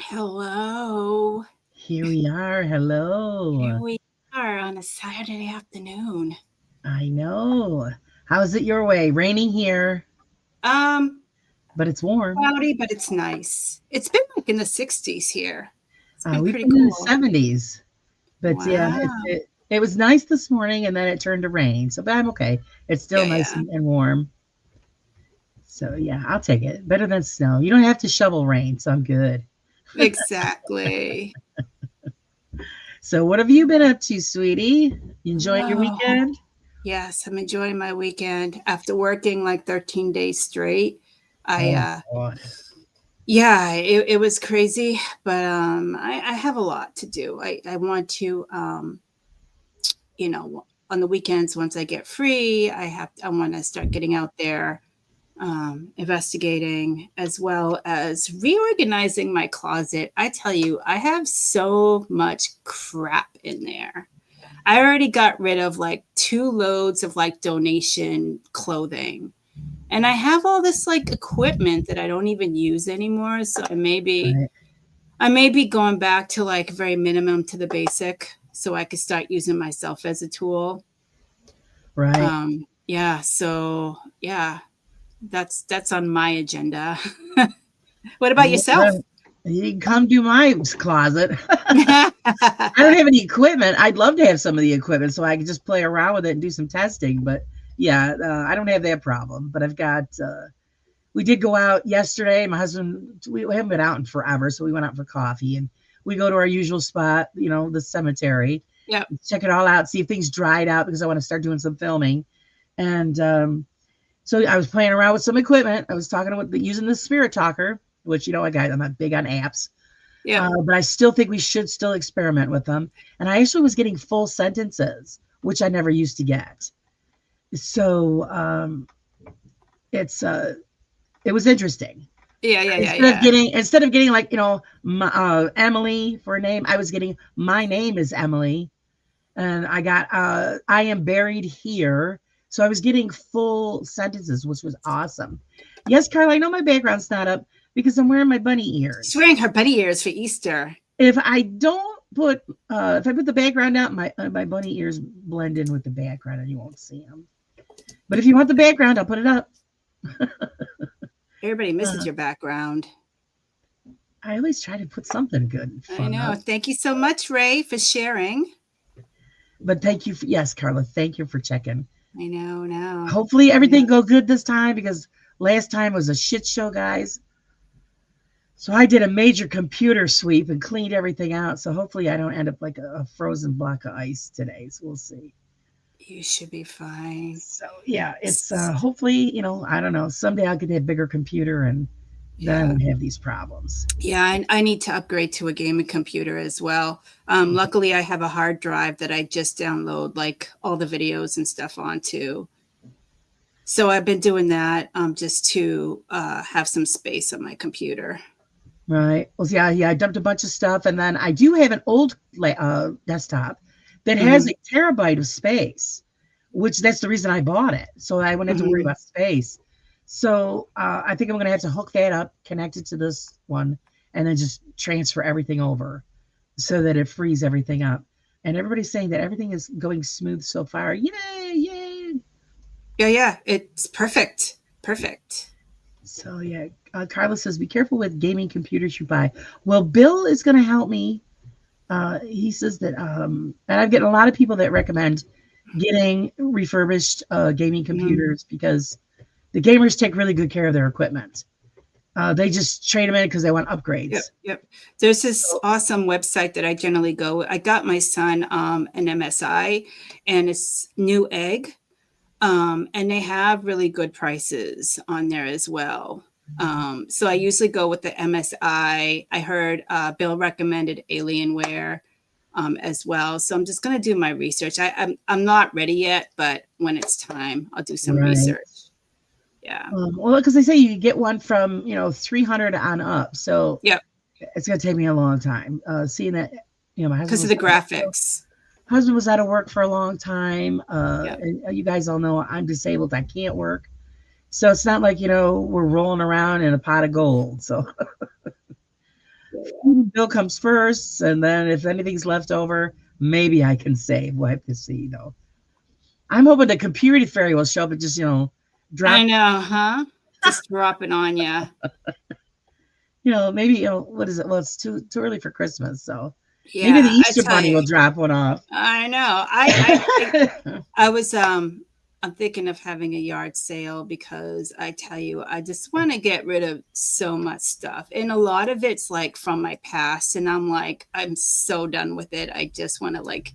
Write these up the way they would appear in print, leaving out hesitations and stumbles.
Hello. Here we are. Here Hello. we are on a Saturday afternoon. I know. How's it your way? Raining here, Um, but it's warm. Cloudy, but it's nice. It's been like in the 60s here. It's been We've pretty been in the cool. 70s, but yeah, Wow. it was nice this morning and then it turned to rain. So, but I'm okay. It's still Yeah, nice yeah. and warm. So, yeah, I'll take it. Better than snow. You don't have to shovel rain, so I'm good. Exactly. So, what have you been up to, sweetie? You enjoying your Oh, weekend? yes, I'm enjoying my weekend after working like 13 days straight. I Oh, God. Yeah, it was crazy, but I have a lot to do. I want to on the weekends once I get free, I want to start getting out there, investigating as well as reorganizing my closet. I tell you, I have so much crap in there. I already got rid of like 2 loads of like donation clothing. And I have all this like equipment that I don't even use anymore. So Right. I may be going back to like very minimum to the basic so I could start using myself as a tool. Right. Yeah, so yeah, that's on my agenda. What about yourself? Well, you can come to my closet. I don't have any equipment. I'd love to have some of the equipment so I could just play around with it and do some testing. But yeah, I don't have that problem. But I've got. We did go out yesterday. My husband. We haven't been out in forever, so we went out for coffee and we go to our usual spot. The cemetery. Yep. Check it all out. See if things dried out because I want to start doing some filming. And so I was playing around with some equipment. I was talking with using the Spirit Talker, which I'm not big on apps. Yep. But I still think we should still experiment with them. And I actually was getting full sentences, which I never used to get. So it was interesting. Yeah, yeah, yeah, Instead of yeah. getting like Emily for a name, I was getting my name is Emily, and I got I am buried here. So I was getting full sentences, which was awesome. Yes, Carl, I know my background's not up because I'm wearing my bunny She's ears. wearing her bunny ears for Easter. If I put the background out, my bunny ears blend in with the background and you won't see them. But if you want the background, I'll put it up. Everybody misses Uh, your background. I always try to put something good and I fun know. up. Thank you so much, Ray, for sharing. But thank you yes, Carla, thank you for checking. I know now. Hopefully I know. everything go good this time because last time was a shit show, guys. So I did a major computer sweep and cleaned everything out. So hopefully I don't end up like a frozen block of ice today. So we'll see. You should be fine. So yeah, it's hopefully, I don't know, someday I'll get a bigger computer and then I Yeah. won't have these problems. Yeah, I need to upgrade to a gaming computer as well. Luckily, I have a hard drive that I just download like all the videos and stuff onto. So I've been doing that just to have some space on my computer. Right. Well, yeah, I dumped a bunch of stuff and then I do have an old desktop that has Hmm. a terabyte of space, which that's the reason I bought it. So I wouldn't have to worry Hmm. about space. So I think I'm going to have to hook that up, connect it to this one, and then just transfer everything over so that it frees everything up. And everybody's saying that everything is going smooth so far. Yay, yay. Yeah, yeah, it's perfect. Perfect. So yeah, Carla says, be careful with gaming computers you buy. Well, Bill is going to help me. He says that, and I'm getting a lot of people that recommend getting refurbished gaming Hmm. computers because the gamers take really good care of their equipment. They just trade them in because they want Yep, upgrades. yep. There's this So, awesome website that I generally go. I got my son an MSI, and it's New Egg. And they have really good prices on there as well. So I usually go with the MSI. I heard Bill recommended Alienware as well. So I'm just going to do my research. I'm not ready yet, but when it's time, I'll do some right. research. Yeah. Well, because they say you get one from 300 on up, so Yep. it's gonna take me a long time. Seeing that, my husband Because of was the graphics. out of work for a long time. Yep. And you guys all know I'm disabled. I can't work. So it's not like, we're rolling around in a pot of gold. So food bill comes first, and then if anything's left over, maybe I can save. We'll have to see, though. I'm hoping the computer fairy will show up and just, I drop, know, huh? Just dropping on you. maybe, what is it? Well, it's too early for Christmas, so maybe the Yeah, I Easter tell bunny you. will drop one off. I know. I was I'm thinking of having a yard sale because I tell you, I just want to get rid of so much stuff. And a lot of it's like from my past. And I'm like, I'm so done with it. I just want to like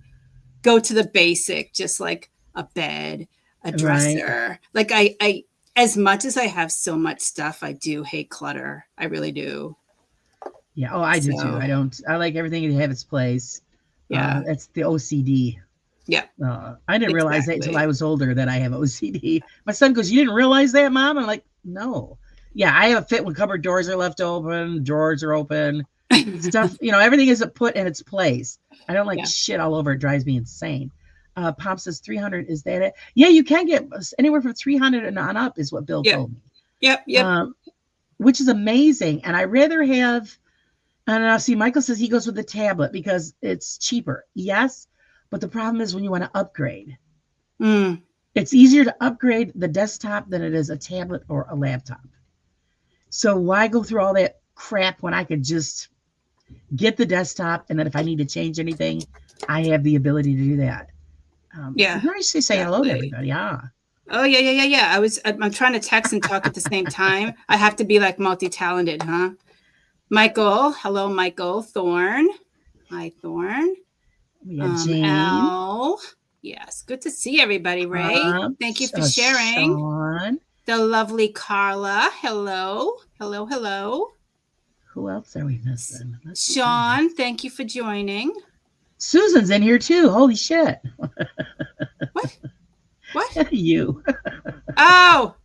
go to the basic, just like a bed, a Right. dresser. Like I as much as I have so much stuff, I do hate clutter. I really do. Yeah. Oh, I do too. So I like everything to have its place. yeah. That's the OCD. Yeah, I didn't realize that until I exactly. was older that I have OCD. My son goes, "You didn't realize that, Mom?" I'm like, "No." Yeah, I have a fit when cupboard doors are left open, drawers are open, stuff. Everything is put in its place. I don't like Yeah. shit all over. It drives me insane. Pop says 300. Is that it? Yeah, you can get anywhere from 300 and on up, is what Bill Yep. told me. Yep. Yep. Um, which is amazing. And I rather have. And now, see, Michael says he goes with the tablet because it's cheaper. Yes, but the problem is when you want to upgrade. Mm. It's easier to upgrade the desktop than it is a tablet or a laptop. So why go through all that crap when I could just get the desktop, and then if I need to change anything, I have the ability to do that. Yeah. You're actually saying hello to Exactly. everybody. Yeah. Oh yeah, yeah, yeah, yeah. I'm trying to text and talk at the same time. I have to be like multi-talented, huh? Michael, hello, Michael Thorne. Hi, Thorne. We got Jane. Al. Yes, good to see everybody, Ray. Thank you for sharing. Sean. The lovely Carla. Hello. Hello, hello. Who else are we missing? Sean, thank you for joining. Susan's in here too. Holy shit. What? What? You. Oh.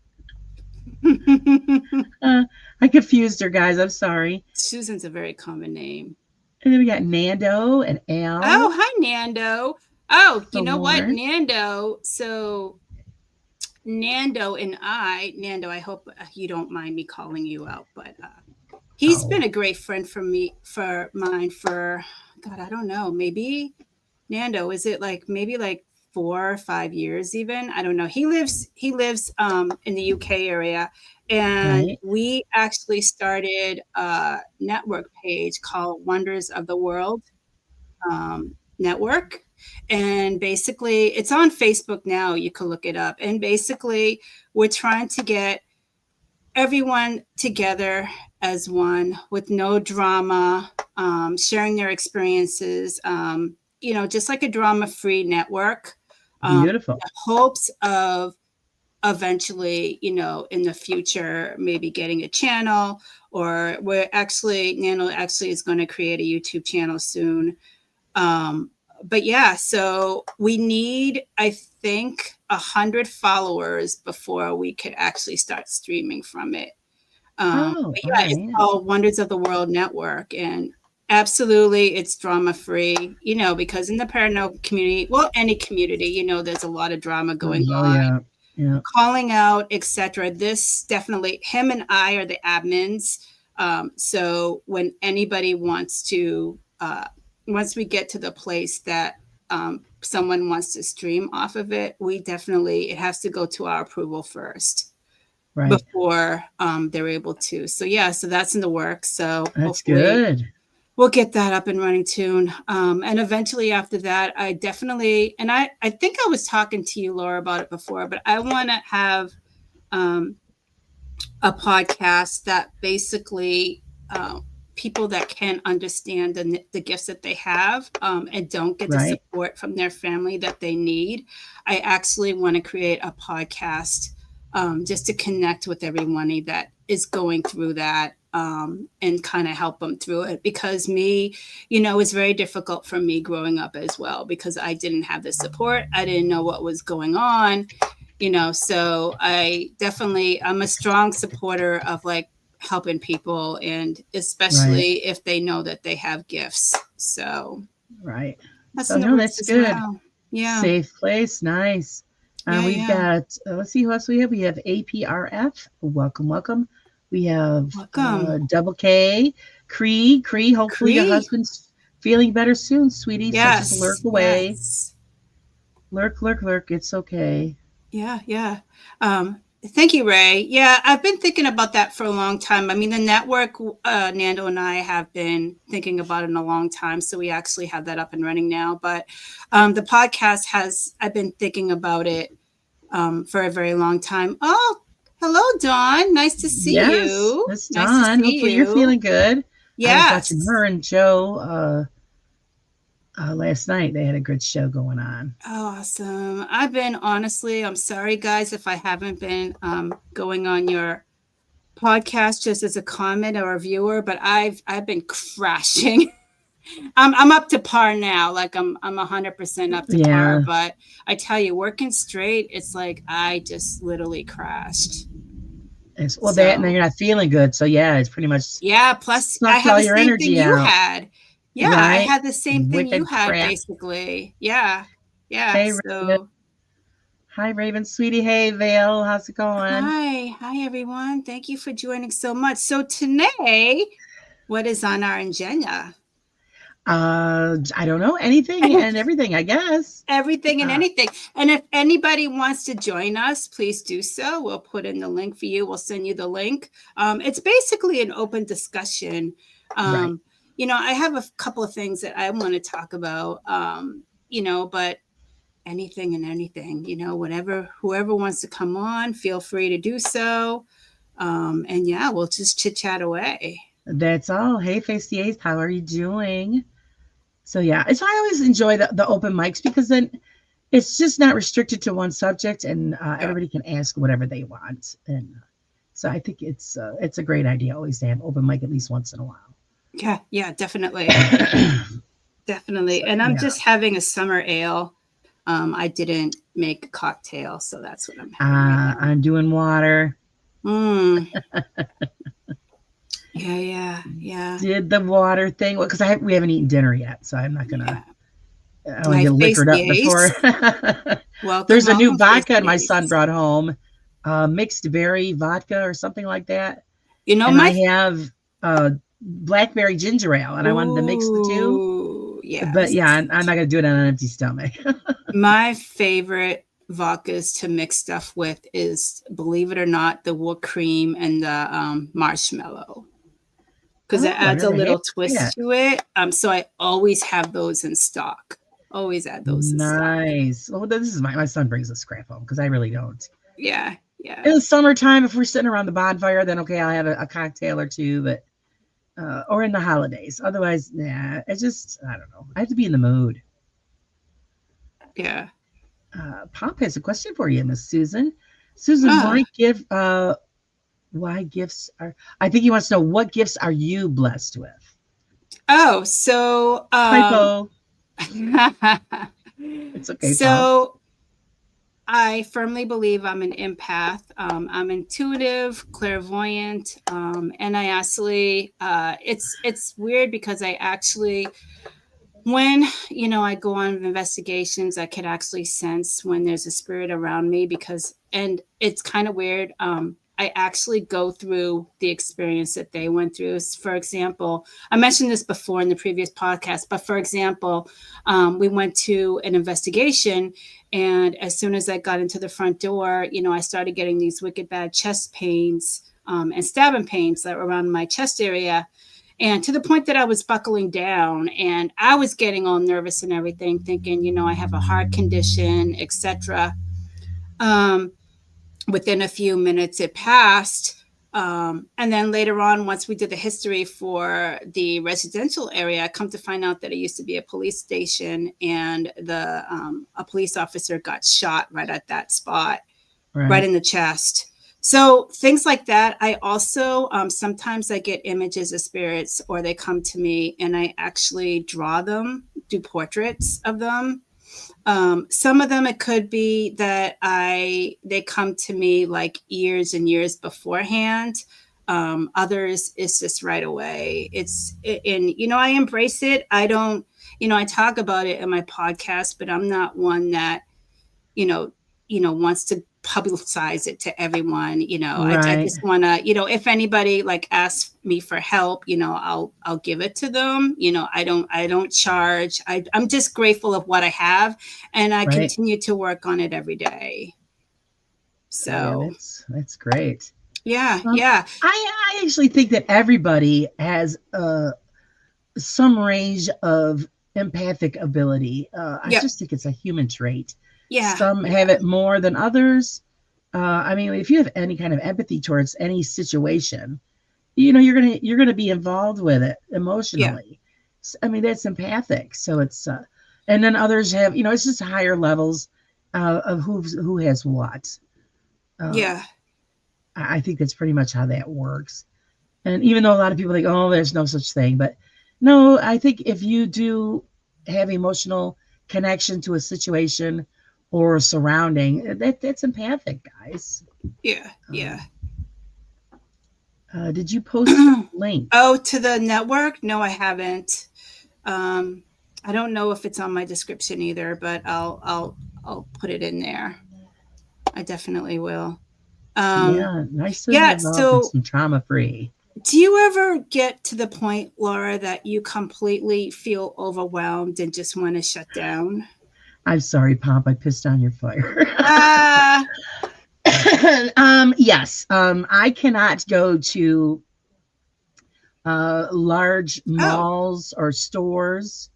I confused her, guys. I'm sorry. Susan's a very common name. And then we got Nando and Oh, Al. hi, Nando. Oh, you know what? Thorne. Nando. So Nando and Nando, I hope you don't mind me calling you out, but he's been a great friend for mine for, God, I don't know, maybe Nando, is it like maybe like 4 or 5 years even? I don't know. He lives in the UK area, and Right. we actually started a network page called Wonders of the World Network. And basically, it's on Facebook now. You can look it up. And basically, we're trying to get everyone together as one with no drama, sharing their experiences, just like a drama-free network. Beautiful. The hopes of eventually, in the future, maybe getting a channel, or Nano actually is going to create a YouTube channel soon. But yeah, so we need, I think, 100 followers before we could actually start streaming from it. Oh, But all yeah, it's right. called Wonders of the World Network, and absolutely, it's drama free. Because in the paranormal community, well, any community, there's a lot of drama going Oh, on, yeah. Yeah. calling out, etc. This definitely, him and I are the admins. So when anybody wants to, once we get to the place that someone wants to stream off of it, it has to go to our approval first Right. before they're able to. So yeah, so that's in the works. So That's hopefully good. we'll get that up and running soon. And eventually after that, I definitely, and I think I was talking to you, Laura, about it before, but I want to have a podcast that basically people that can understand the gifts that they have and don't get the Right. support from their family that they need. I actually want to create a podcast just to connect with everyone that is going through that and kind of help them through it. Because it's very difficult for me growing up as well, because I didn't have the support. I didn't know what was going on, so I'm a strong supporter of like helping people, and especially if they know that they have gifts. So Right. that's So in the no, works that's as good. well. Yeah. Safe place. Nice. Yeah, We've yeah. got, let's see who else we have. We have APRF. Welcome, welcome. We have Welcome. Double K, Cree. Cree, hopefully your Cree. husband's feeling better soon, sweetie. So just lurk Yes. away. Yes. Lurk, lurk, lurk. It's okay. Yeah. Yeah. Thank you, Ray. Yeah, I've been thinking about that for a long time. I mean, the network, Nando and I have been thinking about it in a long time. So we actually have that up and running now. But the podcast I've been thinking about it for a very long time. Oh, hello, Dawn. Nice to see Yes, you. Miss Nice to Dawn. see Hopefully you're you. feeling good. I was watching Yes. her and Joe last night. They had a good show going on. Awesome. I've been honestly, I'm sorry, guys, if I haven't been going on your podcast just as a comment or a viewer, but I've been crashing. I'm up to par now. Like I'm 100% up to par. Yeah. But I tell you, working straight, it's like I just literally crashed. Well, that and then So you're not feeling good. So yeah, it's pretty much yeah. Plus, I sucked had all the your same thing energy you out. had. Yeah, I Right? had the same thing you Wicked had, crap. basically. Yeah, yeah. Hey, Raven. So Hi, Raven, sweetie. Hey, Vale. How's it going? hi, everyone. Thank you for joining so much. So today, what is on our agenda? I don't know, anything and everything, I guess. Everything and Uh, anything. And if anybody wants to join us, please do so. We'll put in the link for you. We'll send you the link. It's basically an open discussion. right. I have a couple of things that I want to talk about, but anything and anything, whatever, whoever wants to come on, feel free to do so. And yeah, we'll just chit chat away. That's all. Hey, Face the Ace, how are you doing? So yeah, so I always enjoy the open mics because then it's just not restricted to one subject, and Yeah, everybody can ask whatever they want. And so I think it's a great idea always to have open mic at least once in a while. yeah, definitely. Definitely. So And I'm yeah, just having a summer ale. I didn't make a cocktail, so that's what I'm having right now. I'm doing water. Mm. Yeah. Did the water thing because we haven't eaten dinner yet, so I'm not gonna. Yeah. I want to I get face liquored the up before. ace. Welcome, There's a new welcome, face vodka the my son ace. brought home, mixed berry vodka or something like that, You know, and I my have blackberry ginger ale, and I wanted to mix the two. ooh, But yes. yeah, I'm not gonna do it on an empty stomach. My favorite vodkas to mix stuff with is, believe it or not, the whipped cream and the marshmallow. Because it Oh, I've adds a never had little twist that. to it. So I always have those in stock. Always add those in stock. Nice. Well, this is my son brings a scrap home because I really don't. Yeah. In the summertime, if we're sitting around the bonfire, then okay, I'll have a cocktail or two, but or in the holidays. Otherwise, nah, it's just I don't know. I have to be in the mood. Yeah. Pop has a question for you, Miss Susan. Susan, Ah. why gifts are? I think he wants to know what gifts are you blessed with. Oh, so Typo. It's okay, Pop. so I firmly believe I'm an empath. I'm intuitive, clairvoyant, and I actually it's weird because I actually when I go on investigations, I could actually sense when there's a spirit around me and it's kind of weird. I actually go through the experience that they went through. For example, I mentioned this before in the previous podcast, but for example, we went to an investigation, and as soon as I got into the front door, I started getting these wicked bad chest pains and stabbing pains that were around my chest area. And to the point that I was buckling down and I was getting all nervous and everything, thinking, I have a heart condition, etc. Within a few minutes, it passed. And then later on, once we did the history for the residential area, I come to find out that it used to be a police station, and a police officer got shot right at that spot, right Right. in the chest. So things like that. I also sometimes I get images of spirits, or they come to me, and I actually draw them, do portraits of them. Some of them it could be that they come to me like years and years beforehand. Others it's just right away. And I embrace it. I don't, I talk about it in my podcast, but I'm not one that you know wants to publicize it to everyone. I Right. just want to, if anybody like asks me for help, I'll give it to them. I don't charge. I'm just grateful of what I have, and I Right. continue to work on it every day. Yeah, So that's great. yeah, Um, yeah, I actually think that everybody has some range of empathic ability. I yep, just think it's a human trait. yeah, Some yeah, have it more than others. I mean, if you have any kind of empathy towards any situation, you're gonna be involved with it yeah, emotionally. I mean, that's empathic. So it's and then others have, it's just higher levels of who has what. Uh, yeah, I think that's pretty much how that works. And even though a lot of people think, oh, there's no such thing, but no, I think if you do have emotional connection to a situation or a surrounding, that's empathic, guys. yeah, yeah. Um, did you post your link? Oh, to the network? No, I haven't. Um, I don't know if it's on my description either, but I'll put it in there. I definitely will. Um, Yeah, nice and yeah. involved and So, some trauma free. do you ever get to the point, Laura, that you completely feel overwhelmed and just want to shut down? I'm sorry, Pomp, I pissed on your fire. Ah, Yes, I cannot go to large oh, malls or stores.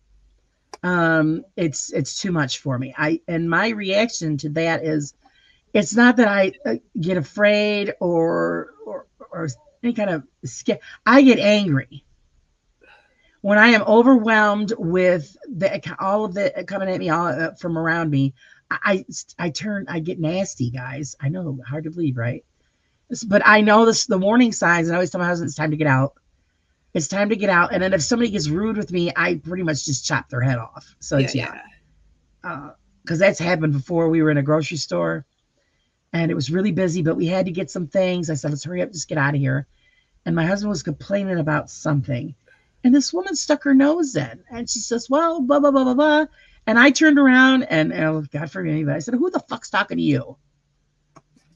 It's too much for me. And my reaction to that is, it's not that I get afraid or any kind of scare. I get angry when I am overwhelmed with all of the coming at me all from around me. I get nasty, guys. I know, hard to believe, right? But I know the warning signs, and I always tell my husband it's time to get out. It's time to get out. And then if somebody gets rude with me, I pretty much just chop their head off. So yeah, it's, yeah, yeah, because that's happened before. We were in a grocery store and it was really busy, but we had to get some things. I said, let's hurry up, just get out of here. And my husband was complaining about something. And this woman stuck her nose in and she says, well, blah, blah, blah, blah, blah. And I turned around and oh, God forgive me, but I said, who the fuck's talking to you?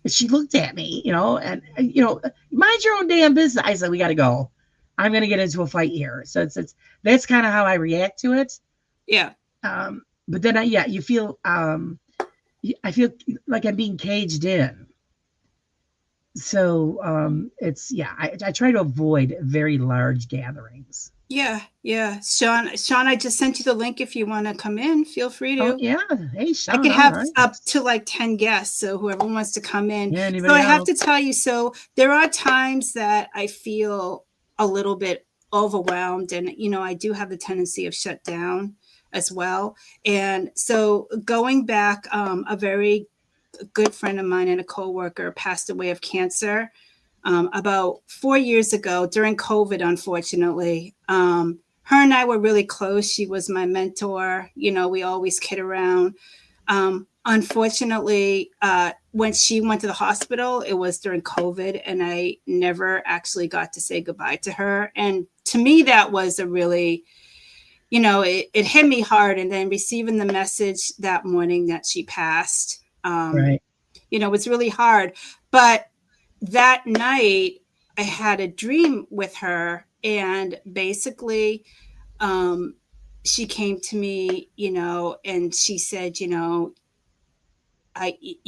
And she looked at me, mind your own damn business. I said, we got to go. I'm going to get into a fight here. So that's kind of how I react to it. yeah, But then, you feel, I feel like I'm being caged in. So it's, yeah, I try to avoid very large gatherings. yeah, yeah. Sean, I just sent you the link. If you want to come in, feel free Oh, to. yeah. Hey, I Sean. could All have right. up to like 10 guests. So whoever wants to come in. Yeah. So Anybody I have else? to tell you, so there are times that I feel a little bit overwhelmed, and I do have the tendency of shut down as well. And so going back, a very good friend of mine and a coworker passed away of cancer about 4 years ago during COVID, unfortunately. Her and I were really close. She was my mentor. We always kid around. Unfortunately, when she went to the hospital, it was during COVID, and I never actually got to say goodbye to her. And to me, that was a really, it hit me hard. And then receiving the message that morning that she passed, Right. it was really hard. But that night, I had a dream with her, and basically, um, she came to me, and she said, you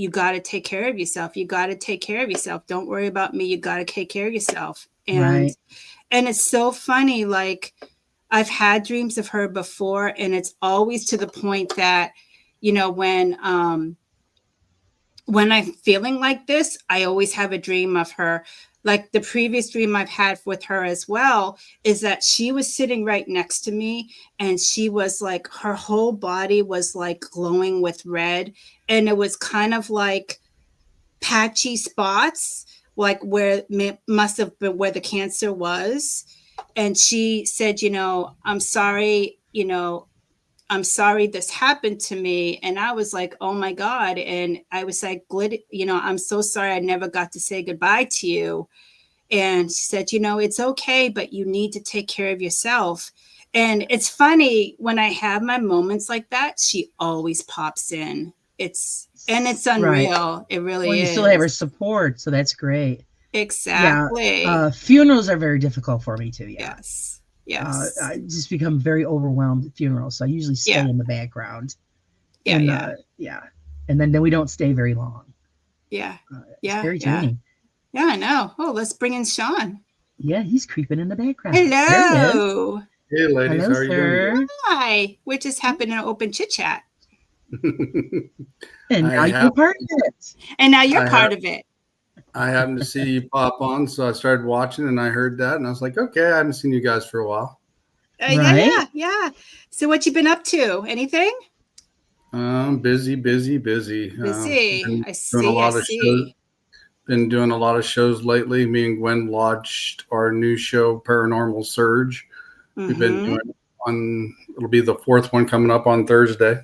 got to take care of yourself. You got to take care of yourself. Don't worry about me. You got to take care of yourself. And Right. it's so funny. Like, I've had dreams of her before, and it's always to the point that, when I'm feeling like this, I always have a dream of her. Like the previous dream I've had with her as well is that she was sitting right next to me, and she was like, her whole body was like glowing with red. And it was kind of like patchy spots, like where must have been where the cancer was. And she said, I'm sorry, I'm sorry this happened to me. And I was like, oh my God. And I was like, I'm so sorry I never got to say goodbye to you. And she said, it's okay, but you need to take care of yourself. And it's funny, when I have my moments like that, she always pops in. it's Right. unreal. It Well, really you still have her is. support, so that's great. Yeah. Exactly. Funerals are very difficult for me too. Yeah. Yes. Yes. I just become very overwhelmed at funerals, so I usually Yeah. stay in the background. Yeah. And Yeah. yeah, and then we don't stay very long. Yeah. It's Yeah. very Yeah. draining. Yeah. I know. Oh, let's bring in Sean. Yeah, he's creeping in the background. There he is. Hello. Hey, ladies, Hello, how are you doing sir. Hi. We're just happening to open chit chat. today? And I now you're have, part of it. And now you're I have, part of it. I happened to see you pop on, so I started watching, and I heard that, and I was like, okay, I haven't seen you guys for a while. Yeah. Right? Yeah. Yeah. So what you been up to? Anything? Busy, busy, busy. Busy. Been I doing a see. I lot of shows. see. Been doing a lot of shows lately. Me and Gwen launched our new show, Paranormal Surge. We've been Mm-hmm. doing it'll be the fourth one coming up on Thursday.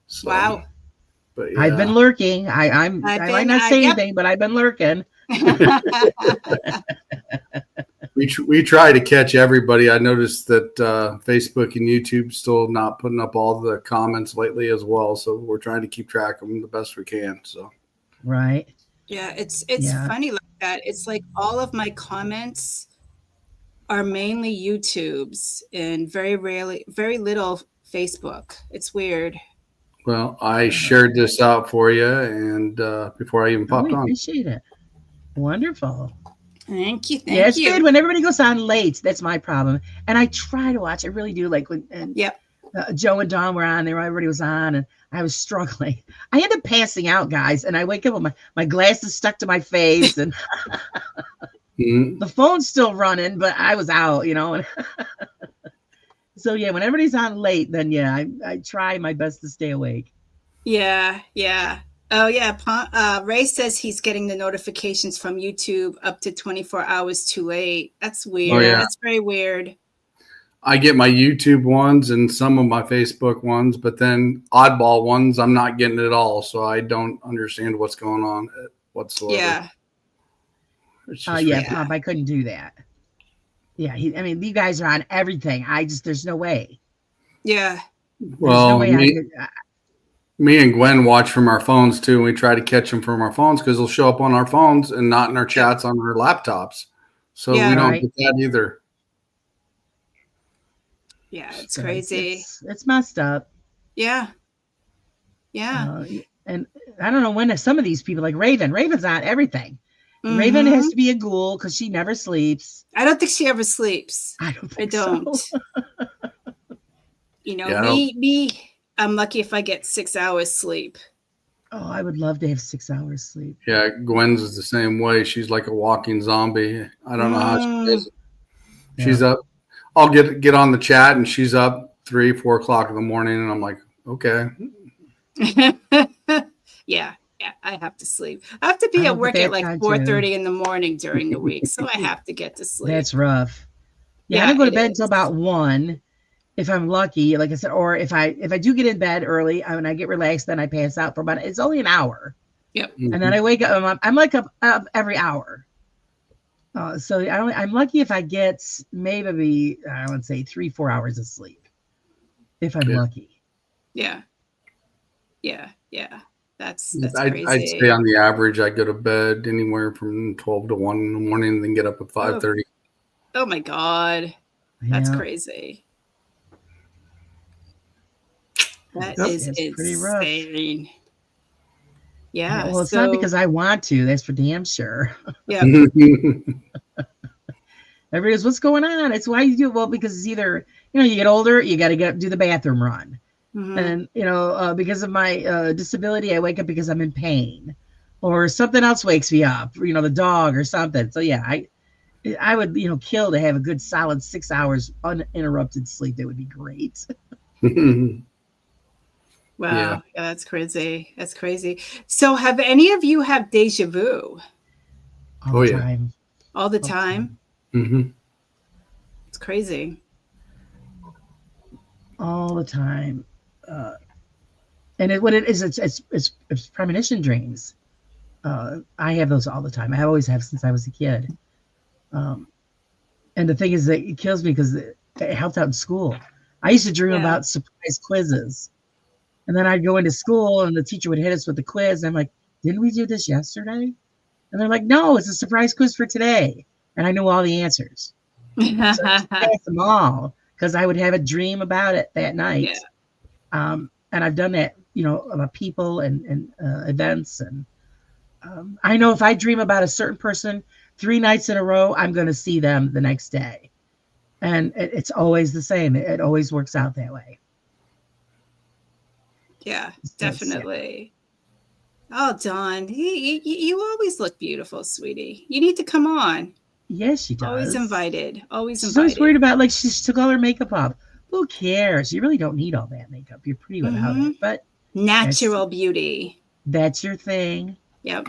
So, Wow. but I've been yeah, lurking. I might not say Yep. anything, but I've been lurking. we try to catch everybody. I noticed that Facebook and YouTube still not putting up all the comments lately as well. So we're trying to keep track of them the best we can. So Right. Yeah, it's Yeah. funny like that. It's like all of my comments are mainly YouTubes and very little Facebook. It's weird. well, I shared this out for you, and before I even Oh, popped we on. appreciate it. Wonderful. Thank you. Yeah, Thank it's good you. when everybody goes on late. That's my problem. And I try to watch. I really do. Like when Yep. Joe and Don were on there, everybody was on, and I was struggling. I ended up passing out, guys, and I wake up with my glasses stuck to my face, and Mhm. the phone's still running, but I was out, And so yeah, when everybody's on late, then yeah, I try my best to stay awake. Yeah. Yeah. Oh yeah. Ray says he's getting the notifications from YouTube up to 24 hours too late. That's weird. yeah. That's very weird. I get my YouTube ones and some of my Facebook ones, but then oddball ones, I'm not getting it at all. So I don't understand what's going on whatsoever. Yeah. It's just Yeah, Yeah. Pump, I couldn't do that. Yeah, I mean, you guys are on everything. There's no way. Yeah. There's well, no way me and Gwen watch from our phones too, and we try to catch them from our phones because they'll show up on our phones and not in our chats on our laptops. So Yeah. we don't Right. get that either. Yeah. It's So crazy. It's messed up. Yeah. Yeah. And I don't know when some of these people, like Raven's on everything. Mhm. Raven has to be a ghoul because she never sleeps. I don't think she ever sleeps. I don't I think don't. so. Yeah, me, I'm lucky if I get 6 hours sleep. Oh, I would love to have 6 hours sleep. Yeah, Gwen's is the same way. She's like a walking zombie. I don't know how she does it. She's up. I'll get on the chat, and she's up 3, 4 o'clock in the morning, and I'm like, okay. Yeah, I have to sleep. I have to be at work at like 4:30 in the morning during the week, so I have to get to sleep. That's rough. Yeah, I don't go to bed until about 1, if I'm lucky. Like I said, or if I do get in bed early and I get relaxed, then I pass out for about. It's only an hour. Yep. Mm-hmm. And then I wake up. I'm like up every hour. So I'm lucky if I get maybe I would say 3-4 hours of sleep, if I'm lucky. Yeah. That's I'd crazy. say on the average, I go to bed anywhere from 12 to 1 in the morning, and then get up at 5:30. Oh my God, that's crazy. That is pretty rough. insane. Yeah. Well, it's not because I want to. That's for damn sure. Yeah. Everybody goes, what's going on? It's why you do it. Well, because it's either, you get older, you got to do the bathroom run. Mm-hmm. And, because of my disability, I wake up because I'm in pain or something else wakes me up, the dog or something. So, yeah, I would, kill to have a good solid 6 hours uninterrupted sleep. That would be great. Wow. Yeah, that's crazy. That's crazy. So have any of you have deja vu? All the time. All the time? Mm-hmm. It's crazy. All the time. And what it is, it's premonition dreams. I have those all the time. I always have since I was a kid. And the thing is that it kills me because it helped out in school. I used to dream about surprise quizzes. And then I'd go into school and the teacher would hit us with the quiz. And I'm like, didn't we do this yesterday? And they're like, no, it's a surprise quiz for today. And I knew all the answers. So I just passed them all because I would have a dream about it that night. Yeah. And I've done that, about people and events. And I know if I dream about a certain person 3 nights in a row, I'm going to see them the next day. And it's always the same. It always works out that way. Yeah, definitely. Oh, Dawn, you always look beautiful, sweetie. You need to come on. Yes, she does. Always invited. She's always worried about, like, she took all her makeup off. Who cares? You really don't need all that makeup. You're pretty without it. But natural beauty. That's your thing. Yep.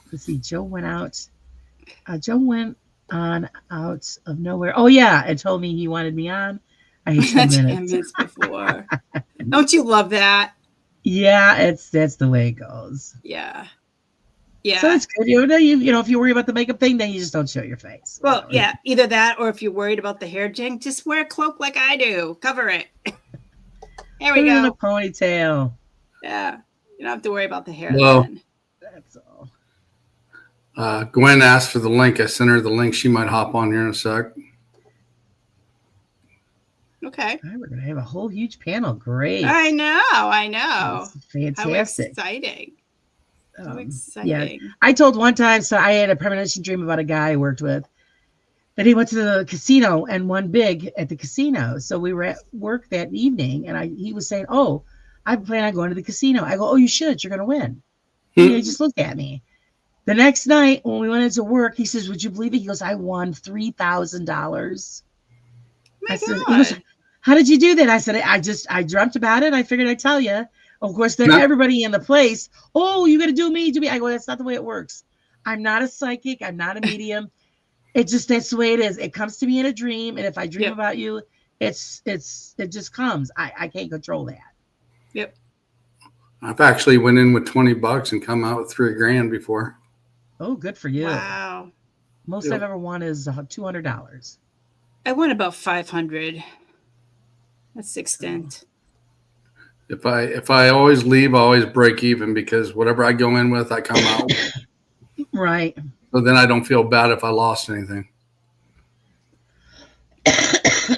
Let's see. Joe went out. Joe went on out of nowhere. Oh, yeah. And told me he wanted me on. I had 10 minutes. 10 minutes before. Don't you love that? Yeah, that's the way it goes. Yeah. Yeah. So it's good. If you worry about the makeup thing, then you just don't show your face. Well, yeah, either that or if you're worried about the hair, Jen, just wear a cloak like I do. Cover it. There we go. In a ponytail. Yeah. You don't have to worry about the hair. Well, then. That's all. Gwen asked for the link. I sent her the link. She might hop on here in a sec. Okay. All right, we're going to have a whole huge panel. Great. I know. Fantastic. How exciting. How exciting. Yeah. I told one time, so I had a premonition dream about a guy I worked with. That he went to the casino and won big at the casino. So we were at work that evening, and he was saying, "Oh, I plan on going to the casino." I go, "Oh, you should. You're going to win." He just looked at me. The next night when we went into work, he says, "Would you believe it?" He goes, "I won $3,000." My he God. goes, "How did you do that?" I said, I dreamt about it. I figured I'd tell you. Of course, then everybody in the place, "Oh, you got to do me, do me." I go, "That's not the way it works. I'm not a psychic. I'm not a medium. That's the way it is. It comes to me in a dream. And if I dream about you, it just comes. I can't control that." Yep. I've actually went in with $20 and come out with $3,000 before. Oh, good for you. Wow. Most I've ever won is $200. I won about 500. That's the extent. If I always leave, I always break even because whatever I go in with, I come out with. Right. So then I don't feel bad if I lost anything.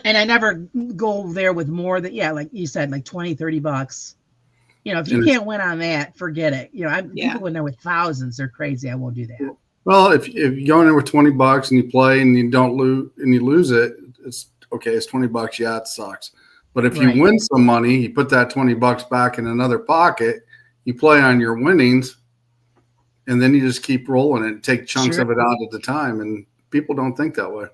And I never go there with more than, like you said, like $20, $30. If you can't win on that, forget it. People go in there with thousands. They're crazy. I won't do that. Well, if you go in there with $20 and you play and you don't lose and you lose it, it's okay. It's $20. Yeah, it sucks. But if you win some money, you put that $20 back in another pocket, you play on your winnings, and then you just keep rolling and take chunks of it out at the time. And people don't think that way.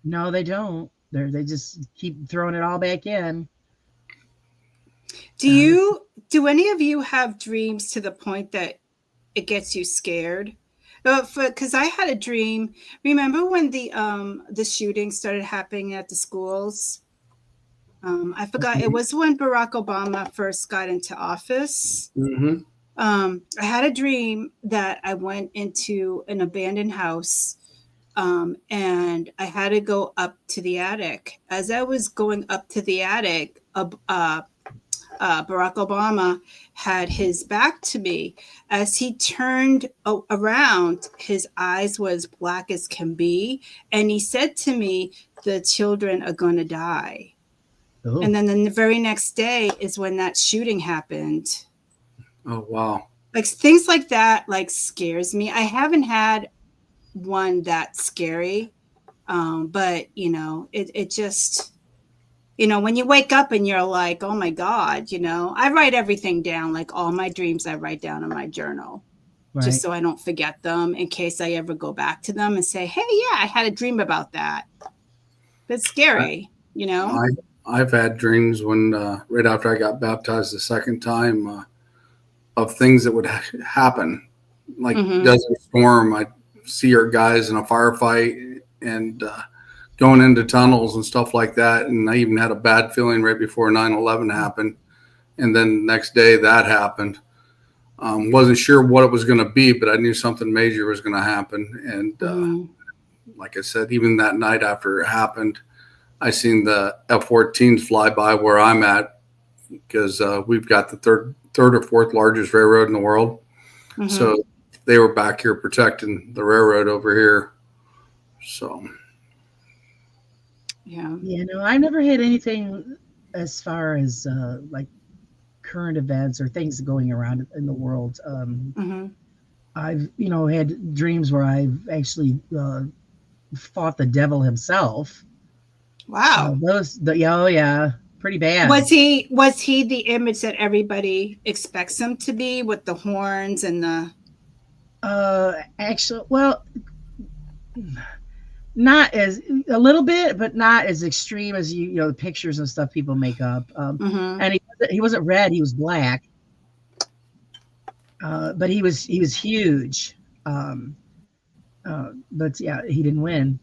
No, they don't. They just keep throwing it all back in. Do any of you have dreams to the point that it gets you scared? Because I had a dream. Remember when the shooting started happening at the schools? I forgot. It was when Barack Obama first got into office. Mm-hmm. I had a dream that I went into an abandoned house, and I had to go up to the attic. As I was going up to the attic, Barack Obama had his back to me. As he turned around, his eyes were as black as can be, and he said to me, "The children are going to die." Ooh. And then the very next day is when that shooting happened. Oh, wow. Like things like that, scares me. I haven't had one that scary. But it just, when you wake up and you're like, oh my God, I write everything down, like all my dreams I write down in my journal, just so I don't forget them in case I ever go back to them and say, hey, yeah, I had a dream about that. It's scary, I've had dreams when right after I got baptized the second time of things that would happen, like Desert Storm. I see our guys in a firefight and going into tunnels and stuff like that. And I even had a bad feeling right before 9/11 happened. And then the next day that happened. Wasn't sure what it was going to be, but I knew something major was going to happen. And like I said, even that night after it happened, I seen the F-14s fly by where I'm at because we've got the third or fourth largest railroad in the world. Mhm. So they were back here protecting the railroad over here. So Yeah. No, I've never had anything as far as like current events or things going around in the world. Hmm. I've had dreams where I've actually fought the devil himself. Wow. Oh yeah, pretty bad. Was he the image that everybody expects him to be with the horns and the Actually, well, not as a little bit, but not as extreme as the pictures and stuff people make up. Mhm. And he wasn't red; he was black. But he was huge. But yeah, he didn't win.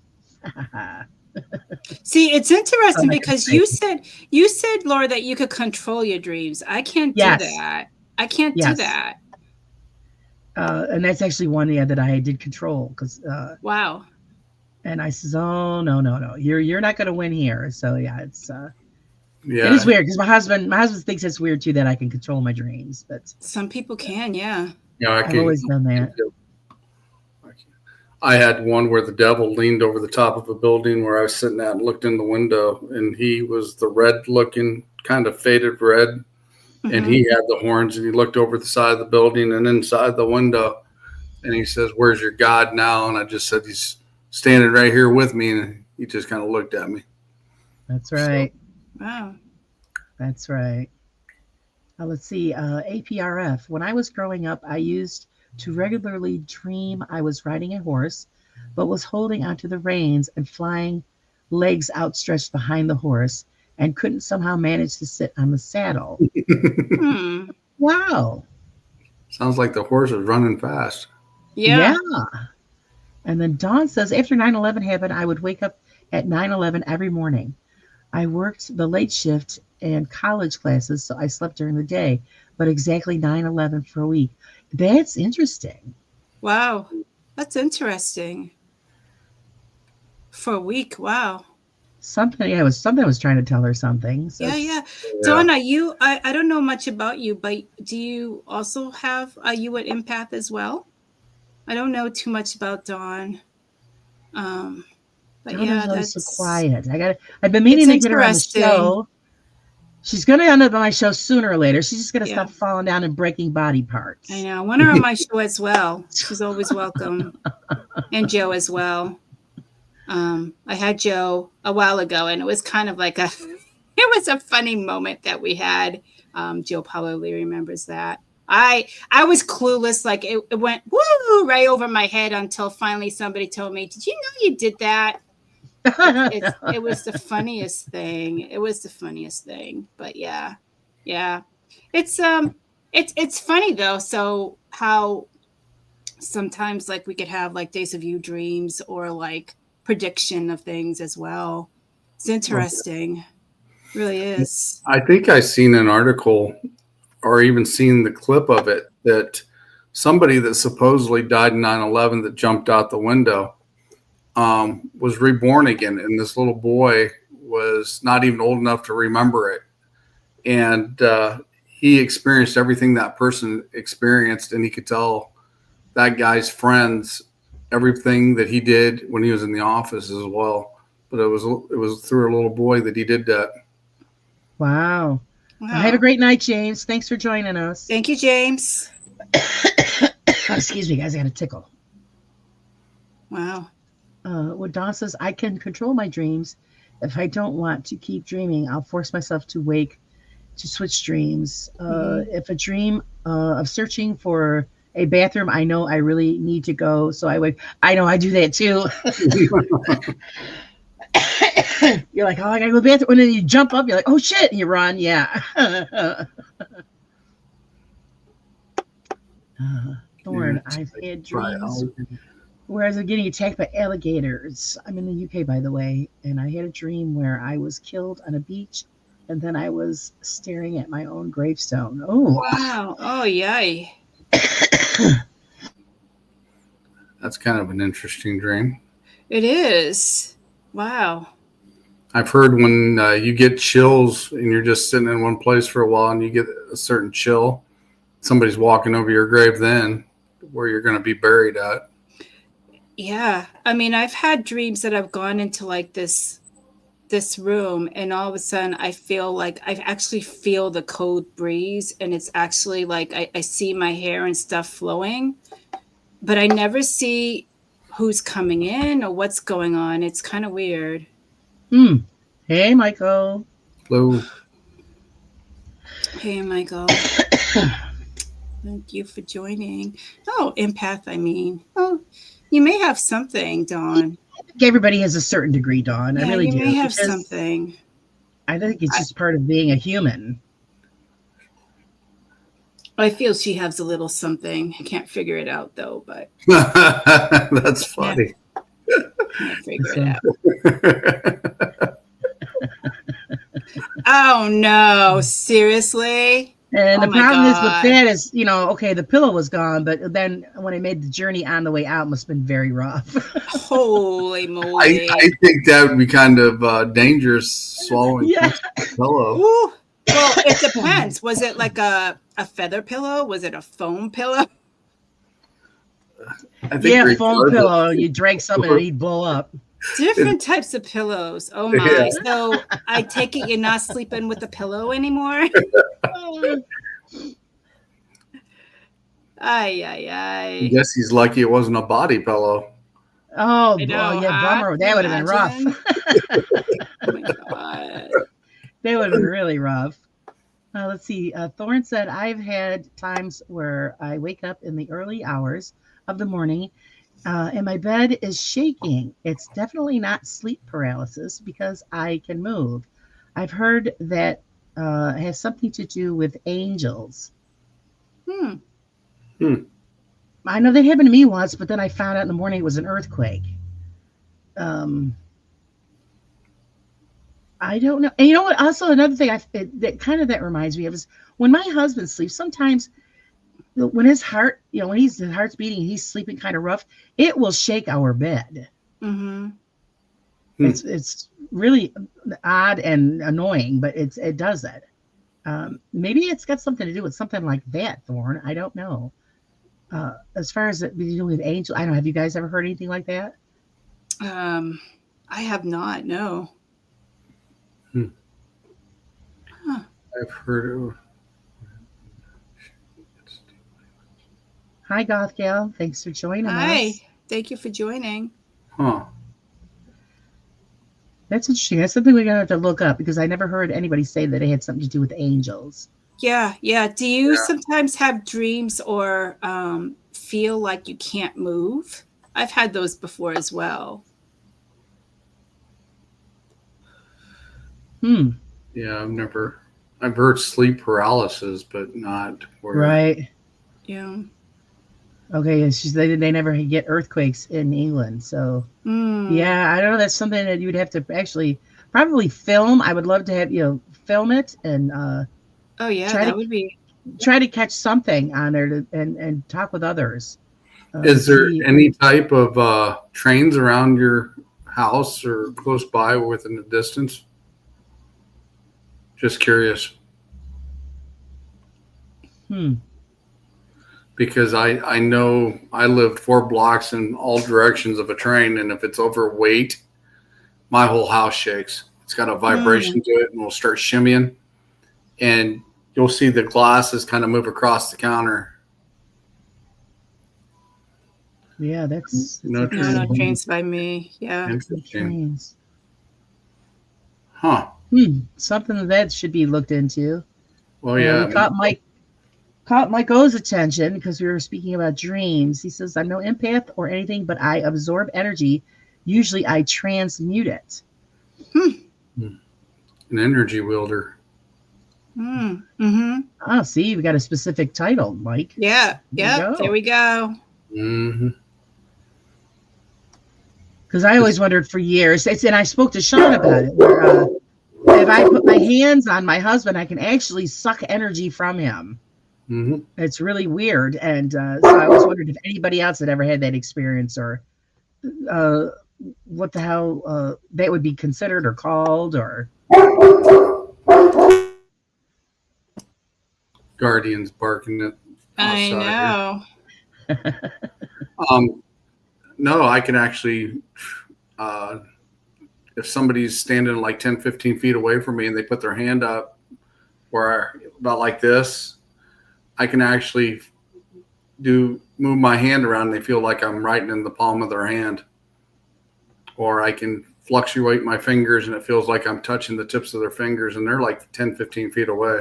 See, it's So interesting I can because say you said, Laura, that you could control your dreams. I can't do yes, that. I can't do yes. that. And that's actually one that I did control because Wow. and I says, oh no, you're not going to win here. So yeah, it yeah, is weird because my husband thinks it's weird too that I can control my dreams, but Some people can, yeah. I've always done that. I had one where the devil leaned over the top of a building where I was sitting at and looked in the window, and he was the red looking, kind of faded red. And Mhm. he had the horns, and he looked over the side of the building and inside the window. And he says, "Where's your God now?" And I just said, "He's standing right here with me." And he just kind of looked at me. That's right. Wow. That's right. Let's see. APRF. When I was growing up, I used to regularly dream I was riding a horse, but was holding onto the reins and flying, legs outstretched behind the horse, and couldn't somehow manage to sit on the saddle. Hmm. Wow. Sounds like the horse is running fast. Yeah. Yeah. And then Dawn says, after 9/11 happened, I would wake up at 9/11 every morning. I worked the late shift and college classes, so I slept during the day, but exactly 9/11 for a week. That's interesting. Wow. That's interesting. For a week. Wow. Something I was trying to tell her something. So Yeah, yeah. Yeah. Donna, I don't know much about you, but do you also have you an empath as well? I don't know too much about Dawn. But Dawn is yeah, always so that's quiet. I've been it's meaning to get her on the interesting. show. She's gonna end up on my show sooner or later. She's just gonna Yeah. stop falling down and breaking body I parts. know. I want her on my show as well. She's always welcome. And Joe as well. I had Joe a while ago, and it was kind of like it was a funny moment that we had. Joe probably remembers that. I was clueless, like it went woo right over my head until finally somebody told me, "Did you know you did that?" It was the funniest thing. It was the funniest thing. But yeah, yeah, it's it's funny though. So how sometimes like we could have like days of you dreams or like prediction of things as well. It's interesting. Really is. I think I seen an article or even seen the clip of it that somebody that supposedly died in 9/11 that jumped out the window was reborn again. And this little boy was not even old enough to remember it. And he experienced everything that person experienced, and he could tell that guy's friends everything that he did when he was in the office as well. But it was through a little boy that he did that. Wow. Wow. Have a great night, James. Thanks for joining us. Thank you, James. Excuse me, guys. I got a tickle. Wow. What Dawn says, I can control my dreams. If I don't want to keep dreaming, I'll force myself to wake to switch dreams. If a dream of searching for a bathroom, I know I really need to go. So I wake. I know I do that too. You're like, oh, I gotta go to the bathroom. And then you jump up, you're like, oh shit, and you run. Yeah. Thorn, I've had dreams where I was getting attacked by alligators. I'm in the UK, by the way, and I had a dream where I was killed on a beach, and then I was staring at my own gravestone. Oh, Wow. Oh, yay. That's kind of an interesting dream. It is. Wow. I've heard when you get chills and you're just sitting in one place for a while and you get a certain chill, somebody's walking over your grave then where you're going to be buried at. Yeah. I mean, I've had dreams that I've gone into like this room, and all of a sudden I feel like I actually feel the cold breeze, and it's actually like I see my hair and stuff flowing, but I never see who's coming in or what's going on. It's kind of weird. Hey, Michael. Hello. Hey, Michael. Thank you for joining. Oh, empath, I mean. Oh, you may have something, Dawn. I think everybody has a certain degree, Dawn. Yeah, I really you do. may have something. I think it's just part of being a human. I feel she has a little something. I can't figure it out, though, but. That's funny. Can't figure it out. Oh, no. Seriously? And the problem is with that is, okay, the pillow was gone, but then when I made the journey on the way out, it must have been very rough. Holy moly. I think that would be kind of dangerous, swallowing a pillow. Ooh. Well, it depends. Was it like a feather pillow? Was it a foam pillow? I think foam pillow. You drank something and he'd blow up. Different types of pillows. Oh my. Yeah. So I take it you're not sleeping with the pillow anymore? I guess he's lucky it wasn't a body pillow. Oh, bummer. That would have been rough. Oh my God. That would have been really rough. Let's see. Thorne said, I've had times where I wake up in the early hours of the morning and my bed is shaking. It's definitely not sleep paralysis because I can move. I've heard that has something to do with angels. I know that happened to me once, but then I found out in the morning it was an earthquake. I don't know. And you know what? Also, another thing that reminds me of is when my husband sleeps, sometimes when his heart, when his heart's beating, he's sleeping kind of rough, it will shake our bed. Mm-hmm. It's really odd and annoying, but it does that. Maybe it's got something to do with something like that, Thorne. I don't know. As far as it being with angel, I don't know. Have you guys ever heard anything like that? I have not. No. Huh. I've heard of. Hi, Goth Gal. Thanks for joining us. Hi. Thank you for joining. Huh. That's interesting. That's something we're going to have to look up because I never heard anybody say that it had something to do with angels. Yeah. Do you sometimes have dreams or feel like you can't move? I've had those before as well. Yeah, I've heard sleep paralysis, but not where. Right. Yeah. Okay, they never get earthquakes in England, so yeah, I don't know. That's something that you'd have to actually probably film. I would love to have film it and try to catch something on there and talk with others. Is there any type of trains around your house or close by or within the distance? Just curious. Because I know I lived 4 blocks in all directions of a train, and if it's overweight, my whole house shakes. It's got a vibration to it, and we'll start shimmying, and you'll see the glasses kind of move across the counter. Yeah, that's no trains by me. Yeah. Trains. Huh. Something that should be looked into. Well, yeah. Caught Mike O's attention because we were speaking about dreams. He says, I'm no empath or anything, but I absorb energy. Usually I transmute it. An energy wielder. Oh, see, we got a specific title, Mike. Yeah. There we go. Because I always wondered for years, and I spoke to Sean about it, where if I put my hands on my husband, I can actually suck energy from him. It's really weird. And so I always wondered if anybody else had ever had that experience or, what the hell that would be considered or called, or Guardians barking at I outside know. here. No, I can actually, if somebody's standing like 10, 15 feet away from me and they put their hand up where about like this, I can actually move my hand around and they feel like I'm writing in the palm of their hand. Or I can fluctuate my fingers and it feels like I'm touching the tips of their fingers and they're like 10, 15 feet away.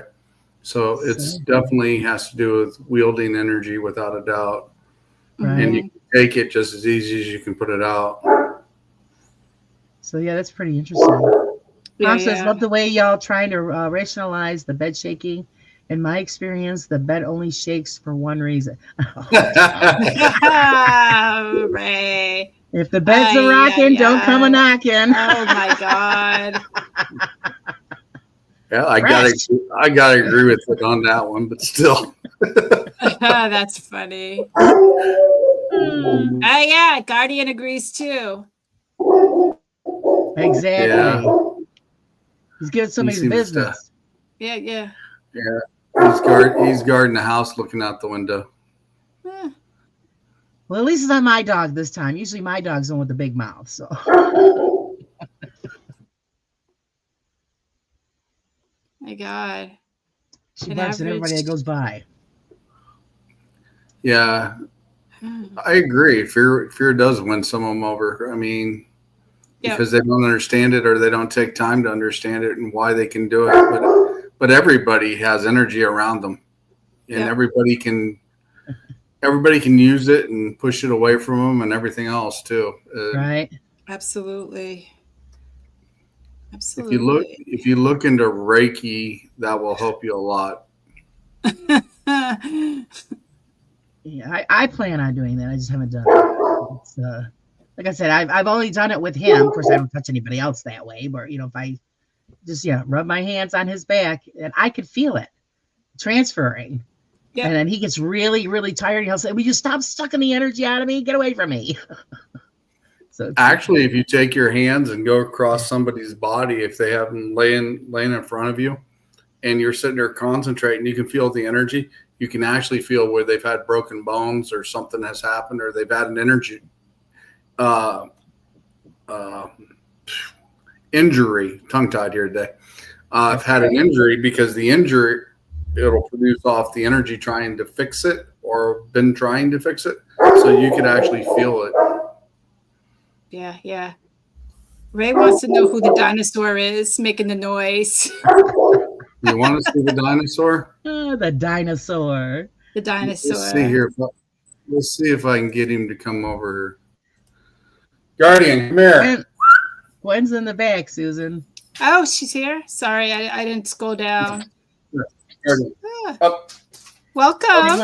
So it's definitely has to do with wielding energy without a doubt. Right. And you can take it just as easy as you can put it out. So yeah, that's pretty interesting. Yeah, Mom says, yeah. love the way y'all trying to rationalize the bed shaking. In my experience, the bed only shakes for one reason. Ray. If the bed's a rocking, don't come a knocking. Oh my God. Yeah, I gotta agree with it on that one, but still. That's funny. Yeah, Guardian agrees too. Exactly. Yeah. He's giving somebody's business. Yeah. Yeah, he's guarding the house, looking out the window. Well, at least it's not my dog this time. Usually my dog's the one with the big mouth. So. My God. She barks at everybody that goes by. Yeah, I agree. Fear does win some of them over. I mean, because they don't understand it or they don't take time to understand it and why they can do it. But everybody has energy around them, and everybody can use it and push it away from them and everything else too. Right. Absolutely. If you look into Reiki, that will help you a lot. Yeah, I plan on doing that. I just haven't done it. It's, like I said, I've only done it with him. Of course, I don't touch anybody else that way. But if I just rub my hands on his back, and I could feel it transferring. Yep. And then he gets really, really tired. He'll say, "Will you stop sucking the energy out of me? Get away from me." So actually, if you take your hands and go across somebody's body, if they have them laying in front of you, and you're sitting there concentrating, you can feel the energy. You can actually feel where they've had broken bones or something has happened, or they've had an injury. Tongue-tied here today. I've had an injury because the injury, it'll produce off the energy trying to fix it or been trying to fix it. So you could actually feel it. Yeah. Ray wants to know who the dinosaur is making the noise. You want to see the dinosaur? The dinosaur. The dinosaur. Let's see here. Let's see if I can get him to come over here. Guardian, come here. Gwen's in the back, Susan. Oh, she's here. Sorry, I didn't scroll down. Up. Welcome.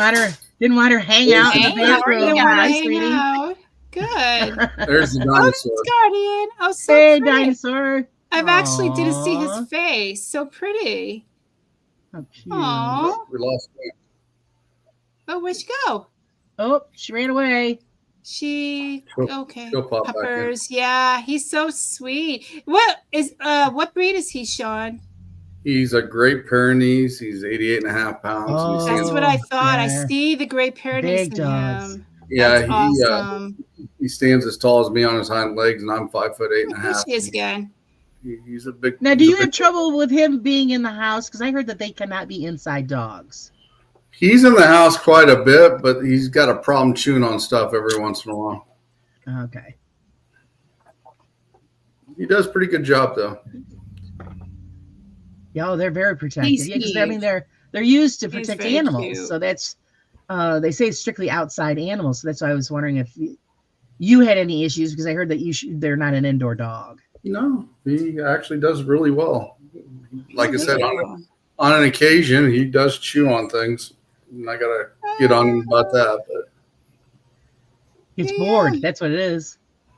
Didn't want her hang out in the bathroom. Hi, sweetie. Good. There's the dinosaur. Guardian. Oh, so hey, pretty. dinosaur. I've actually didn't see his face. So pretty. How cute. Aww. We lost him. Oh, where'd she go? Oh, she ran away. Okay. She'll pop Peppers. Yeah, he's so sweet. What breed is he, Sean? He's a Great Pyrenees. He's 88.5 pounds. Oh, that's what I thought. yeah. I see the Great Pyrenees Big in dogs. him. Yeah, that's awesome. He stands as tall as me on his hind legs, and I'm 5'8.5". There she is again. He's a big. Now, do you have trouble with him being in the house? Because I heard that they cannot be inside dogs. He's in the house quite a bit, but he's got a problem chewing on stuff every once in a while. Okay. He does a pretty good job, though. Yeah, they're very protective. Yeah, I mean, they're used to protect animals, cute. so that's they say it's strictly outside animals. So that's why I was wondering if you had any issues, because I heard that they're not an indoor dog. No, he actually does really well. Like I said, on an occasion, he does chew on things. And I gotta get on him about that. But he's bored. That's what it is.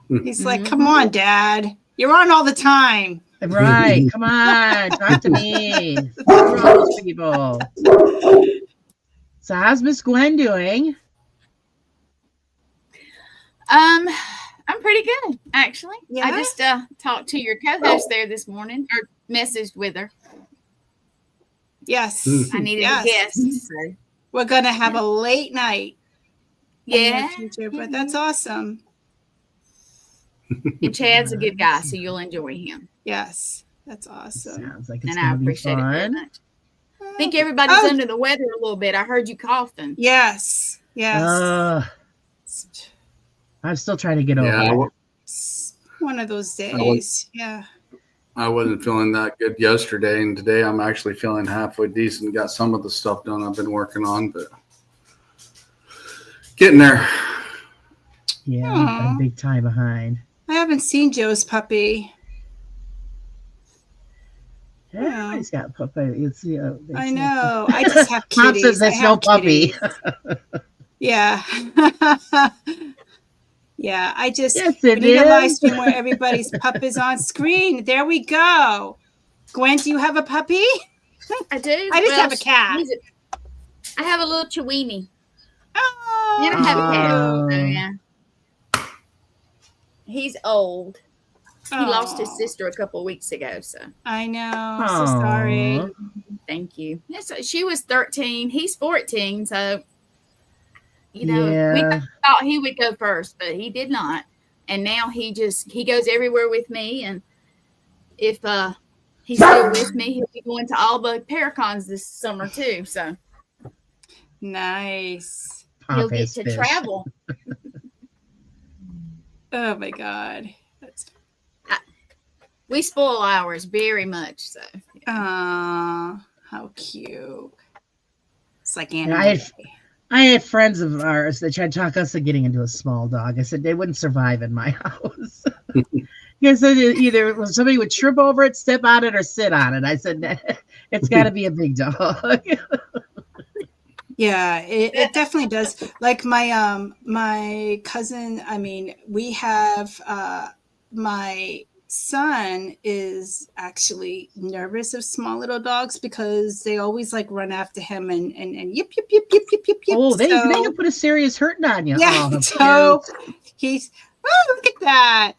He's like, "Come on, Dad. You're on all the time." Right. Come on. Talk to me. What's wrong with people? So how's Miss Gwen doing? I'm I'm pretty good, actually. Yeah? I just talked to your co-host there this morning, or messaged with her. Yes. I needed Yes. a guest. So. We're going to have a late night in Yeah. the future, but that's awesome. And Chad's a good guy, so you'll enjoy him. Yes, that's awesome. Sounds like it's And I going to be appreciate it very fun. much. I think everybody's under the weather a little bit. I heard you coughing. Yes. Yes. I'm still trying to get over it. It's one of those days. Yeah. I wasn't feeling that good yesterday, and today I'm actually feeling halfway decent. Got some of the stuff done I've been working on, but getting there. Yeah, I'm big time behind. I haven't seen Joe's puppy. Everybody's got puppy. It's, I know. I just have kitties. Mom says there's no puppy. Yeah. Yeah, I just we need a live stream where everybody's pup is on screen. There we go. Gwen, do you have a puppy? I do. I just have a cat. I have a little Chiweenie. Oh, And I have a cat. So, yeah. He's old. He lost his sister a couple of weeks ago. So I know. So sorry. Thank you. Yes, she was 13. He's 14. So we thought he would go first, but he did not. And now he goes everywhere with me. And if he's still with me, he'll be going to all the Paracons this summer too. So nice. He'll get to travel. Oh my God. We spoil ours very much. So how cute. It's like anime. I had friends of ours that tried to talk us into getting into a small dog. I said they wouldn't survive in my house. Because either somebody would trip over it, step on it, or sit on it. I said, it's got to be a big dog. Yeah, it definitely does. Like my cousin, I mean, we have my son is actually nervous of small little dogs because they always like run after him and yip yip yip yip yip yip yip. Oh, they can put a serious hurting on you. Yeah, so he's look at that.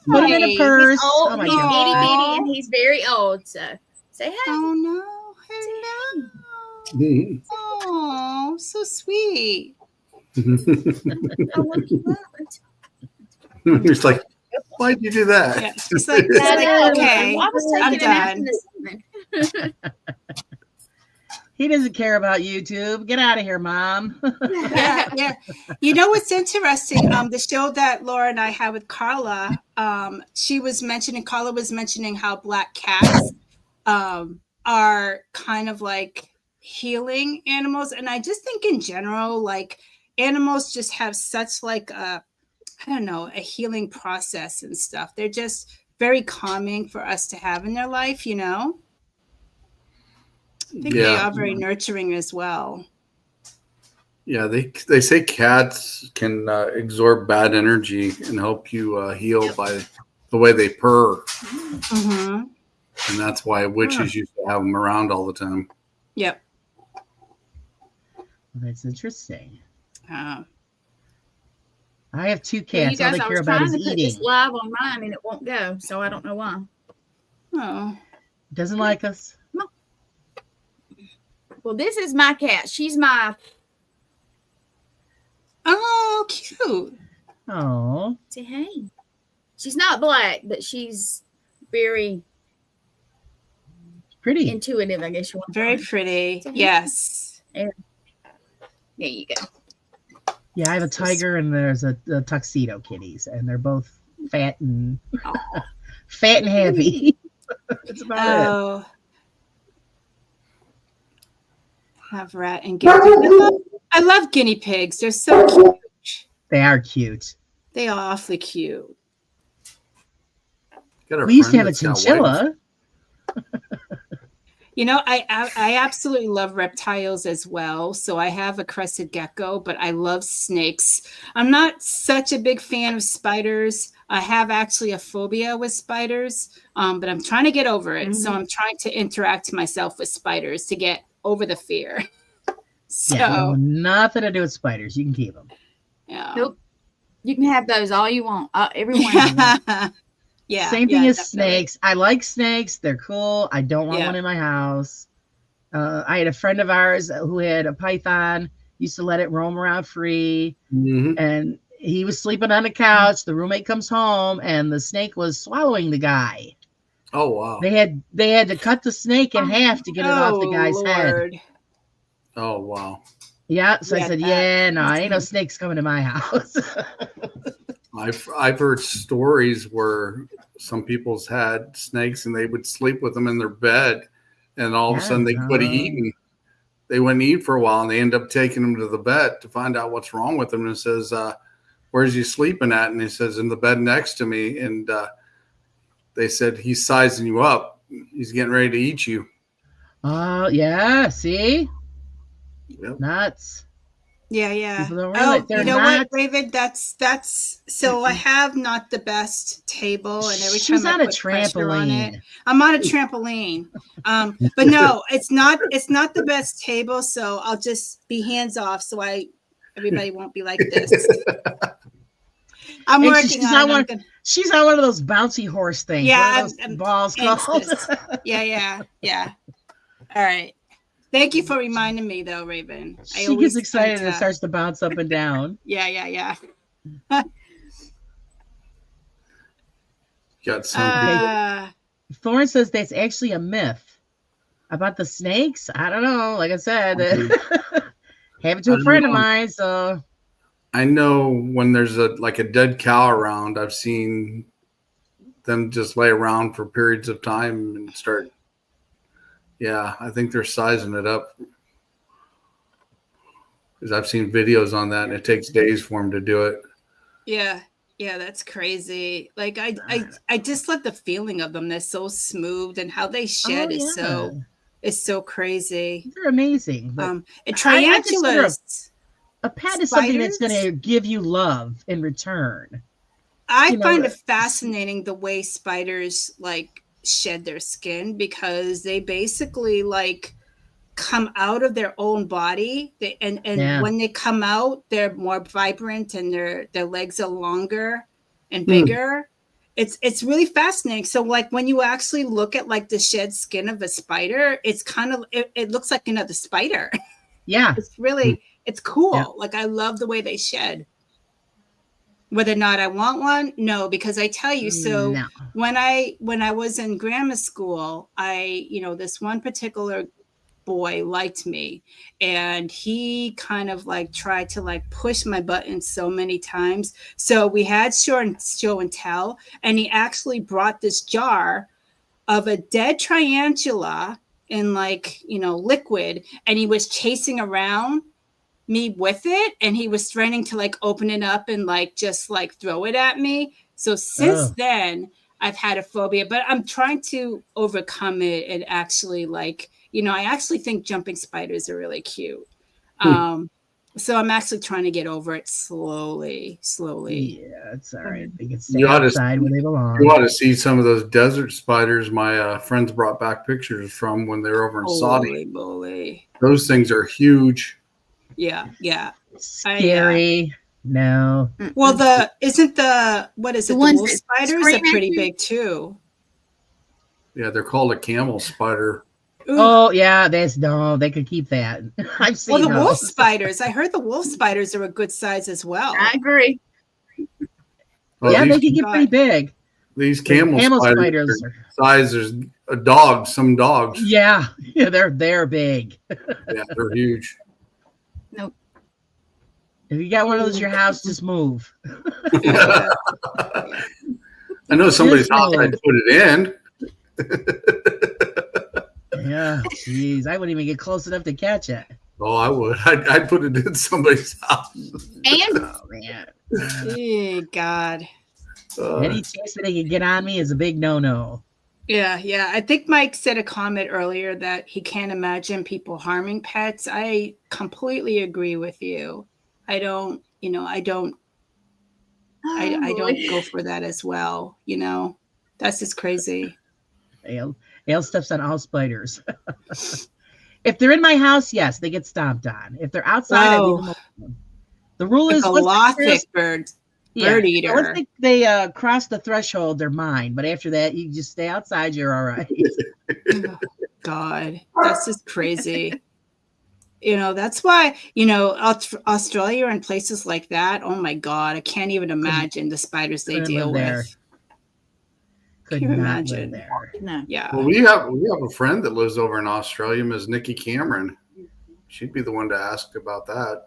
Put him in a purse. He's old, oh my he's God. itty bitty, and he's very old. So say hi. Oh no, hello. Oh, so sweet. He's like, why'd you do that? Yeah, it's like okay, I'm done. He doesn't care about YouTube. Get out of here, Mom. Yeah. You know what's interesting? The show that Laura and I had with Carla, Carla was mentioning how black cats are kind of like healing animals. And I just think in general, like animals just have such like a healing process and stuff. They're just very calming for us to have in their life, you know? I think they are very nurturing as well. Yeah, they say cats can absorb bad energy and help you heal by the way they purr. Mm-hmm. And that's why witches used to have them around all the time. Yep. That's interesting. Oh. I have 2 cats. Well, all they care about is put eating. this live on mine and it won't go, so I don't know why. Oh. Doesn't like us. Well, this is my cat. She's my. Oh, cute. Oh. Say hey. She's not black, but she's very pretty, intuitive. I guess you want. Very pretty. Yes. There you go. Yeah, I have a tiger and there's a tuxedo kitties, and they're both fat and fat and happy. That's about it. Have rat and guinea pigs. I love guinea pigs. They're so cute. They are cute. They are awfully cute. We used to have a chinchilla. You know, I absolutely love reptiles as well. So I have a crested gecko, but I love snakes. I'm not such a big fan of spiders. I have actually a phobia with spiders, but I'm trying to get over it. Mm-hmm. So I'm trying to interact myself with spiders to get over the fear. So nothing to do with spiders. You can keep them. Yeah. Nope. You can have those all you want. Everyone. Yeah. Same thing as definitely. snakes. I like snakes. They're cool. I don't want one in my house. I had a friend of ours who had a python, used to let it roam around free. Mm-hmm. And he was sleeping on the couch. The roommate comes home and the snake was swallowing the guy. Oh, wow. They had to cut the snake in half to get it off the guy's head. Oh, wow. Yeah. So I said, no, ain't no insane. snakes coming to my house. I've heard stories where some people's had snakes and they would sleep with them in their bed, and all of a sudden they quit eating. They wouldn't eat for a while, and they end up taking them to the vet to find out what's wrong with them. And it says, "Where's he sleeping at?" And he says, "In the bed next to me." And they said, "He's sizing you up. He's getting ready to eat you." Oh, yeah. See? Yep. Nuts. Yeah. People don't realize You know what, David? That's so I have not the best table, and every She's time on I a put pressure on it, trampoline. I'm on a trampoline. But no, it's not the best table, so I'll just be hands off so everybody won't be like this. I'm And working she's on on it. She's on one of those bouncy horse things. Yeah, What are those balls called? Yeah. All right. Thank you for reminding me, though, Raven. She gets excited and starts to bounce up and down. Yeah. Got some Thorne says that's actually a myth about the snakes. I don't know. Like I said, have it to a friend of mine. So I know when there's a dead cow around, I've seen them just lay around for periods of time and start. Yeah, I think they're sizing it up, because I've seen videos on that, and it takes days for them to do it. Yeah, that's crazy. Like I just love the feeling of them. They're so smooth, and how they shed is so crazy. They're amazing. And tarantulas. A pet is something that's going to give you love in return. I find it fascinating the way spiders shed their skin, because they basically come out of their own body, when they come out, they're more vibrant and their legs are longer and bigger. It's really fascinating. So when you actually look at the shed skin of a spider, it's kind of it looks like another spider. Yeah, it's really it's cool. Yeah. I love the way they shed. Whether or not I want one, no, because I tell you, so when I was in grammar school, this one particular boy liked me, and he kind of tried to push my buttons so many times. So we had show and tell, and he actually brought this jar of a dead tarantula in liquid, and he was chasing around me with it, and he was threatening to open it up and just throw it at me. So since then I've had a phobia, but I'm trying to overcome it, and actually I actually think jumping spiders are really cute. So I'm actually trying to get over it slowly. Yeah, it's all right. They can stay outside where they belong. You ought to see some of those desert spiders my friends brought back pictures from when they were over in Saudi. Moly. Those things are huge. Yeah. Scary. No. Well, the wolf spiders are pretty big too. Yeah, they're called a camel spider. Ooh. Oh yeah, they could keep that. I've seen. Well, the wolf spiders. I heard the wolf spiders are a good size as well. I agree. Well, yeah, they can get pretty big. These camel spiders are size as a dog. Some dogs. Yeah, they're big. Yeah, they're huge. Nope. If you got one of those in your house, just move. I know somebody's house. I'd put it in. Yeah, jeez, I wouldn't even get close enough to catch it. Oh, I would. I'd put it in somebody's house. And oh man, hey, God. Any chance that they can get on me is a big no-no. Yeah. I think Mike said a comment earlier that he can't imagine people harming pets. I completely agree with you. I don't go for that as well. That's just crazy. Ale steps on all spiders. If they're in my house, yes, they get stomped on. If they're outside, I leave them alone. The rule is a lothic bird. Bird eater. Once they cross the threshold, they're mine. But after that, you just stay outside. You're all right. Oh, God, that's just crazy. That's why, Australia and places like that. Oh my God, I can't even imagine the spiders they deal with. Could Can you not imagine? live there. No. Yeah. Well, we have a friend that lives over in Australia, Ms. Nikki Cameron. She'd be the one to ask about that.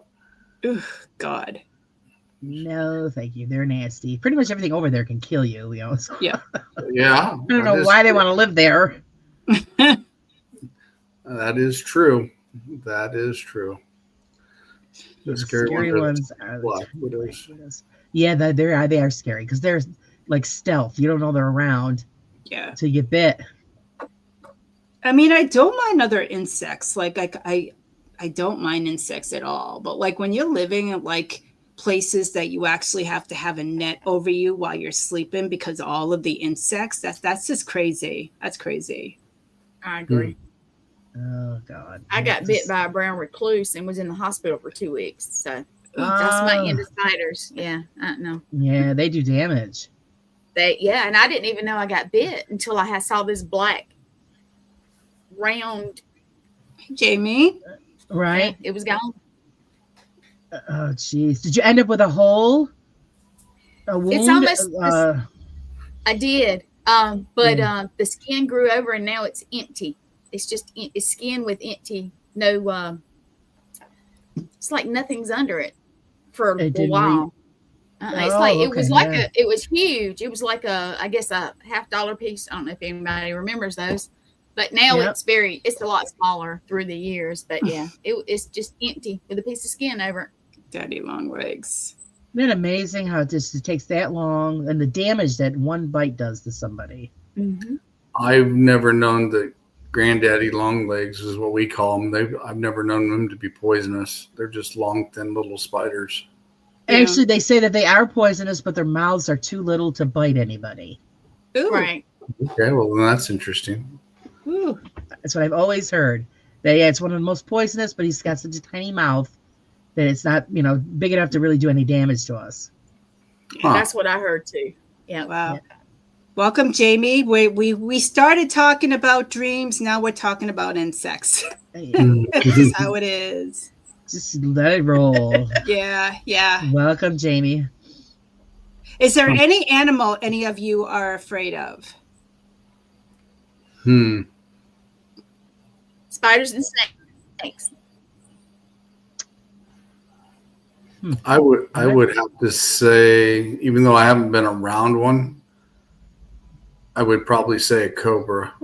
Ugh, God. No, thank you. They're nasty. Pretty much everything over there can kill you. So. Yeah. Yeah. I don't know why they want to live there. That is true. That is true. The scary ones are black widows. Yeah, they are scary because they're like stealth. You don't know they're around. Yeah. Till you get bit. I mean, I don't mind other insects. Like I don't mind insects at all. But like when you're living in like places that you actually have to have a net over you while you're sleeping because all of the insects, that's just crazy. That's crazy. I agree. Oh God. I got bit by a brown recluse and was in the hospital for 2 weeks. So that's my end of spiders. Yeah, no. Yeah, they do damage. And I didn't even know I got bit until I saw this black round. Jamie. Right. It was gone. Oh jeez. Did you end up with a hole? A wound? It's almost I did. But the skin grew over and now it's empty. It's just it's skin with empty, no. It's like nothing's under it for a while. It was huge. It was like I guess a $50 piece. I don't know if anybody remembers those, but now it's a lot smaller through the years. But yeah, it's just empty with a piece of skin over it. Daddy long legs. Isn't it amazing how it takes that long and the damage that one bite does to somebody? Mm-hmm. I've never known that granddaddy long legs is what we call them. I've never known them to be poisonous. They're just long, thin little spiders. Actually, they say that they are poisonous, but their mouths are too little to bite anybody. Ooh. Right. Okay, well then that's interesting. Ooh. That's what I've always heard. That it's one of the most poisonous, but he's got such a tiny mouth that it's not, big enough to really do any damage to us. Huh. That's what I heard too. Yeah. Wow. Yeah. Welcome, Jamie. We started talking about dreams. Now we're talking about insects. This is how it is. Just let it roll. Yeah. Welcome, Jamie. Is there any animal any of you are afraid of? Spiders and snakes. I would have to say, even though I haven't been around one, I would probably say a cobra.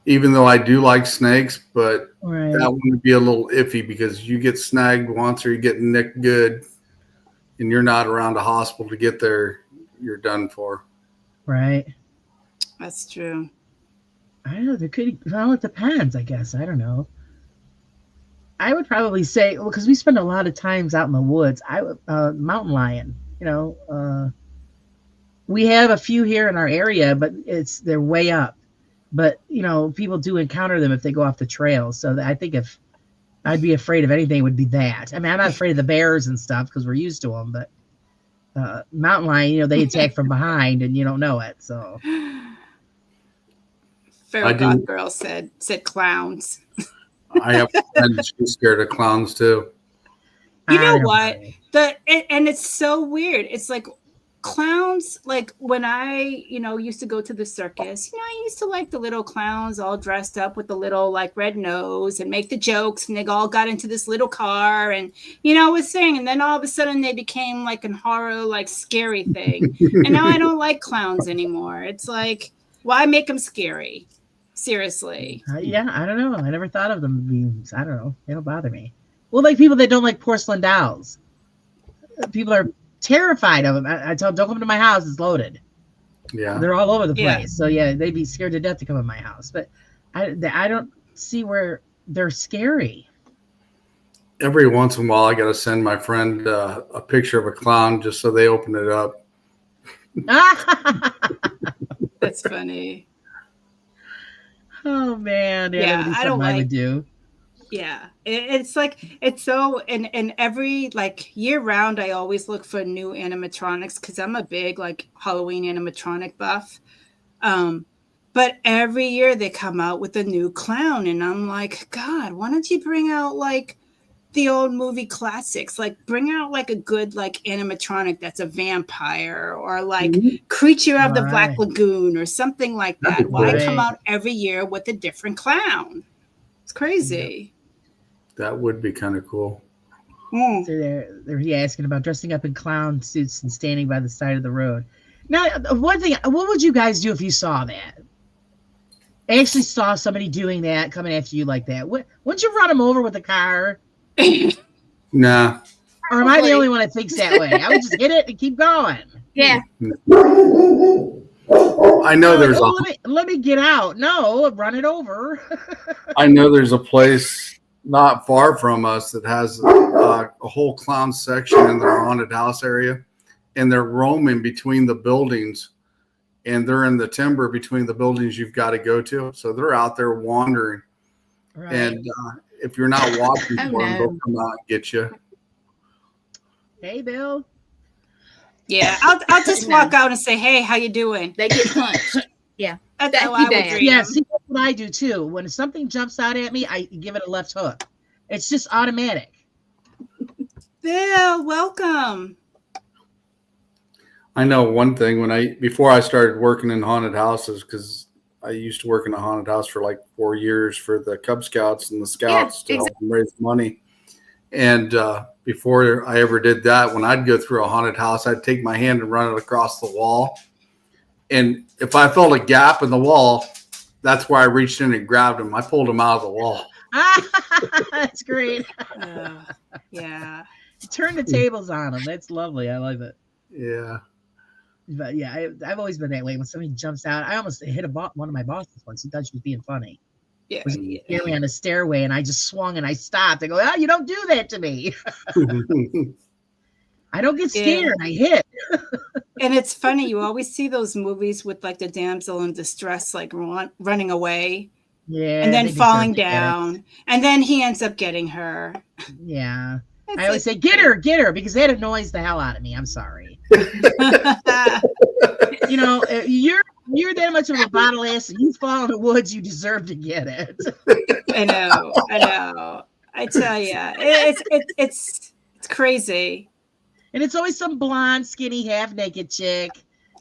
Even though I do like snakes, but that one would be a little iffy because you get snagged once or you get nicked good and you're not around a hospital to get there, you're done for. Right. That's true. I don't know. It depends, I guess. I don't know. I would probably say, because we spend a lot of times out in the woods, mountain lion, we have a few here in our area, but they're way up. But, people do encounter them if they go off the trail. So I think if I'd be afraid of anything, it would be that. I mean, I'm not afraid of the bears and stuff because we're used to them. But mountain lion, they attack from behind and you don't know it. So. Feral God Girl said clowns. I have friends who's scared of clowns too. You know what? And it's so weird. It's like clowns, like when I, used to go to the circus, I used to like the little clowns all dressed up with the little like red nose and make the jokes, and they all got into this little car and, was saying, and then all of a sudden they became like a horror, like scary thing. And now I don't like clowns anymore. It's like, why make them scary? Seriously. Yeah, I don't know. I never thought of them being, I don't know. They don't bother me. Well, like people that don't like porcelain dolls. People are terrified of them. I tell them, don't come to my house. It's loaded. Yeah. They're all over the place. Yeah. So, yeah, they'd be scared to death to come in my house. But I don't see where they're scary. Every once in a while, I got to send my friend a picture of a clown just so they open it up. That's funny. Oh man, yeah, I don't like. I would do. Yeah, it's like it's so and every like year round, I always look for new animatronics because I'm a big like Halloween animatronic buff. But every year they come out with a new clown, and I'm like, God, why don't you bring out like the old movie classics? Like bring out like a good like animatronic that's a vampire or like Creature of the Black Right. Lagoon or something like That'd that. be Why cool. come Right. out every year with a different clown? It's crazy. That would be kind of cool. Mm. So they're asking about dressing up in clown suits and standing by the side of the road. Now, one thing, what would you guys do if you saw that? Actually saw somebody doing that, coming after you like that. Wouldn't you run them over with a car? Nah. Or am I the Probably. only one that thinks that way? I would just hit it and keep going. Yeah. I know there's let me get out. No, run it over. I know there's a place not far from us that has a whole clown section in their haunted house area, and they're roaming between the buildings, and they're in the timber between the buildings you've got to go to. So they're out there wandering, Right. and if you're not watching Oh, for them, no. they'll come out and get you. Hey, Bill. Yeah, I'll just walk out and say, "Hey, how you doing?" They get punched. That's how Thank I you, would Dad. treat Yeah, them. see, that's what I do too. When something jumps out at me, I give it a left hook. It's just automatic. Bill, welcome. I know one thing before I started working in haunted houses, because I used to work in a haunted house for like 4 years for the Cub Scouts and the Scouts to help them raise money. And before I ever did that, when I'd go through a haunted house, I'd take my hand and run it across the wall. And if I felt a gap in the wall, that's where I reached in and grabbed him. I pulled him out of the wall. That's great. Yeah. Turn the tables on them. That's lovely. I love it. Yeah. But yeah, I've always been that way. When somebody jumps out, I almost hit one of my bosses once. He thought she was being funny. Yeah. Was scared me on the stairway, and I just swung and I stopped. I go, "Oh, you don't do that to me." I don't get scared. I hit. And it's funny, you always see those movies with like the damsel in distress, like running away, Yeah, and then they falling deserve to get it. down, and then he ends up getting her. Yeah. It's I always say, get her, because that annoys the hell out of me. I'm sorry. You know, you're that much of a bottle ass, and you fall in the woods, you deserve to get it. I know. I tell you, it's crazy. And it's always some blonde, skinny, half-naked chick,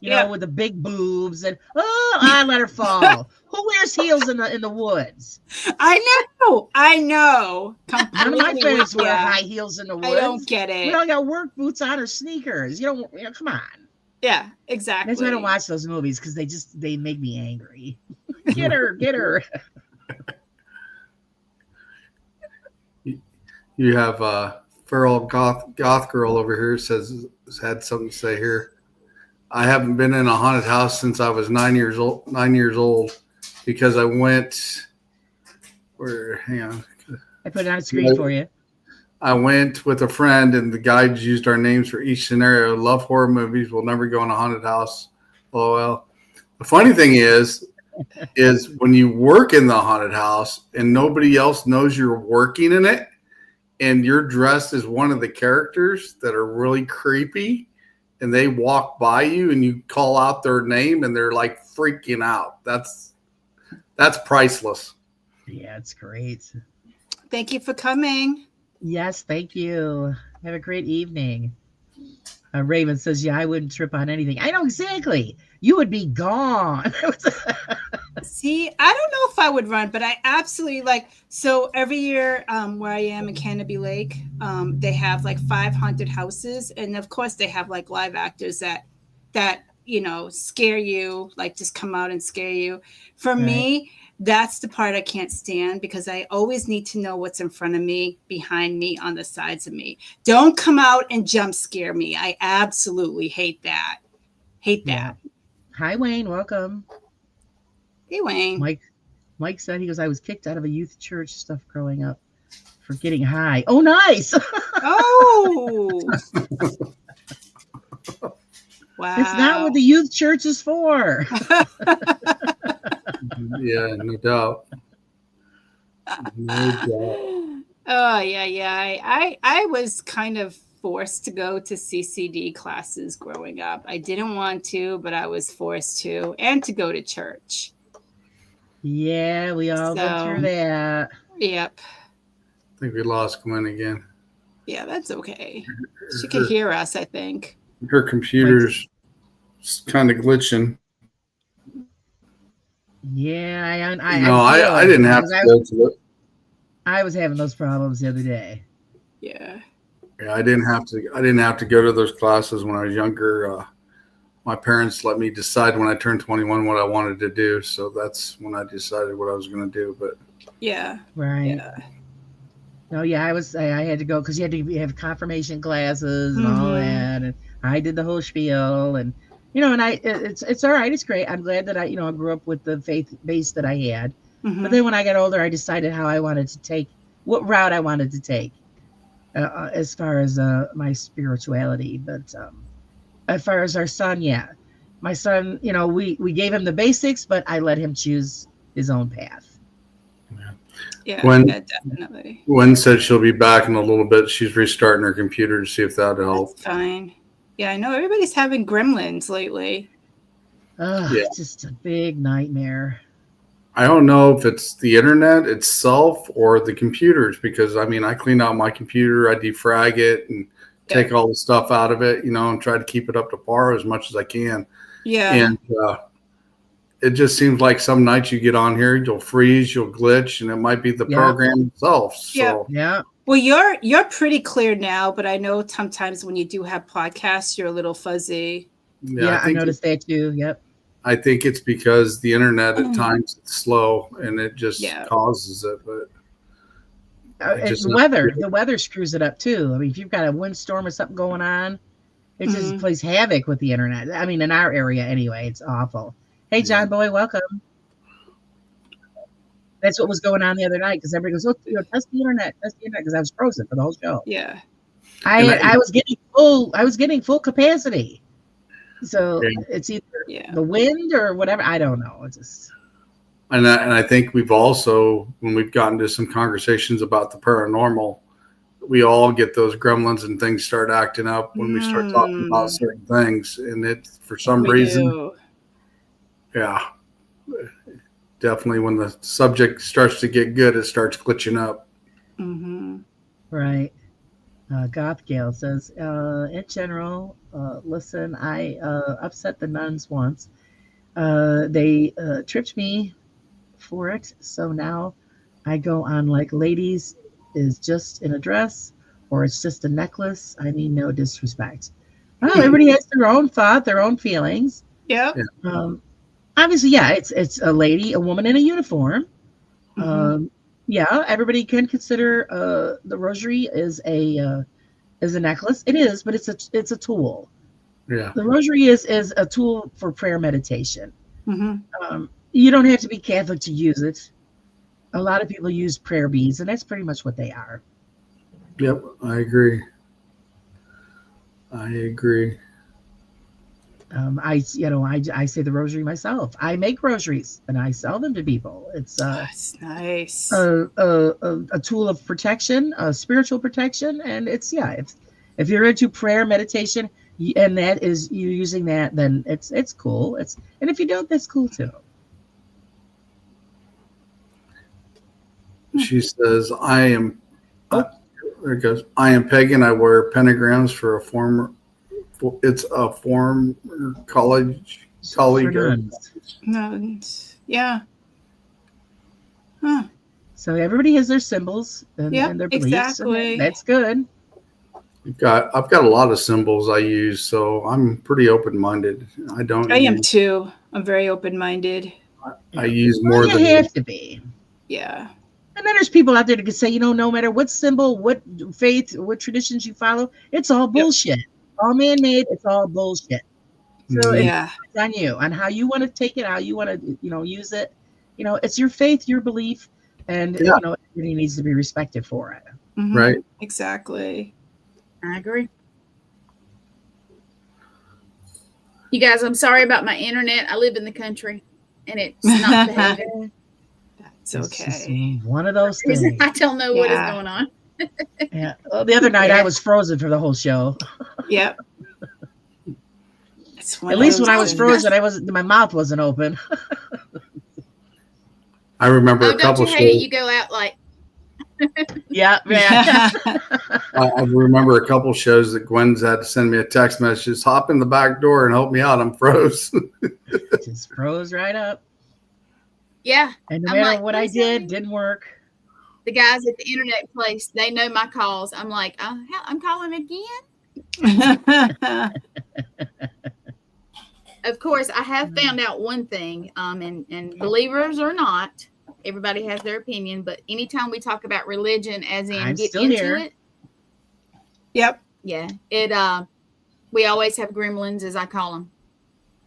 you know, with the big boobs, and I let her fall. Who wears heels in the woods? I know. None of my friends wear high heels in the woods. I don't get it. We all got work boots on or sneakers. You know, come on. Yeah, exactly. That's why I don't watch those movies, because they make me angry. Get her. You have feral goth girl over here had something to say here. I haven't been in a haunted house since I was 9 years old because I went hang on. I put it on a screen for you. I went with a friend, and the guides used our names for each scenario. Love horror movies. We'll never go in a haunted house. Oh, well. The funny thing is when you work in the haunted house and nobody else knows you're working in it, and you're dressed as one of the characters that are really creepy, and they walk by you and you call out their name and they're like freaking out. That's priceless. Yeah, it's great. Thank you for coming. Yes, thank you. Have a great evening. Raven says, yeah, I wouldn't trip on anything. I know exactly. You would be gone. See, I don't know if I would run, but I absolutely so every year where I am in Canopy Lake, they have like 5 haunted houses. And of course they have like live actors that, you know, scare you, like just come out and scare you. For me, that's the part I can't stand, because I always need to know what's in front of me, behind me, on the sides of me. Don't come out and jump scare me. I absolutely hate that. Yeah. Hi, Wayne. Welcome. Hey, Wayne. Mike said, he goes, I was kicked out of a youth church stuff growing up for getting high. Oh, nice. Oh. Wow. It's not what the youth church is for. Yeah, no doubt. No doubt. Oh yeah. I was kind of forced to go to CCD classes growing up. I didn't want to, but I was forced to, and to go to church. Yeah, we all went through So, that. yep. I think we lost Gwen again. Yeah, that's okay. She could hear us, I think. Her computer's kind of glitching. Yeah, I didn't have to go to it. I was having those problems the other day. Yeah. Yeah, I didn't have to go to those classes when I was younger. My parents let me decide when I turned 21 what I wanted to do, so that's when I decided what I was going to do. But yeah, right. Yeah. No, yeah, I had to go because you had to have confirmation classes and all that, and I did the whole spiel, and and it's all right, it's great. I'm glad that I grew up with the faith base that I had, but then when I got older, I decided what route I wanted to take. As far as my spirituality, but as far as our son, my son, we gave him the basics, but I let him choose his own path. Yeah, definitely. Gwen said she'll be back in a little bit. She's restarting her computer to see if that'll help. That's fine. Yeah, I know everybody's having gremlins lately. It's just a big nightmare. I don't know if it's the internet itself or the computers, because I clean out my computer, I defrag it and take all the stuff out of it, and try to keep it up to par as much as I can. Yeah. And it just seems like some nights you get on here, you'll freeze, you'll glitch, and it might be the program itself. So yeah. Well, you're pretty clear now, but I know sometimes when you do have podcasts, you're a little fuzzy. Yeah, I noticed that too. Yep. I think it's because the internet at times is slow and it just causes it. But the weather screws it up too. I mean, if you've got a windstorm or something going on, it just plays havoc with the internet. I mean, in our area anyway, it's awful. Hey, John Boy, welcome. That's what was going on the other night because everybody goes, test the internet, because I was frozen for the whole show. Yeah. I was getting full capacity. So it's either the wind or whatever. I don't know. It's just. And I think we've also, when we've gotten to some conversations about the paranormal, we all get those gremlins and things start acting up when we start talking about certain things. And it, for some reason, definitely when the subject starts to get good, it starts glitching up. Right. Goth Gale says, in general, listen, I upset the nuns once. They tripped me for it. So now I go on like ladies is just in a dress or it's just a necklace. I mean, no disrespect. Well, everybody has their own thought, their own feelings. Yeah. Obviously, it's a lady, a woman in a uniform. Everybody can consider the rosary is a necklace. It is, but it's a tool. Yeah. The rosary is a tool for prayer meditation. You don't have to be Catholic to use it. A lot of people use prayer beads, and that's pretty much what they are. Yep, I agree. I say the rosary myself. I make rosaries and I sell them to people. It's that's nice. A tool of protection, spiritual protection, and it's if you're into prayer meditation and that is you using that, then it's cool. And if you don't, that's cool too. She says, "I am." There it goes. I am pagan. I wear pentagrams for a former. It's a former colleague. Nuns. Yeah. Huh. So everybody has their symbols and their beliefs. Exactly. And that's good. I've got a lot of symbols I use, so I'm pretty open-minded. I am too. I'm very open-minded. I use more than you have to be. Yeah. And then there's people out there that can say, no matter what symbol, what faith, what traditions you follow, it's all bullshit. All man-made, it's all bullshit. So it's on you, on how you want to take it, how you want to, use it. It's your faith, your belief, and everybody needs to be respected for it. Right. Exactly. I agree. You guys, I'm sorry about my internet. I live in the country, and it's not behaving. It's okay. One of those things. I don't know what is going on. Yeah. Well, the other night I was frozen for the whole show. Yep. At least when I was frozen, my mouth wasn't open. I remember a don't couple you hate it? shows. You go out like, Yeah. I remember a couple shows that Gwen's had to send me a text message, just hop in the back door and help me out. I'm froze. Just froze right up. yeah. And no I'm matter like, what I "Please help did, me." didn't work. The guys at the internet place, they know my calls. I'm like, I'm calling again. Of course, I have found out one thing, and believers or not, everybody has their opinion, but anytime we talk about religion, as in I'm get still into here. it, Yep. yeah, we always have gremlins, as I call them.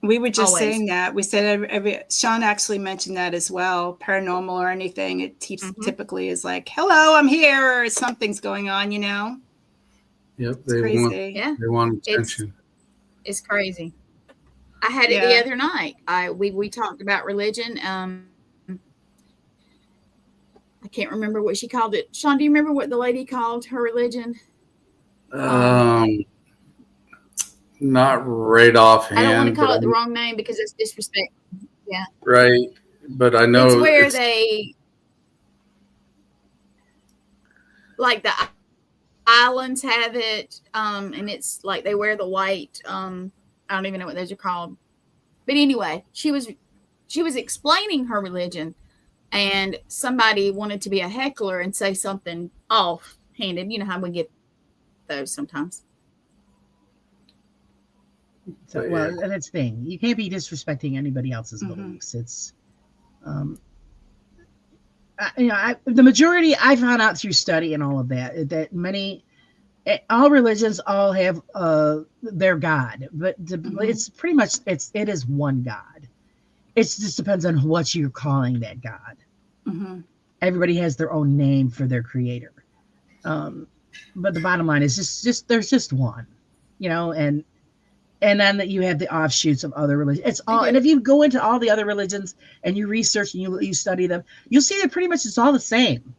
We were just Always. saying that. We said Sean actually mentioned that as well. Paranormal or anything, it typically is like, hello, I'm here, or something's going on, you know? Yep, It's crazy. they want attention. It's crazy. I had it the other night. We talked about religion. I can't remember what she called it. Sean, do you remember what the lady called her religion? Not right offhand. I don't want to call it the wrong name because it's disrespect. Yeah. Right. But I know it's where they, like the islands have it, and it's like they wear the white, I don't even know what those are called. But anyway, she was explaining her religion, and somebody wanted to be a heckler and say something offhanded. You know how we get those sometimes. So, well, that's the thing. You can't be disrespecting anybody else's beliefs. It's, the majority I found out through study and all of that all religions all have their God, but it's pretty much it is one God. It just depends on what you're calling that God. Everybody has their own name for their creator, but the bottom line is just there's just one, and then that you have the offshoots of other religions. It's all, and if you go into all the other religions and you research and you study them, you'll see that pretty much it's all the same.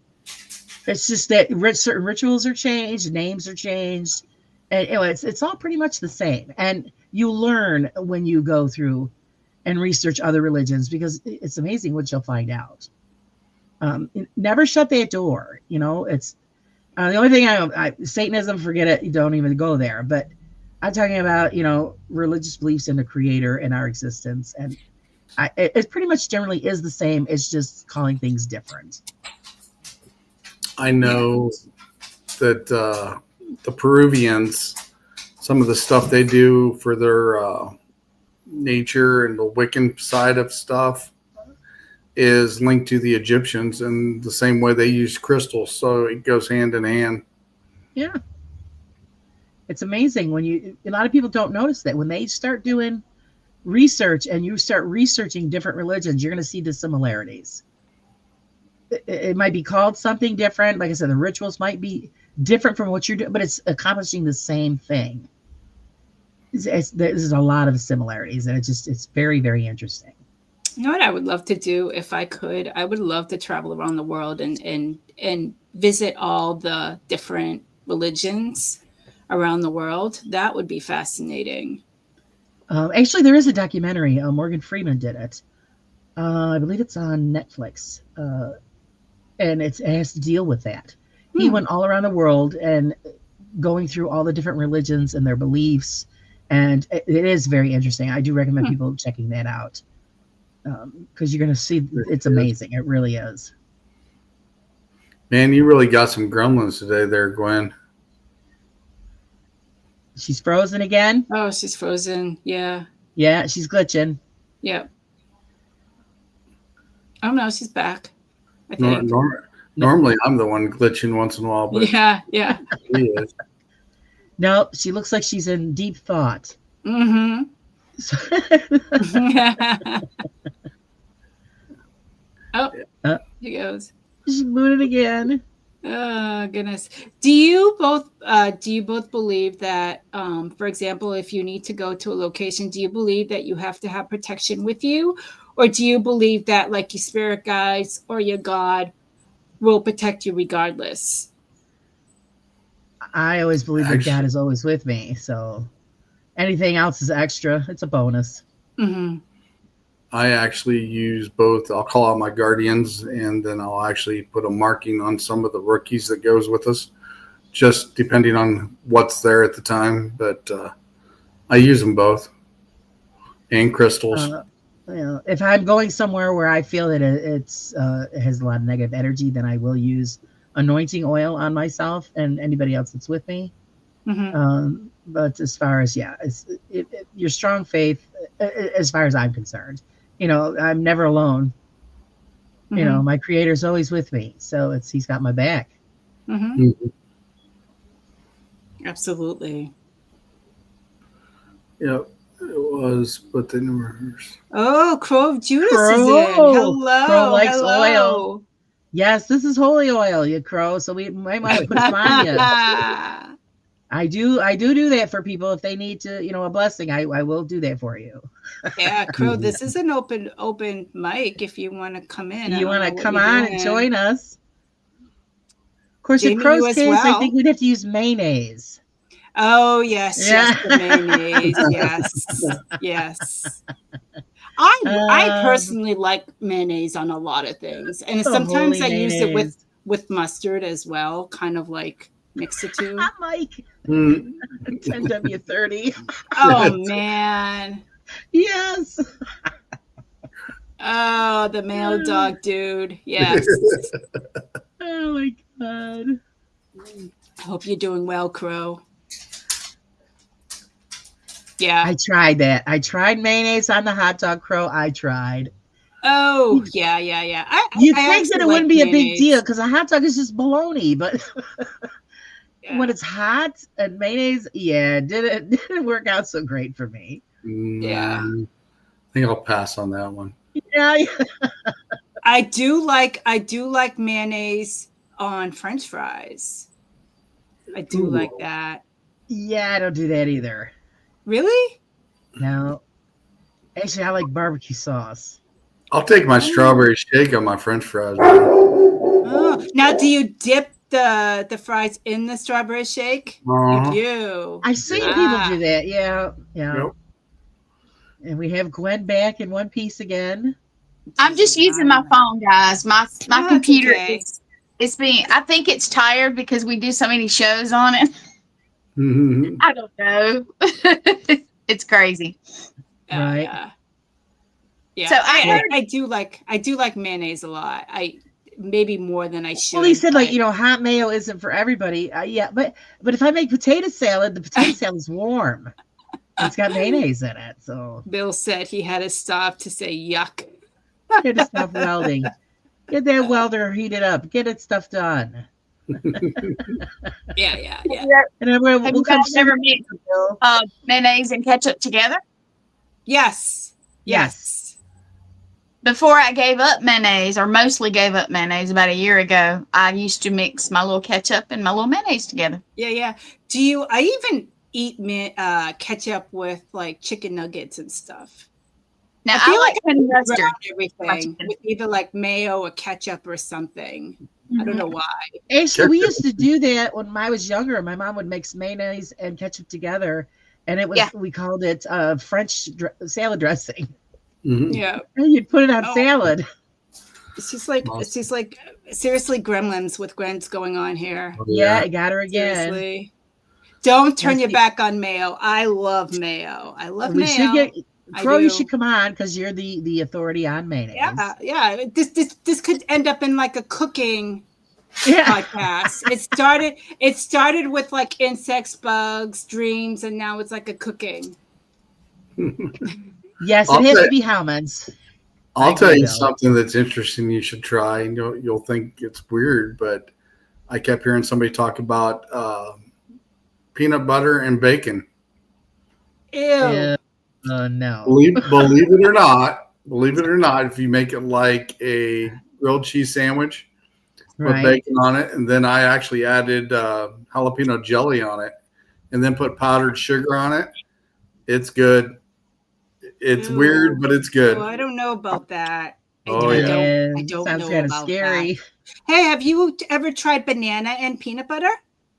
It's just that certain rituals are changed, names are changed, and it's all pretty much the same. And you learn when you go through and research other religions, because it's amazing what you'll find out. Never shut that door. It's the only thing Satanism, forget it. You don't even go there. But I'm talking about, religious beliefs in the creator and our existence. And it pretty much generally is the same. It's just calling things different. I know that the Peruvians, some of the stuff they do for their nature and the Wiccan side of stuff is linked to the Egyptians in the same way they use crystals. So it goes hand in hand. Yeah. It's amazing when a lot of people don't notice that when they start doing research and you start researching different religions, you're going to see the similarities. It might be called something different. Like I said, the rituals might be different from what you're doing, but it's accomplishing the same thing. There's a lot of similarities, and it's very, very interesting. You know what I would love to do if I could? I would love to travel around the world and visit all the different religions around the world. That would be fascinating. Actually, there is a documentary. Morgan Freeman did it. I believe it's on Netflix. And it has to deal with that. He went all around the world and going through all the different religions and their beliefs. And it is very interesting. I do recommend people checking that out. Because you're going to see it's amazing. It really is. Man, you really got some gremlins today there, Gwen. She's frozen again. Oh, she's frozen. Yeah. Yeah, she's glitching. Yep. Oh, no, she's back. I think. Normally, I'm the one glitching once in a while. But yeah. She is. No, she looks like she's in deep thought. Mm-hmm. Oh, he goes. She's moving it again. Oh goodness. Do you both believe that, for example, if you need to go to a location, do you believe that you have to have protection with you? Or do you believe that like your spirit guides or your God will protect you regardless? I always believe that Actually- God is always with me. So anything else is extra. It's a bonus. Mm-hmm. I actually use both. I'll call out my guardians, and then I'll actually put a marking on some of the rookies that goes with us, just depending on what's there at the time. But I use them both, and crystals. If I'm going somewhere where I feel that it has a lot of negative energy, then I will use anointing oil on myself and anybody else that's with me. Mm-hmm. But as far as your strong faith, as far as I'm concerned, I'm never alone. Mm-hmm. My Creator's always with me, so he's got my back. Mm-hmm. Mhm. Absolutely. Yep, it was, but they never. Oh, Crow of Judas is in. Crow. Hello. Crow likes hello. oil. Yes, this is holy oil, you Crow. So we might want to put some on you. I do that for people if they need to, a blessing. I will do that for you. Yeah, Crow, this is an open mic if you want to come in. You want to come on and join us? Of course, Jamie, in Crow's you as case, well. I think we'd have to use mayonnaise. Oh, yes, Yeah. yes, the mayonnaise, yes. I personally like mayonnaise on a lot of things, and sometimes I use it with mustard as well, kind of like mix the two. I'm Mike. 10W30. Oh man. Yes. Oh, the male dog dude. Yes. Oh my God. I hope you're doing well, Crow. Yeah. I tried that. I tried mayonnaise on the hot dog, Crow. I tried. Oh, yeah. You think that it wouldn't be a big deal because a hot dog is just bologna, but when it's hot and mayonnaise, it didn't work out so great for me. Yeah. I think I'll pass on that one. Yeah. I do like mayonnaise on French fries. I do like that. Yeah, I don't do that either. Really? No. Actually, I like barbecue sauce. I'll take my strawberry shake on my French fries. Oh. Now, do you dip the fries in the strawberry shake? You do. I've seen people do that. Yeah. Yep. And we have Gwen back in one piece again. I'm just using my phone, guys. My computer okay. it's being. I think it's tired because we do so many shows on it. Mm-hmm. I don't know. It's crazy. Right. Yeah. So I do like mayonnaise a lot. Maybe more than I should. Well, he said hot mayo isn't for everybody. Yeah, but if I make potato salad, the potato salad's warm. It's got mayonnaise in it. So Bill said he had to stop to say yuck. Get to stop welding. Get that welder heated up. Get it stuff done. Yeah. And then Have you guys ever mixed mayonnaise and ketchup together? Yes. Before I gave up mayonnaise, or mostly gave up mayonnaise about a year ago, I used to mix my little ketchup and my little mayonnaise together. Yeah. I even eat ketchup with like chicken nuggets and stuff. Now I like honey mustard. Everything with either like mayo or ketchup or something. Mm-hmm. I don't know why. Actually, we used to do that when I was younger. My mom would mix mayonnaise and ketchup together, and it was we called it French salad dressing. Mm-hmm. Yeah, and you'd put it on salad. It's just like seriously gremlins with Gwen's going on here. Yeah, I got her again. Seriously. Don't turn your back on mayo. I love mayo. Mayo. Crow, you should come on because you're the authority on mayonnaise. Yeah. This could end up in like a cooking podcast. It started with like insects, bugs, dreams, and now it's like a cooking. Yes, it has to be Hellman's. I'll tell you something that's interesting you should try, and you'll think it's weird, but I kept hearing somebody talk about peanut butter and bacon. Ew. No. Believe it or not, if you make it like a grilled cheese sandwich, put bacon on it, and then I actually added jalapeno jelly on it, and then put powdered sugar on it. It's good. It's weird, but it's good. I don't know about that. I don't know about scary. That. Hey, have you ever tried banana and peanut butter?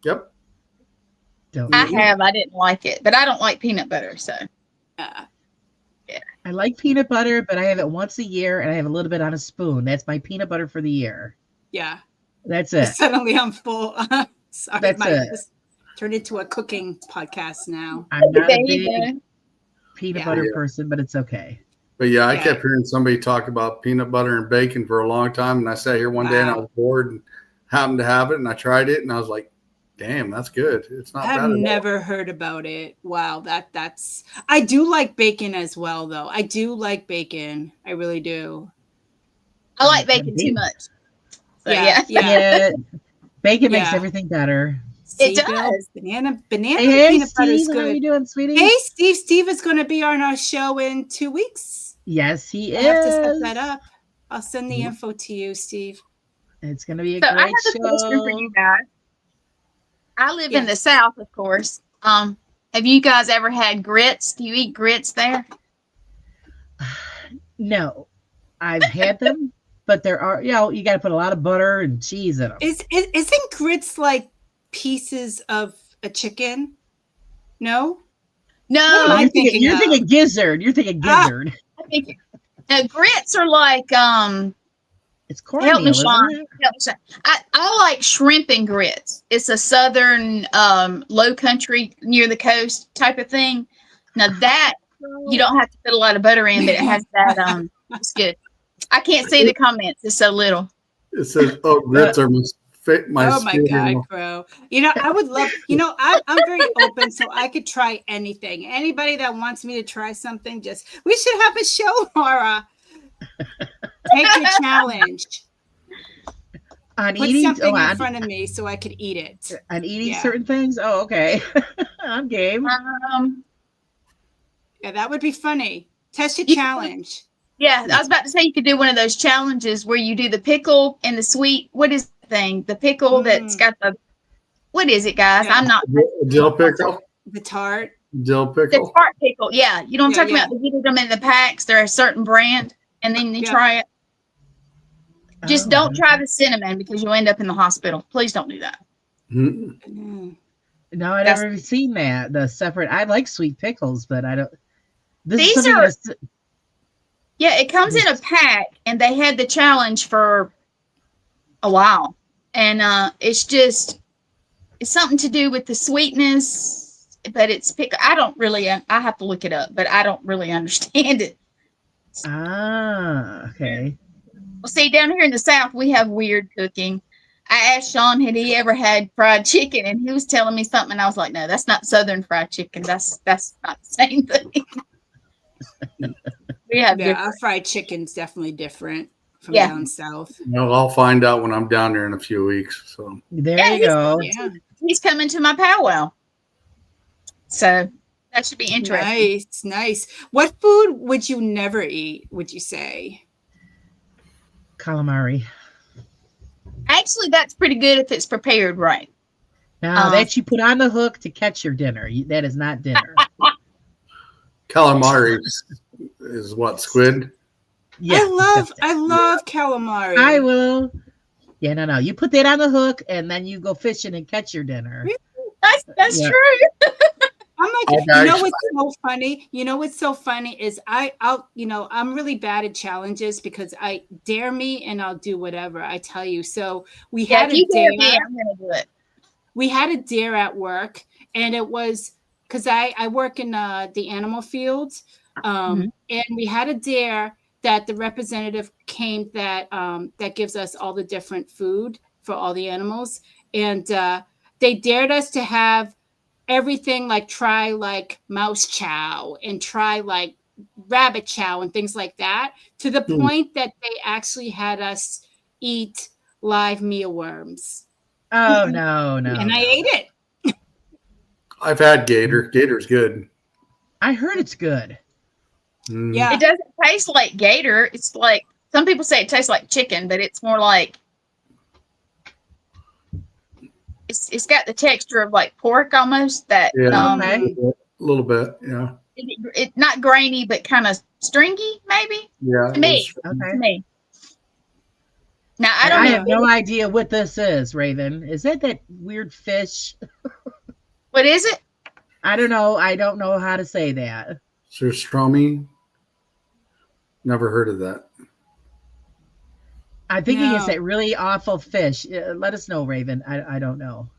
Yep. Don't I you? have. I didn't like it, but I don't like peanut butter. So Yeah. I like peanut butter, but I have it once a year, and I have a little bit on a spoon. That's my peanut butter for the year. Yeah. That's it. Suddenly I'm full. Sorry, That's it. this turned into a cooking podcast now. I'm not there a you big go. peanut Yeah. butter Yeah. person, but it's okay. But yeah, I Yeah. kept hearing somebody talk about peanut butter and bacon for a long time. And I sat here one day and I Wow. was bored and happened to have it. And I tried it and I was like, damn, that's good. It's not I've bad at all. never heard about it. Wow, that's I do like bacon as well though. I do like bacon. I really do. I like bacon too much. So, Yeah, yeah. Yeah, bacon makes Yeah. everything better. See, It Bill, does. banana Hey, peanut butter is Steve, how you good. doing, sweetie? Hey, Steve. Steve is going to be on our show in 2 weeks. Yes, he I is. have to set that up. I'll send the info to you, Steve. It's going to be a So I great have a question for show. you guys. I live in the Yes. South, of course. Have you guys ever had grits? Do you eat grits there? No, I've had them, but there are, you got to put a lot of butter and cheese in them. Isn't grits like pieces of a chicken? No? What am No, I thinking You're of? thinking gizzard. You're thinking gizzard. I think grits are like It's help cornmeal, me, isn't Sean. it? Help me, Sean. I like shrimp and grits. It's a southern low country near the coast type of thing. Now that you don't have to put a lot of butter in, but it has that it's good. I can't see the comments. It's so little. It says, oh, grits are my Oh my spirit God, animal. Crow. I would love, I'm very open, so I could try anything. Anybody that wants me to try something, we should have a show, Laura. Take your challenge. On Put eating, something in front of me so I could eat it. on eating Yeah. certain things. Oh, okay. I'm game. Yeah, that would be funny. Test your challenge. Yeah, I was about to say you could do one of those challenges where you do the pickle and the sweet. What is the thing? The pickle that's got the. What is it, guys? Yeah. I'm not. Dill pickle. The tart. Dill The pickle. tart pickle. Yeah, you know what I'm Yeah, talking about. They get them in the packs. They're a certain brand, and then you Yeah. try it. Just Oh, don't try the cinnamon because you'll end up in the hospital. Please don't do that. Mm. Mm. No, I've That's- never seen that. The separate. I like sweet pickles, but I don't. This These is something are- that's. Yeah, it comes in a pack, and they had the challenge for a while, and it's something to do with the sweetness, but it's pickle. I don't really. I have to look it up, but I don't really understand it. Ah, okay. Well, see, down here in the South, we have weird cooking. I asked Sean, had he ever had fried chicken, and he was telling me something, and I was like, no, that's not Southern fried chicken. That's not the same thing. We have Yeah, different. our fried chicken's definitely different from Yeah. down south. Well, I'll find out when I'm down there in a few weeks. So There Yeah, you he's- go. Yeah. He's coming to my powwow, so that should be interesting. Nice. What food would you never eat, would you say? Calamari. Actually, that's pretty good if it's prepared right. Now that you put on the hook to catch your dinner. That is not dinner. calamari is what, squid? Yeah, I love calamari. I will. Yeah, no. You put that on the hook, and then you go fishing and catch your dinner. That's Yeah. true. I'm like, Okay. what's so funny? What's so funny is I'm really bad at challenges because I dare me and I'll do whatever I tell you. So we Yeah, had if a you dare dare. me, I'm gonna do it. We had a dare at work, and it was because I work in the animal field, and we had a dare that the representative came that gives us all the different food for all the animals, and they dared us to have everything, like try like mouse chow and try like rabbit chow and things like that, to the point that they actually had us eat live mealworms. Oh no. And I ate it. I've had gator. Gator's good. I heard it's good. Mm. Yeah. It doesn't taste like gator. It's like some people say it tastes like chicken, but it's more like it's got the texture of like pork almost. That Yeah. Okay. A little bit. Yeah. it not grainy, but kind of stringy, maybe Yeah. to me. Okay. To me. Now I don't I know. have no idea what this is, Raven. Is that weird fish? What is it? I don't know. I don't know how to say that. Surströmming. Never heard of that. I think it's No. that really awful fish. Let us know, Raven. I don't know.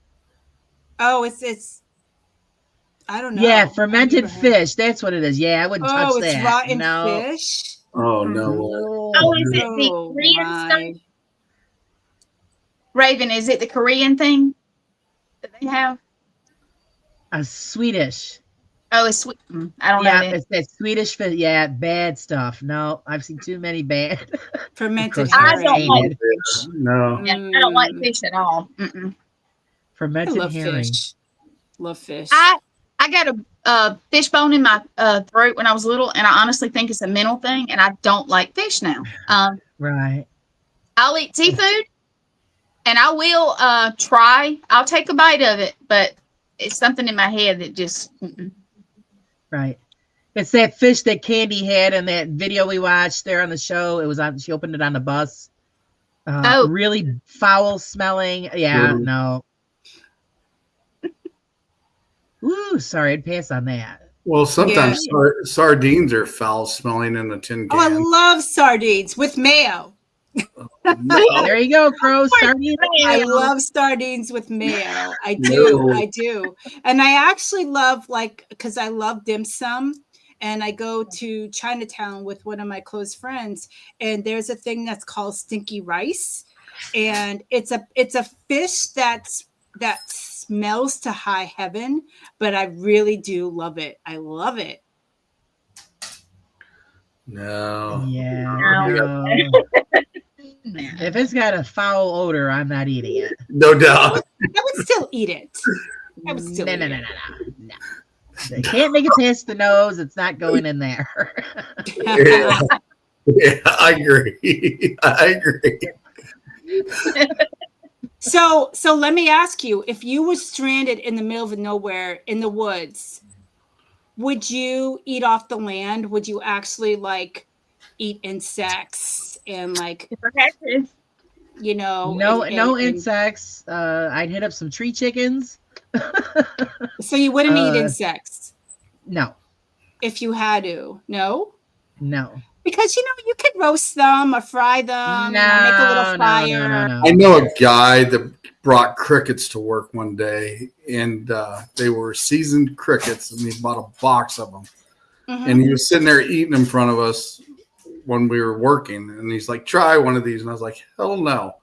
Oh, it's. I don't know. Yeah, fermented I've never heard- fish. That's what it is. Yeah, I wouldn't touch Oh, it's that. rotten No. fish. Oh no. Oh, is it the Oh Korean my! stuff? Raven, is it the Korean thing that they have? A Swedish. Oh, it's sweet. I don't know. Yeah, That. it's that Swedish fish. Yeah, bad stuff. No, I've seen too many bad. Fermented I I don't herring. like hated fish. No. Yeah, I don't like fish at all. Mm-mm. I fermented love herring. fish. Love fish. I got a fish bone in my throat when I was little, and I honestly think it's a mental thing, and I don't like fish now. Right. I'll eat seafood, and I will try. I'll take a bite of it, but it's something in my head that just. Right. It's that fish that Candy had in that video we watched there on the show. It was on. She opened it on the bus. Really foul smelling. Yeah. Mhm. No. Ooh, sorry, I'd pass on that. Well, sometimes sardines are foul smelling in a tin Oh, I can. love sardines with mayo. No. There you go, Crow. Sardine. I love sardines with mayo. I do. No. I do. And I actually love, because I love dim sum. And I go to Chinatown with one of my close friends, and there's a thing that's called stinky rice, and it's a fish that smells to high heaven, but I really do love it. I love it. No. Yeah. No. No. If it's got a foul odor, I'm not eating it. No doubt. I would still eat it. I would still No, eat no, no, it. no, no. They can't make it past the nose. It's not going in there. Yeah. Yeah, I agree. I agree. So let me ask you, if you were stranded in the middle of nowhere in the woods, would you eat off the land? Would you actually eat insects and No insects. I'd hit up some tree chickens. So you wouldn't eat insects No. if you had to? No? Because you could roast them or fry them, make a little fire. No. I know a guy that brought crickets to work one day, and they were seasoned crickets, and he bought a box of them. Mhm. And he was sitting there eating in front of us when we were working, and he's like, "Try one of these," and I was like, "Hell no."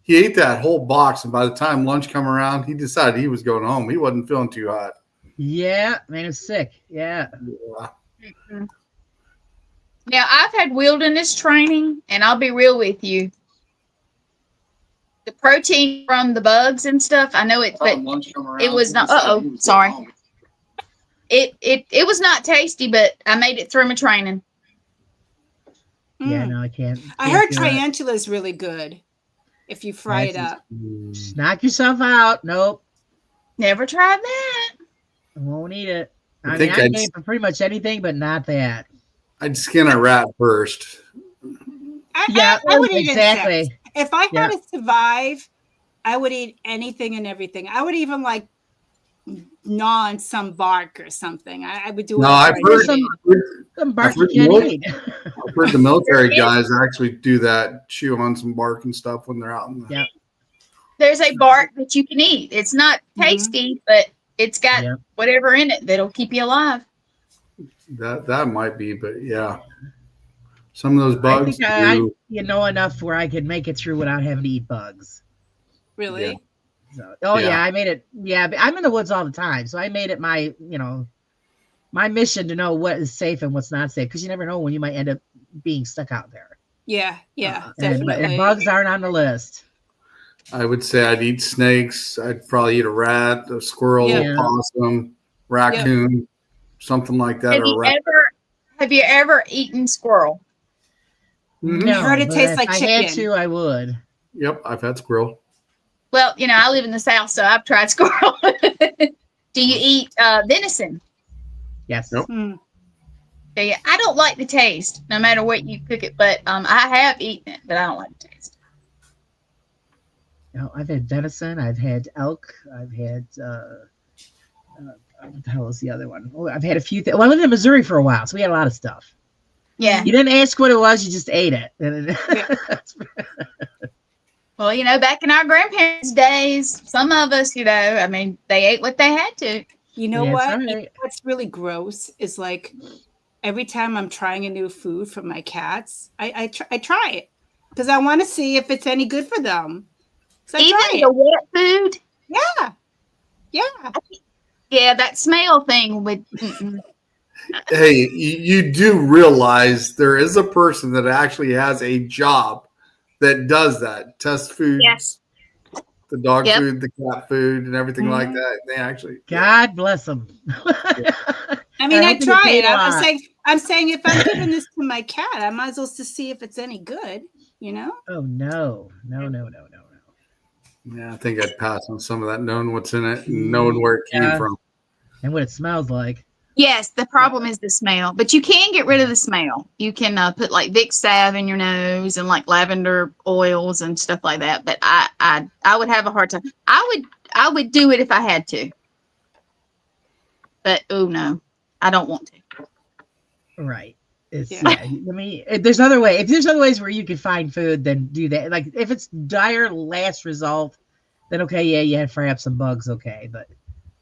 He ate that whole box, and by the time lunch come around, he decided he was going home. He wasn't feeling too hot. Yeah, man, it's sick. Yeah. Mm-hmm. Now, I've had wilderness training, and I'll be real with you. The protein from the bugs and stuff, I know it, but it was not. Sorry. It was not tasty, but I made it through my training. Yeah, no, I can't. I heard do it. tarantula is really good if you fry it up. Just knock yourself out. Nope. Never tried that. I won't eat it. I I think mean, I'd- I game for pretty much anything, but not that. I'd skin a rat first. I would eat exactly. insects. If I Yeah. had to survive, I would eat anything and everything. I would even gnaw on some bark or something. I would do No, whatever I've I heard needed. Some bark I've you heard can't more- eat. I've heard the military guys actually do that, chew on some bark and stuff when they're out in the Yeah. There's a bark that you can eat. It's not tasty, but it's got Yeah. whatever in it that'll keep you alive. That might be, but yeah. Some of those I bugs think I do. enough where I could make it through without having to eat bugs. Really? Yeah. So, Yeah. I made it. Yeah, but I'm in the woods all the time, so I made it my mission to know what is safe and what's not safe, because you never know when you might end up being stuck out there. Yeah, And definitely. bugs aren't on the list. I would say I'd eat snakes. I'd probably eat a rat, a squirrel, Yeah. a possum, raccoon, something like that. Have you ever eaten squirrel? Mhm. No, heard it but tastes if like I had chicken. to, I would. Yep, I've had squirrel. Well, I live in the South, so I've tried squirrel. Do you eat venison? Yes. Nope. Do you? I don't like the taste, no matter what you cook it, but I have eaten it, but I don't like the taste. No, I've had venison. I've had elk. I've had what the hell is the other one? Oh, I've had a few things. Well, I lived in Missouri for a while, so we had a lot of stuff. Yeah. You didn't ask what it was, you just ate it. Well, back in our grandparents' days, some of us, I mean, they ate what they had to. You know Yeah, what? that's You know right. what's really gross is like every time I'm trying a new food for my cats, I try it because I want to see if it's any good for them. So I try Even the wet food. Yeah. Yeah. Yeah, that smell thing would. Hey, you do realize there is a person that actually has a job that does that. Test food, Yes. the dog Yep. food, the cat food, and everything like Mhm. that. They actually, God bless them. I mean, I hope they get try paid it. a I'm lot. saying if I'm giving this to my cat, I might as well to see if it's any good, you know? Oh no. yeah, I think I'd pass on some of that, knowing what's in it and knowing where it came Yeah. from. And what it smells like. Yes, the problem is the smell, but you can get rid of the smell. You can put like Vicks salve in your nose and like lavender oils and stuff like that. But I would have a hard time. I would do it if I had to. But oh no, I don't want to. Right. It's Yeah. I mean, if there's other ways where you can find food, then do that. Like if it's dire last result, then okay, yeah, you had to fry up some bugs, okay. But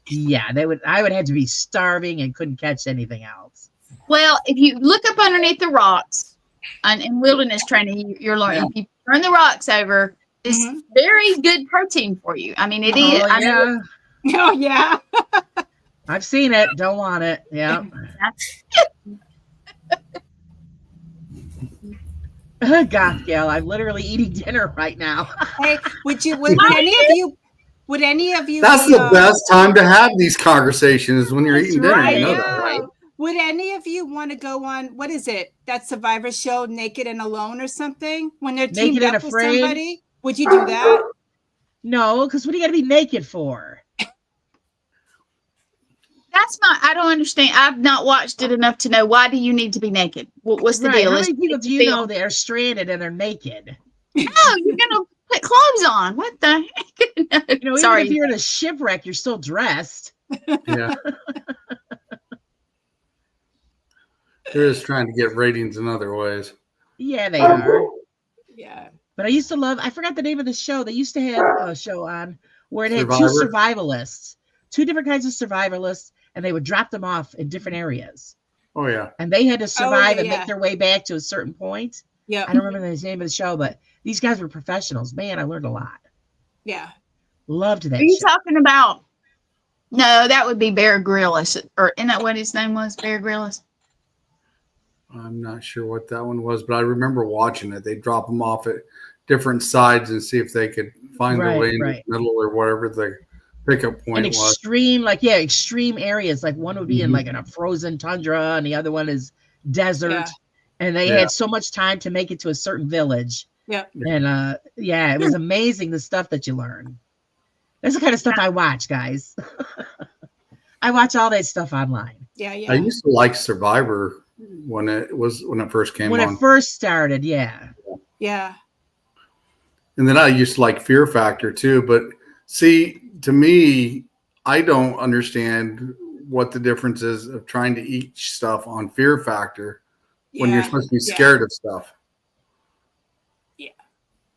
yeah, I would have to be starving and couldn't catch anything else. Well, if you look up underneath the rocks, and in wilderness training, you're learning. If you turn the rocks over, it's very good protein for you. I mean, it is. Oh, I know. Oh, yeah. I've seen it. Don't want it. Yeah. Goth gal, I'm literally eating dinner right now. Hey, would any of you That's be, the best time to have these conversations when you're That's eating dinner. right. You know that, right? Would any of you want to go on, what is it, that Survivor show, Naked and Alone or something? When they're teamed Naked and up with Afraid? somebody? Would you do that? No, because what do you got to be naked for? I don't understand. I've not watched it enough to know, why do you need to be naked? What's the Right. deal? How Is many people it do you feel- know that are stranded and they're naked? Oh, you're gonna put clothes on. What the heck? You know, Sorry. even if you're in a shipwreck, you're still dressed. Yeah. They're just trying to get ratings in other ways. Yeah, they are. Yeah. But I forgot the name of the show. They used to have a show on where it had two Survivor? survivalists, two different kinds of survivalists, and they would drop them off in different areas. Oh, yeah. And they had to survive and yeah. make their way back to a certain point. Yeah. I don't remember the name of the show, but these guys were professionals. Man, I learned a lot. Yeah. Loved that Are you show. talking about? No, that would be Bear Grylls, or isn't that what his name was? Bear Grylls. I'm not sure what that one was, but I remember watching it. They drop them off at different sides and see if they could find their way in the middle or whatever the pickup point And was. extreme areas. Like one would be in like in a frozen tundra, and the other one is desert. Yeah. And they had so much time to make it to a certain village. Yeah. And it was amazing the stuff that you learn. That's the kind of stuff I watch, guys. I watch all that stuff online. Yeah. I Yeah. used to like Survivor when it first came When on. it first started, yeah. Yeah. And then I used to like Fear Factor too. But see, to me, I don't understand what the difference is of trying to eat stuff on Fear Factor when you're supposed to be scared of stuff. Yeah.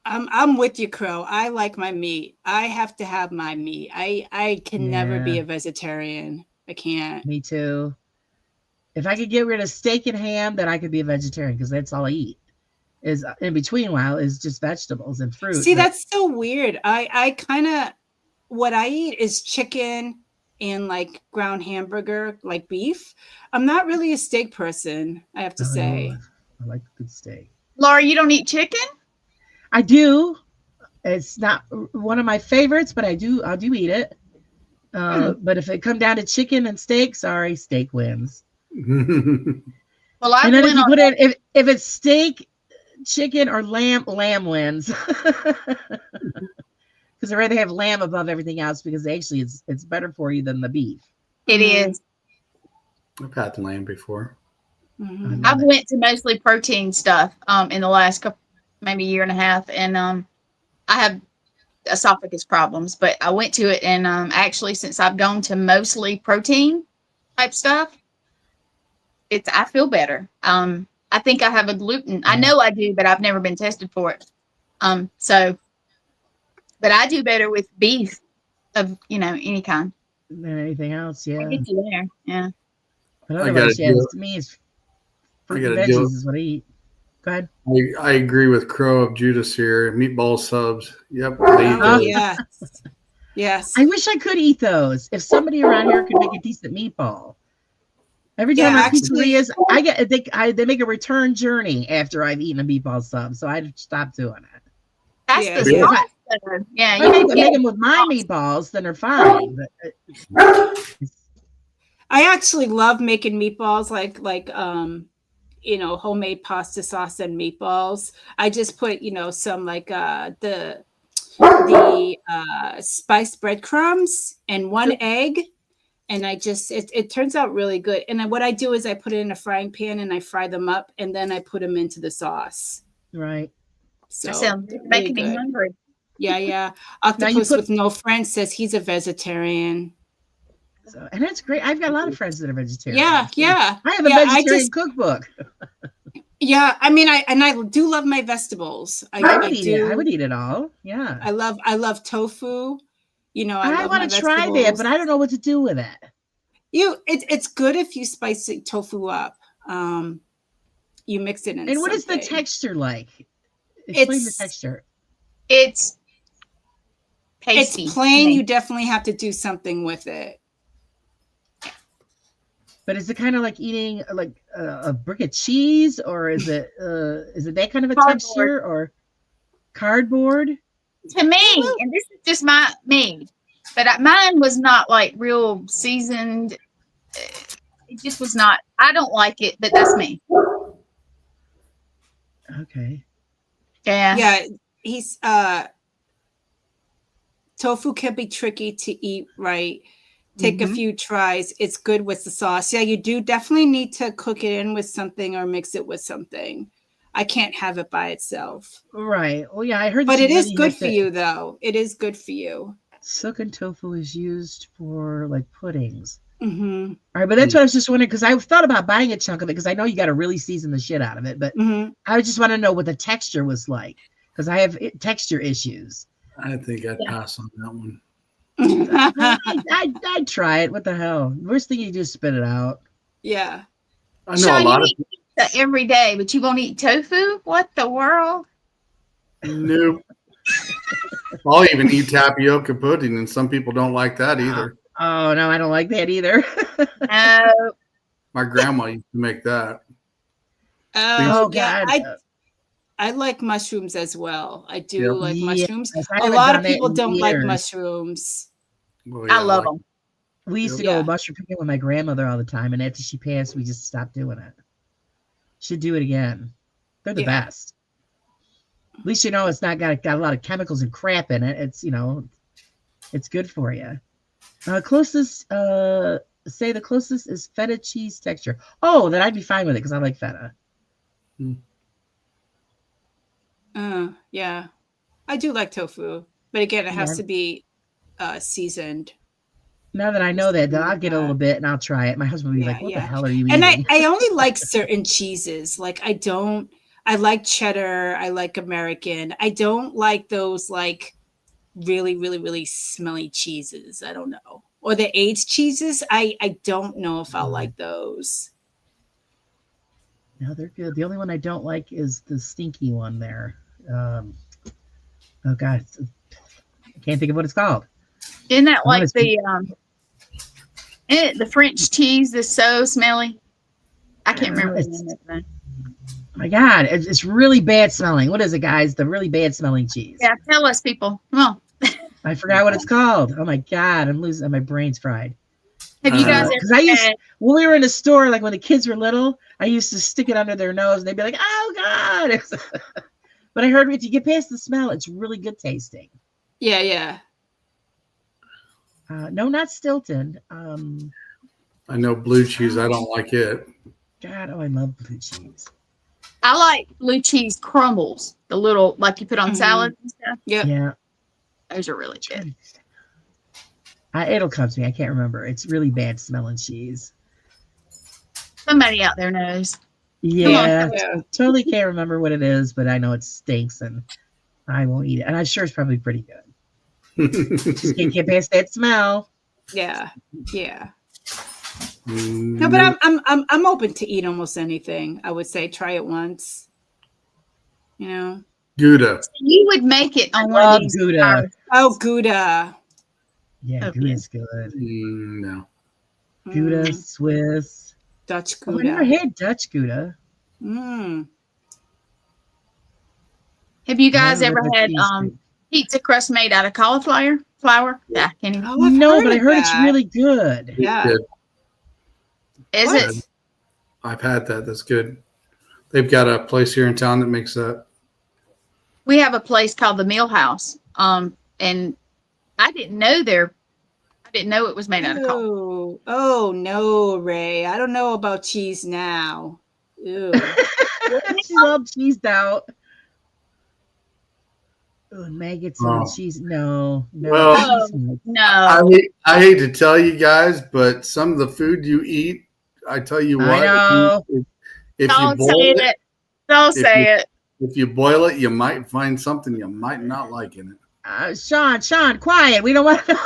I'm with you, Crow. I like my meat. I have to have my meat. I can never be a vegetarian. I can't. Me too. If I could get rid of steak and ham, then I could be a vegetarian because that's all I eat. Is in between while is just vegetables and fruit. See, that's so weird. I kind of, what I eat is chicken and like ground hamburger, like beef. I'm not really a steak person, I have to say. I like good steak. Laura, you don't eat chicken? I do. It's not one of my favorites, but I do eat it. But if it come down to chicken and steak, sorry, steak wins. Well, I And then if it's steak, chicken, or lamb wins. Because I'd rather have lamb above everything else because actually it's better for you than the beef. It is. I've had lamb before. Mhm. I've went to mostly protein stuff in the last couple, maybe year and a half, and I have esophagus problems, but I went to it, and actually, since I've gone to mostly protein type stuff, I feel better. I think I have a gluten. I know I do, but I've never been tested for it. But I do better with beef of any kind than anything else. Yeah. I get you there. Yeah. But otherwise, to me, it's fruit and veggies is what I eat. Go ahead. I agree with Crow of Judas here. Meatball subs. Yep. Oh, yes. Yes. I wish I could eat those. If somebody around here could make a decent meatball. Every time I eat pizzerias, they make a return journey after I've eaten a meatball sub, so I stop doing it. That's the sauce. Yeah, you make them with my meatballs, then they're fine. But I actually love making meatballs, like homemade pasta sauce and meatballs. I just put some like the spiced breadcrumbs and one egg. And it turns out really good. And then what I do is I put it in a frying pan and I fry them up, and then I put them into the sauce. Right. So that sounds making me hungry. Yeah. Octopus with no friends says he's a vegetarian. And that's great. I've got a lot of friends that are vegetarian. Yeah. I have a vegetarian cookbook. Yeah, I mean, I do love my vegetables. I would eat it all. Yeah. I love tofu. I want to try that, but I don't know what to do with it. It's good if you spice the tofu up. You mix it in. And what is the texture like? Explain the texture. It's pasty. It's plain. You definitely have to do something with it. But is it kind of like eating like a brick of cheese, or is it that kind of a texture, or cardboard? To me, and this is just me, but mine was not like real seasoned. It just was not. I don't like it, but that's me. Okay. Yeah. He's tofu can be tricky to eat right. Take a few tries. It's good with the sauce. Yeah, you do definitely need to cook it in with something or mix it with something. I can't have it by itself. Right. Well, yeah, I heard. But it is good for you, though. It is good for you. Silken tofu is used for like puddings. Mm-hmm. All right, but that's what I was just wondering, because I thought about buying a chunk of it, because I know you got to really season the shit out of it. But I just want to know what the texture was like, because I have texture issues. I think I'd pass on that one. I'd try it. What the hell? Worst thing you do is spit it out. Yeah. I know a lot of pizza every day, but you won't eat tofu? What the world? Nope. I'll even eat tapioca pudding, and some people don't like that either. Oh no, I don't like that either. No. My grandma used to make that. Oh God. I like mushrooms as well. I do like mushrooms. A lot of people don't like mushrooms. Well, yeah, I love them. We used to go mushroom picking with my grandmother all the time, and after she passed, we just stopped doing it. Should do it again. They're the best. At least it's not got a lot of chemicals and crap in it. It's it's good for you. Closest say the closest is feta cheese texture. Oh, then I'd be fine with it because I like feta. Yeah, I do like tofu, but again, it has to be seasoned. Now that I know that, then I'll get a little bit and I'll try it. My husband will be like, "What the hell are you eating?" And I only like certain cheeses. Like I like cheddar. I like American. I don't like those like really, really, really smelly cheeses. I don't know. Or the aged cheeses. I don't know if I'll like those. No, they're good. The only one I don't like is the stinky one there. Oh God, I can't think of what it's called. Isn't that like the French cheese that's so smelly? I can't remember. Oh my God, it's really bad smelling. What is it, guys? The really bad smelling cheese. Yeah, tell us, people. Come on. I forgot what it's called. Oh my God, I'm losing. My brain's fried. Have you guys ever when we were in a store, like when the kids were little, I used to stick it under their nose and they'd be like, "Oh God." But I heard if you get past the smell, it's really good tasting. Yeah. No, not Stilton. I know blue cheese. I don't like it. God, I love blue cheese. I like blue cheese crumbles, the little like you put on salads and stuff. Yeah. Yeah. Those are really good. It'll come to me. I can't remember. It's really bad smelling cheese. Somebody out there knows. Yeah, Yeah. totally can't remember what it is, but I know it stinks and I won't eat it. And I'm sure it's probably pretty good. Just can't get past that smell. Yeah. No, but I'm open to eat almost anything. I would say try it once. You know. Gouda. You would make it on one of these. Gouda. Oh, Gouda. Yeah, Okay. Gouda's good. No. Gouda, Swiss. Dutch Oh, I never Gouda. had Dutch Gouda. Mm. Have you guys Never ever had had cheesecake. pizza crust made out of cauliflower flour? Yeah, I can't even. Oh, I've No, but I of heard it's that. really good. Yeah. Good. Is What? it? I've had that. That's good. They've got a place here in town that makes that. We have a place called the Mill House. And I didn't know it was made out of cauliflower. Oh no, Ray. I don't know about cheese now. Ew. She's all cheesed out. Oh, maggots on the cheese. No. Well, cheese. No. I hate to tell you guys, but some of the food you eat, I tell you what, I know. if you Don't boil say it. Don't if say you- it. if you boil it, you might find something you might not like in it. Sean, quiet. We don't want to.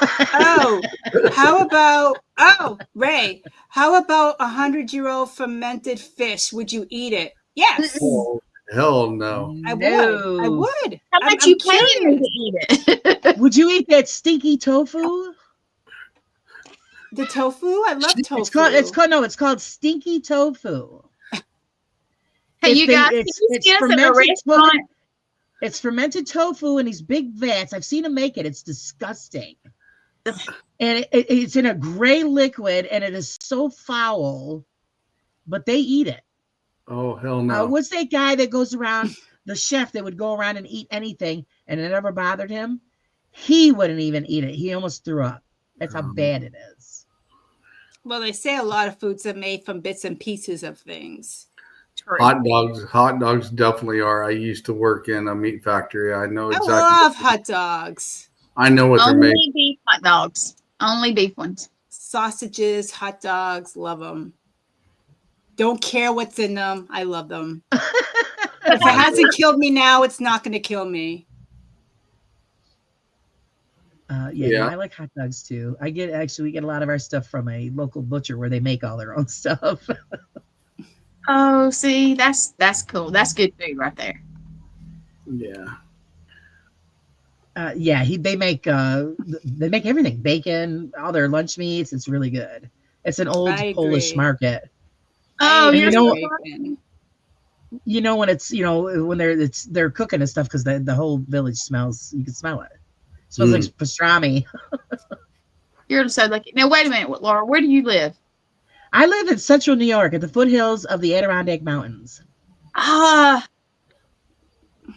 Oh, Ray, how about 100-year-old fermented fish? Would you eat it? Yes. Oh, hell no. I would. How I'm much you paying me curious. to eat it? Would you eat that stinky tofu? The tofu? I love tofu. It's called stinky tofu. Hey, you guys, can you see us at a restaurant? It's fermented tofu in these big vats. I've seen them make it. It's disgusting. And it's in a gray liquid, and it is so foul, but they eat it. Oh, hell no. What's that guy that goes around, the chef that would go around and eat anything, and it never bothered him? He wouldn't even eat it. He almost threw up. That's how bad it is. Well, they say a lot of foods are made from bits and pieces of things. Hot dogs definitely are. I used to work in a meat factory. I know exactly. I love hot dogs. I know what they're made. Only beef hot dogs. Only beef ones. Sausages, hot dogs, love them. Don't care what's in them. I love them. If it hasn't killed me now, it's not going to kill me. Yeah, I like hot dogs too. We get a lot of our stuff from a local butcher where they make all their own stuff. Oh, see, that's cool. That's good food right there. Yeah. They make everything, bacon, all their lunch meats. It's really good. It's an old Polish market. Oh, when it's when they're cooking and stuff, because the whole village smells. You can smell it. It smells like pastrami. You're so lucky. Now wait a minute, Laura. Where do you live? I live in central New York at the foothills of the Adirondack Mountains. Ah,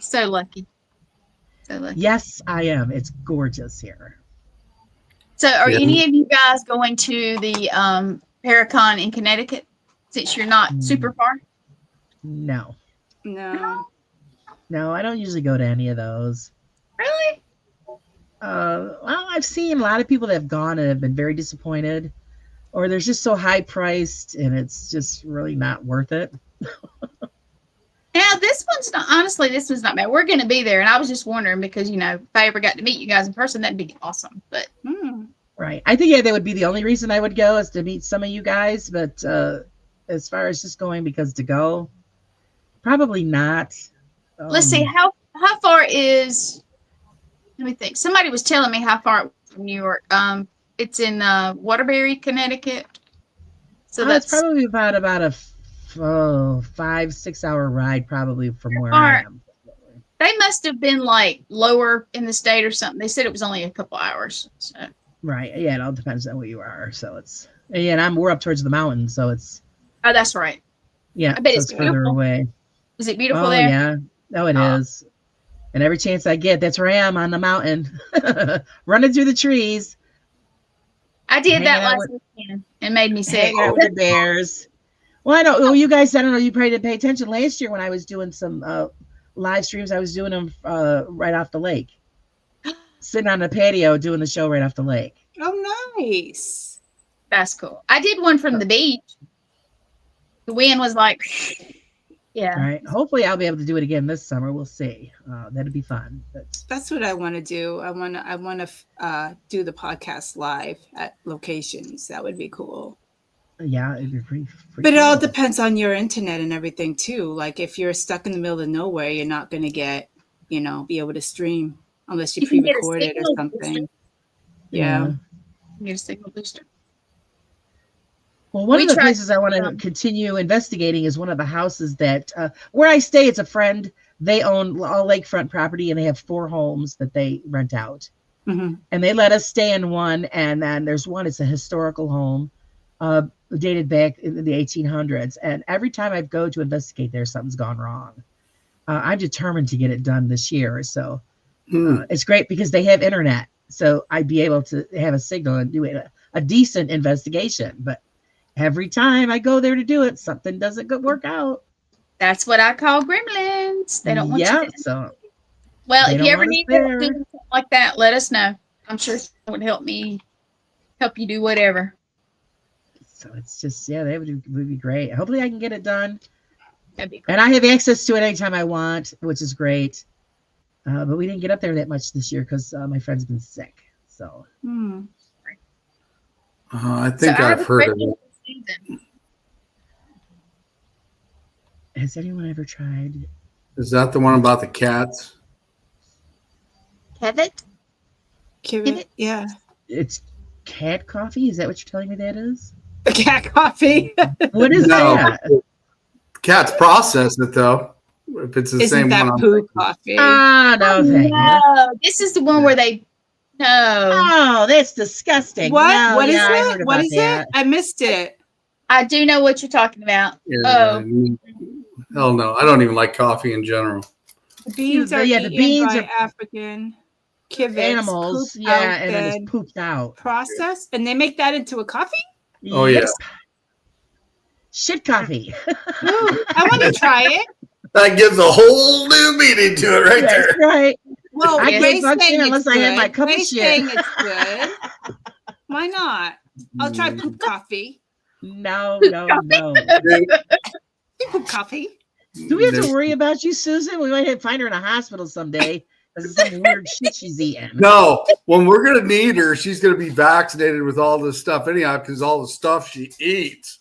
so lucky. So lucky. Yes, I am. It's gorgeous here. So are any of you guys going to the Paracon in Connecticut, since you're not super far? No, No. I don't usually go to any of those. Really? Well, I've seen a lot of people that have gone and have been very disappointed, or they're just so high priced and it's just really not worth it. Now this one's not bad. We're going to be there, and I was just wondering because if I ever got to meet you guys in person, that'd be awesome. But right, I think that would be the only reason I would go, is to meet some of you guys. But as far as just going because to go, probably not. Let's see how far is. Let me think. Somebody was telling me how far from New York. It's in Waterbury, Connecticut. So that's probably about a 5-6 hour ride, probably from where I am. They must have been like lower in the state or something. They said it was only a couple hours. So. Right. Yeah, it all depends on where you are. So we're up towards the mountains, so it's. Oh, that's right. Yeah, I bet it's further away. Is it beautiful there? Yeah. Oh, it is. And every chance I get, that's where I am, on the mountain, running through the trees. I did that last weekend and made me sick. Hanging out with the bears. Well, I don't know. You guys, I don't know. You probably didn't pay attention last year when I was doing some live streams. I was doing them right off the lake. sitting on the patio doing the show right off the lake. Oh, nice. That's cool. I did one from the beach. The wind was like, yeah. All right. Hopefully, I'll be able to do it again this summer. We'll see. That'd be fun. That's what I want to do. I want to do the podcast live at locations. That would be cool. Yeah, it'd be pretty but it all cool. depends on your internet and everything too. Like if you're stuck in the middle of nowhere, you're not going to get, be able to stream unless you can get a pre-record it or signal something. booster. Yeah. You get a signal booster. Well, one of the places I want to continue investigating is one of the houses that where I stay. It's a friend. They own all lakefront property, and they have 4 homes that they rent out. Mm-hmm. And they let us stay in one. And then there's one. It's a historical home, dated back in the 1800s. And every time I go to investigate there, something's gone wrong. I'm determined to get it done this year. So it's great because they have internet. So I'd be able to have a signal and do a decent investigation. But every time I go there to do it, something doesn't work out. That's what I call gremlins. They don't want you to. So well, if you ever need to do something like that, let us know. I'm sure it would help you do whatever. So it's just, that would be great. Hopefully I can get it done. That'd be great. And I have access to it anytime I want, which is great. But we didn't get up there that much this year because my friend's been sick. So I think I've heard of it. Has anyone ever tried? Is that the one about the cats? Kevin? Yeah. It's cat coffee? Is that what you're telling me that is? Cat coffee. What is that? Cats process it though. If it's the Isn't same that one. poo coffee? No, thank you. This is the one where they. No. Oh, that's disgusting. What? No, What is I heard it? about What is that. it? I missed it. I do know what you're talking about. Yeah, hell no. I don't even like coffee in general. The beans are the beans by are African kivets, animals. pooped Yeah, out, and then then it's pooped out. processed, and they make that into a coffee? Oh, yeah. Shit coffee. Ooh, I want to try it. That gives a whole new meaning to it right That's there. right. Well, I Ray's can't function saying unless it's I have good. my cup of Ray's shit. saying it's good. Why not? I'll try poop coffee. No. Poop coffee. Do we have to worry about you, Susan? We might find her in a hospital someday. This is some weird shit she's eating. No, when we're going to need her, she's going to be vaccinated with all this stuff anyhow because all the stuff she eats.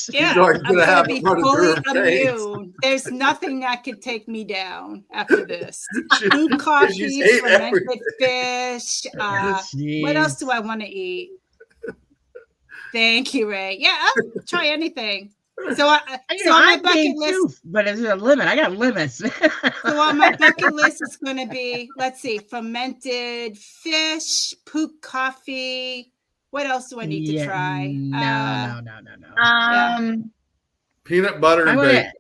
Yeah, I'm going to be running fully through her veins. immune. There's nothing that could take me down after this. She's Poop coffee, ate fermented everything. fish. What else do I want to eat? Thank you, Ray. Yeah, I'll try anything. So, on my bucket list, too, but there's a limit. I got limits. so on my bucket list, it's going to be, let's see, fermented fish, poop coffee. What else do I need to try? No. Peanut butter and bacon.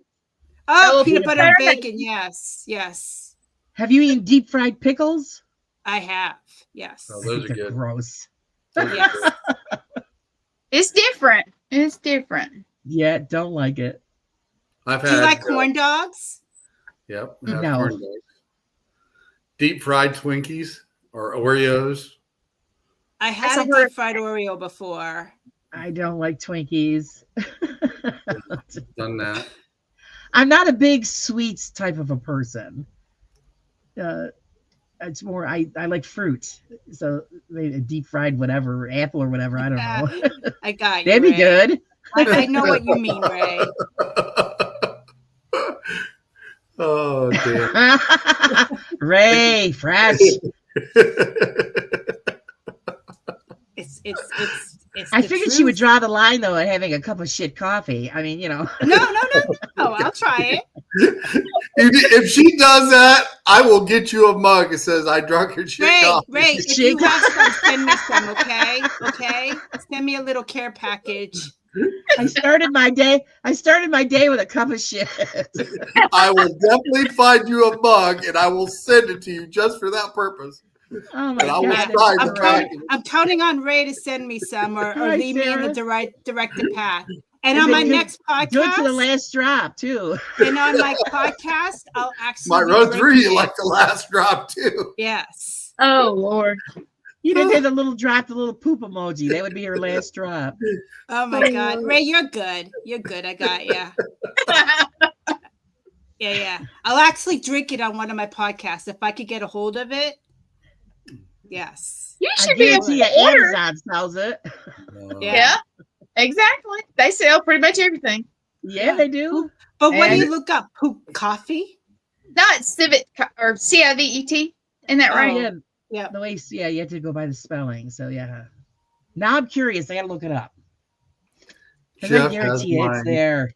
Peanut butter and bacon. Yes. Have you eaten deep fried pickles? I have. Yes. Oh, those are good. Gross. Yes. It's different. Yeah, don't like it. Do you like corn dogs? Yep. No. Corn dogs. Deep fried Twinkies or Oreos. I had a deep fried Oreo before. I don't like Twinkies. Done that. I'm not a big sweets type of a person. It's more I like fruit. So maybe a deep fried whatever, apple or whatever. I don't know. I got you. That'd be Ray. good. I know what you mean, Ray. Oh damn. Ray, fresh. It's I figured she would draw the line though at having a cup of shit coffee. I mean, No. I'll try it. If she does that, I will get you a mug that says I drunk your shit coffee. Ray, if you have some, send me some, okay? Okay? Send me a little care package. I started my day with a cup of shit. I will definitely find you a mug and I will send it to you just for that purpose. Oh my God. I'm counting on Ray to send me some or lead me in the directed path. And on then my next podcast, do it to the last drop too. And on my podcast, I'll actually My road through you like the last drop too. Yes. Oh Lord. You didn't have the little poop emoji. That would be her last drop. Oh my God, Ray, you're good. You're good. I got you. Yeah. I'll actually drink it on one of my podcasts if I could get a hold of it. Yes. You I should be able guarantee to you order. Amazon sells it. Yeah, exactly. They sell pretty much everything. Yeah, they do. But what do And- you look up? Poop coffee? Not civet or CIVET. Isn't that right? Oh, Yeah. yeah. The way, yeah, you have to go by the spelling. So yeah. Now I'm curious. I gotta look it up. And I Jeff has guarantee you it's mine. there.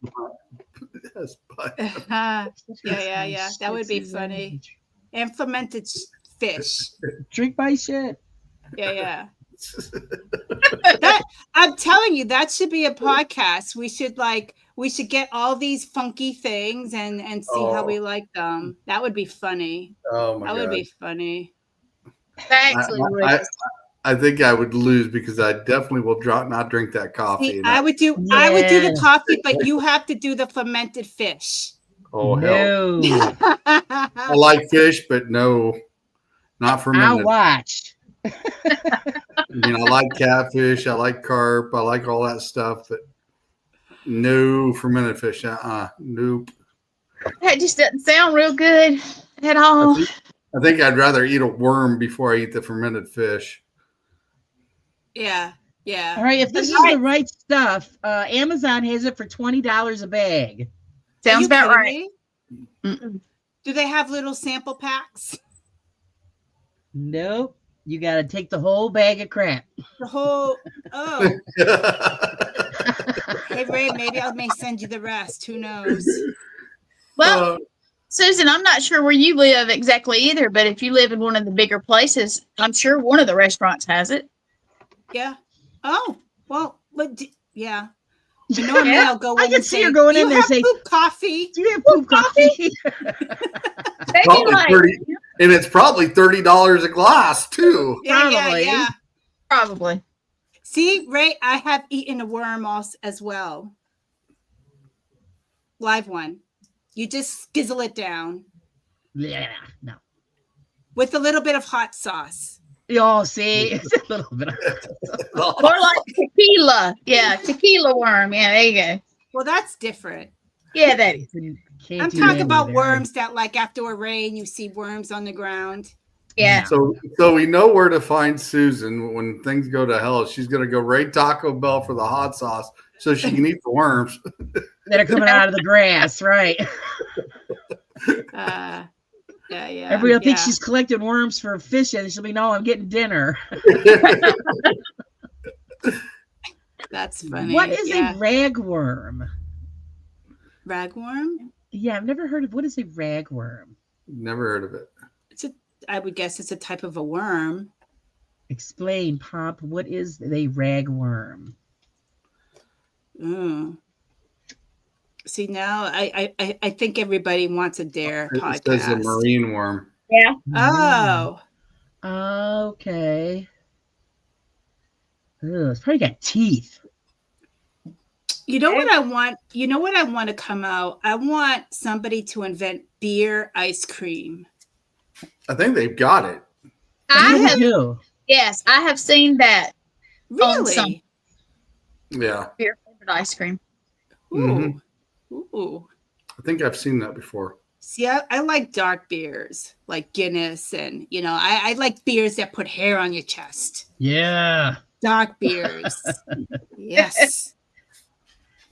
Yes, but Yeah. That would be funny. And fermented fish. Drink my shit. Yeah. I'm telling you, that should be a podcast. We should get all these funky things and see how we like them. That would be funny. oh my That would God. be funny. That actually was. I think I would lose because I definitely will not drink that coffee. See, And I would do the Yeah. coffee, but you have to do the fermented fish. oh hell. No. I like fish, but no, not for I'll minute. watch. I mean, I like catfish, I like carp, I like all that stuff, but no fermented fish. Nope. That just doesn't sound real good at all. I think I'd rather eat a worm before I eat the fermented fish. Yeah. All right, if this is the right stuff, Amazon has it for $20 a bag. Sounds Are you about kidding right. me? Mm-mm. Do they have little sample packs? Nope. You got to take the whole bag of crap. The whole oh. Hey Ray, maybe I may send you the rest. Who knows? Well, Susan, I'm not sure where you live exactly either, but if you live in one of the bigger places, I'm sure one of the restaurants has it. Yeah. Oh, well, yeah. You know, Yeah. I'll go I in can and see say, her going "Do in you there have and say, poop coffee?" do you have poop coffee? They'd be Probably like, 30 and it's probably $30 a glass too. Probably. Yeah. probably. See, Ray, I have eaten a worm also as well. Live one. You just skizzle it down Yeah, no. with a little bit of hot sauce. Oh, see, it's a little bit. More like tequila. Yeah, tequila worm. Yeah, there you go. Well, that's different. Yeah, that is. Can't I'm do talking that about either. worms that, like, after a rain, you see worms on the ground. Yeah. So we know where to find Susan when things go to hell. She's gonna go right Taco Bell for the hot sauce so she can eat the worms. That are coming out of the grass, right? Yeah. Everybody will think she's collecting worms for fishing. She'll be, no, I'm getting dinner. That's funny. What is a ragworm? Ragworm? Yeah, I've never heard of. What is a ragworm? Never heard of it. I would guess it's a type of a worm. Explain, Pop. What is a ragworm? See, now I think everybody wants a dare It podcast. says a marine worm. Yeah. Oh, Okay. Ugh, it's probably got teeth. you know what I want? You know what I want to come out? I want somebody to invent beer ice cream. I think they've got it. I Yeah, have, we do. yes, I have seen that Really? Yeah, beer flavored ice cream. Ooh. Ooh. I think I've seen that before. See, I like dark beers like Guinness, and I like beers that put hair on your chest. Yeah. Dark beers. Yes.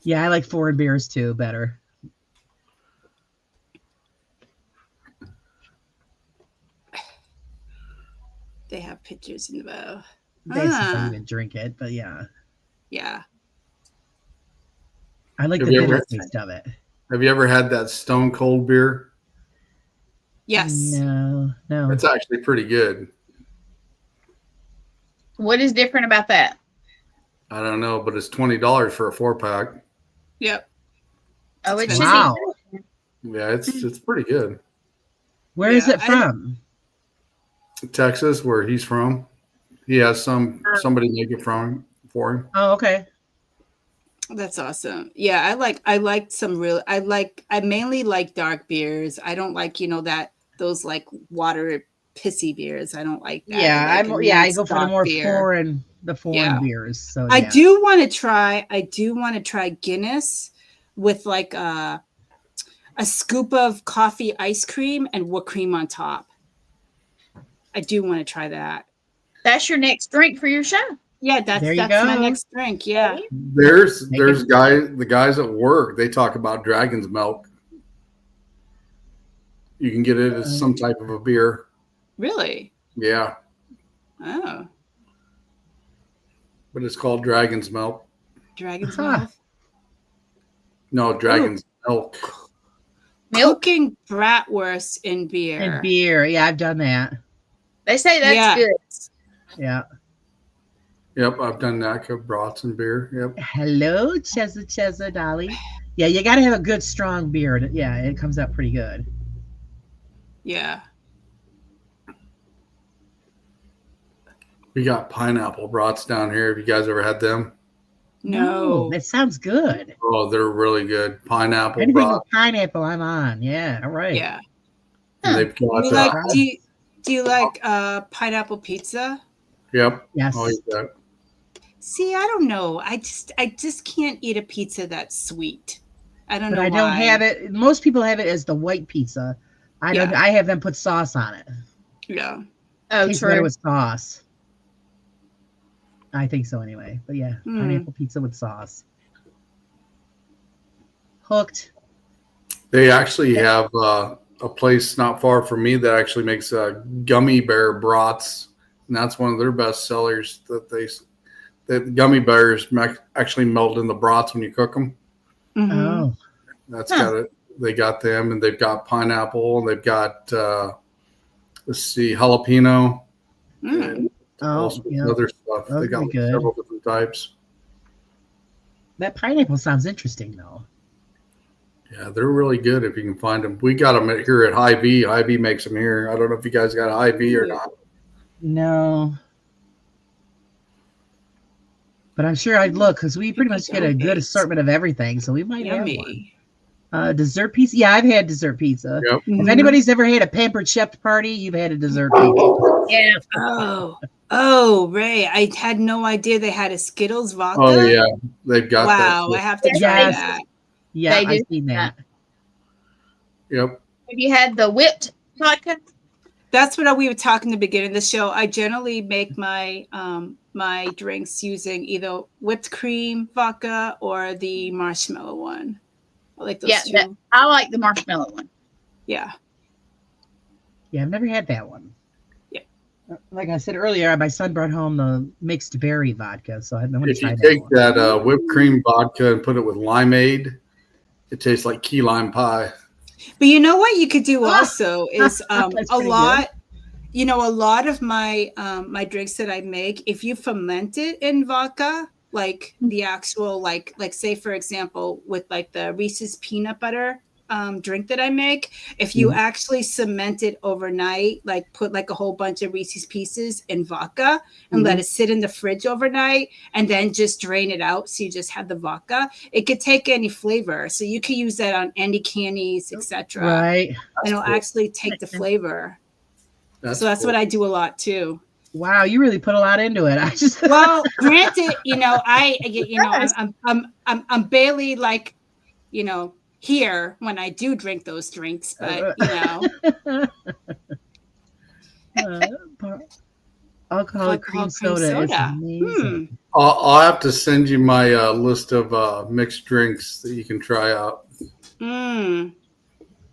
Yeah, I like foreign beers too better. They have pictures in the bow. That's if I even drink it, but yeah. Yeah. I like Have the you bitter ever- taste of it. Have you ever had that Stone Cold beer? Yes. No. It's actually pretty good. What is different about that? I don't know, but it's $20 for a 4-pack. Yep. Oh, it should Wow. be. Yeah, it's pretty good. Where is Yeah, it from? Texas, where he's from, he has somebody make it for him. Oh, okay. That's awesome. Yeah, I mainly like dark beers. I don't like, those like water pissy beers. I don't like that. Yeah, I like a I nice go for the dark more beer. foreign Yeah. beers. So I yeah. do want to try Guinness with like a scoop of coffee ice cream and whipped cream on top. I do want to try that. That's your next drink for your show. Yeah, There you that's my go. next drink. Yeah. There's the guys at work, they talk about dragon's milk. You can get it as some type of a beer. Really? Yeah. Oh. But it's called dragon's milk. Dragon's Huh. mouth. No, dragon's milk. Milk. Cooking bratwurst in beer. And beer. Yeah, I've done that. They say that's Yeah. good. Yeah. Yep, I've done that. Brats and beer. Yep. Hello, Cheza, Dolly. Yeah, you got to have a good, strong beer. Yeah, it comes out pretty good. Yeah. We got pineapple brats down here. Have you guys ever had them? No. That sounds good. Oh, they're really good. Pineapple Anything brats. with pineapple, I'm on. Yeah, all right. Yeah. And they've got Do you like pineapple pizza? Yep. Yes. Oh, yeah. See, I don't know. I just can't eat a pizza that's sweet. I don't But know. I don't why. have it. Most people have it as the white pizza. I don't. Yeah. I have them put sauce on it. Yeah. Oh, Tastes better true. with sauce. I think so anyway. But yeah, pineapple pizza with sauce. Hooked. They actually have a place not far from me that actually makes gummy bear brats, and that's one of their best sellers. That gummy bears actually melt in the brats when you cook them. Mhm. Oh, That's got it. They got them, and they've got pineapple, and they've got let's see, jalapeno, and also yeah. other stuff. Those They got are good. several different types. That pineapple sounds interesting though. Yeah, they're really good if you can find them. We got them here at Hy-Vee. Hy-Vee makes them here. I don't know if you guys got Hy-Vee or not. No. But I'm sure I'd look because we pretty much get a good assortment of everything, so we might have one. Yummy. Dessert pizza. Yeah, I've had dessert pizza. Yep. If anybody's ever had a pampered chef party, you've had a dessert pizza. Yeah. Oh, Ray! I had no idea they had a Skittles vodka. Oh yeah, they've got Wow! that. I have to try Yes. that. Yeah, They do I've seen that. Yep. Have you had the whipped vodka? That's what we were talking at the beginning of the show. I generally make my my drinks using either whipped cream vodka or the marshmallow one. I like those two. I like the marshmallow one. Yeah. Yeah, I've never had that one. Yeah. Like I said earlier, my son brought home the mixed berry vodka, so I'm going to If try you that take one. that whipped cream vodka and put it with limeade, it tastes like key lime pie. But you know what you could do also is That's a pretty lot. You know, a lot of my my drinks that I make, if you ferment it in vodka, like the actual like say for example with like the Reese's peanut butter drink that I make, if you actually cement it overnight, like put like a whole bunch of Reese's Pieces in vodka and let it sit in the fridge overnight and then just drain it out so you just have the vodka, it could take any flavor. So you could use that on any candies, etc. Right. And it'll actually take the flavor. So that's cool. what I do a lot too. Wow, you really put a lot into it. I just Well, granted, you know, I'm barely like, you know, here when I do drink those drinks, but you know, alcoholic cream soda is amazing. I'll have to send you my list of mixed drinks that you can try out.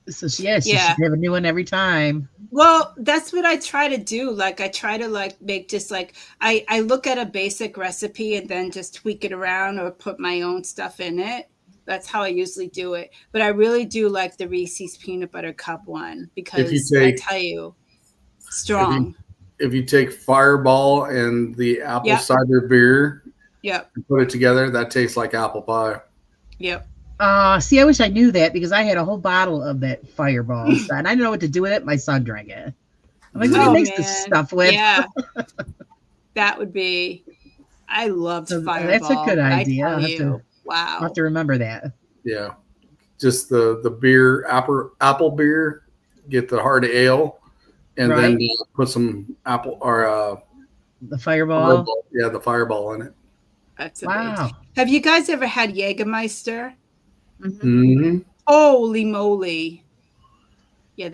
So she should have a new one every time. Well, that's what I try to do. Like I try to like make just like I look at a basic recipe and then just tweak it around or put my own stuff in it. That's how I usually do it. But I really do like the Reese's peanut butter cup one because I tell you, strong. If you take Fireball and the apple cider beer, and put it together, that tastes like apple pie. Yep. See, I wish I knew that because I had a whole bottle of that Fireball, and I didn't know what to do with it. My son drank it. I'm like, what do you mix this stuff with? Yeah, that would be. I loved Fireball. That's a good idea. Wow. I'll have to remember that. Yeah, just the beer, apple beer. Get the hard ale, and then put some apple or the Fireball. Yeah, the Fireball in it. That's wow. amazing. Have you guys ever had Jägermeister? Mm-hmm. Holy moly! Yeah,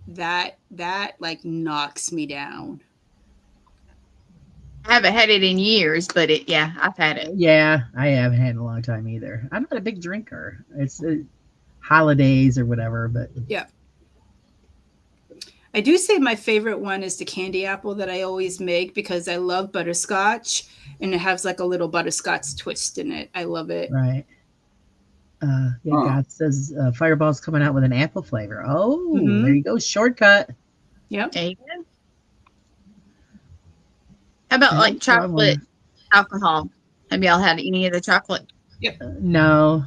that like knocks me down. I haven't had it in years, but I've had it. Yeah, I haven't had it in a long time either. I'm not a big drinker. It's holidays or whatever, but yeah. I do say my favorite one is the candy apple that I always make because I love butterscotch and it has like a little butterscotch twist in it. I love it. Right. God says Fireball's coming out with an apple flavor. Oh, there you go. Shortcut. Yep. There you go. How about like chocolate alcohol? Have y'all had any of the chocolate? Yep. No.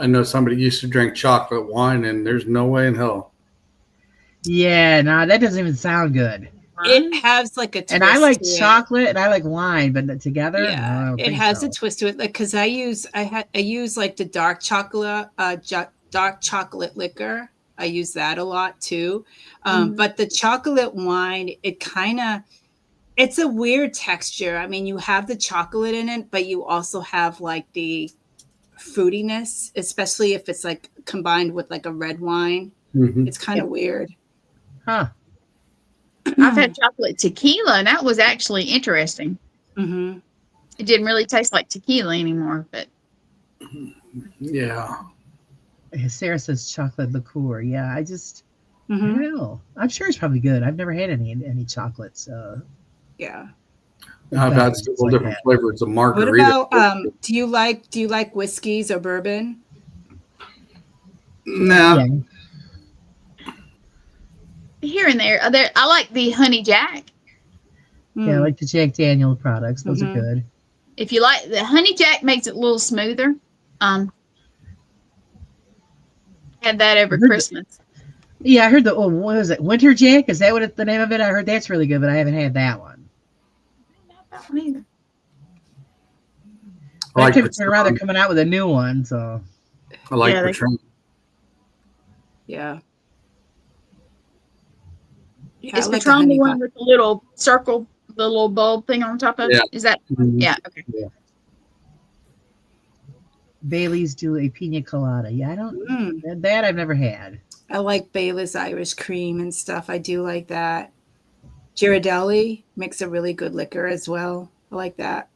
I know somebody used to drink chocolate wine, and there's no way in hell. Yeah, no, that doesn't even sound good. It has like a twist. And I like chocolate and I like wine, but together, yeah, it has a twist to it. Like because I use like the dark chocolate liquor. I use that a lot too. But the chocolate wine, it's a weird texture. I mean, you have the chocolate in it, but you also have like the fruitiness, especially if it's like combined with like a red wine. Mm-hmm. It's kind of weird. Huh. I've had chocolate tequila, and that was actually interesting. Mm-hmm. It didn't really taste like tequila anymore, but yeah. Sarah says chocolate liqueur. Yeah, I don't know. I'm sure it's probably good. I've never had any chocolates. Yeah. I've had several different flavors of margarita. What about do you like whiskeys or bourbon? Nah. Yeah. here and there. I like the Honey Jack. Yeah, I like the Jack Daniel products. Those are good. If you like the Honey Jack, makes it a little smoother. Had that over Christmas. Yeah, I heard the what is it? Winter Jack? Is that what the name of it? I heard that's really good, but I haven't had that one. Not that one either. I keep turning around, they're coming out with a new one, so I like Patron. Yeah. Is Patron the one with the little circle, the little bulb thing on top of it? Is that? Yeah. Okay. Yeah. Bailey's do a pina colada. Yeah, I don't. That I've never had. I like Bailey's Irish cream and stuff. I do like that. Ghirardelli makes a really good liquor as well. I like that.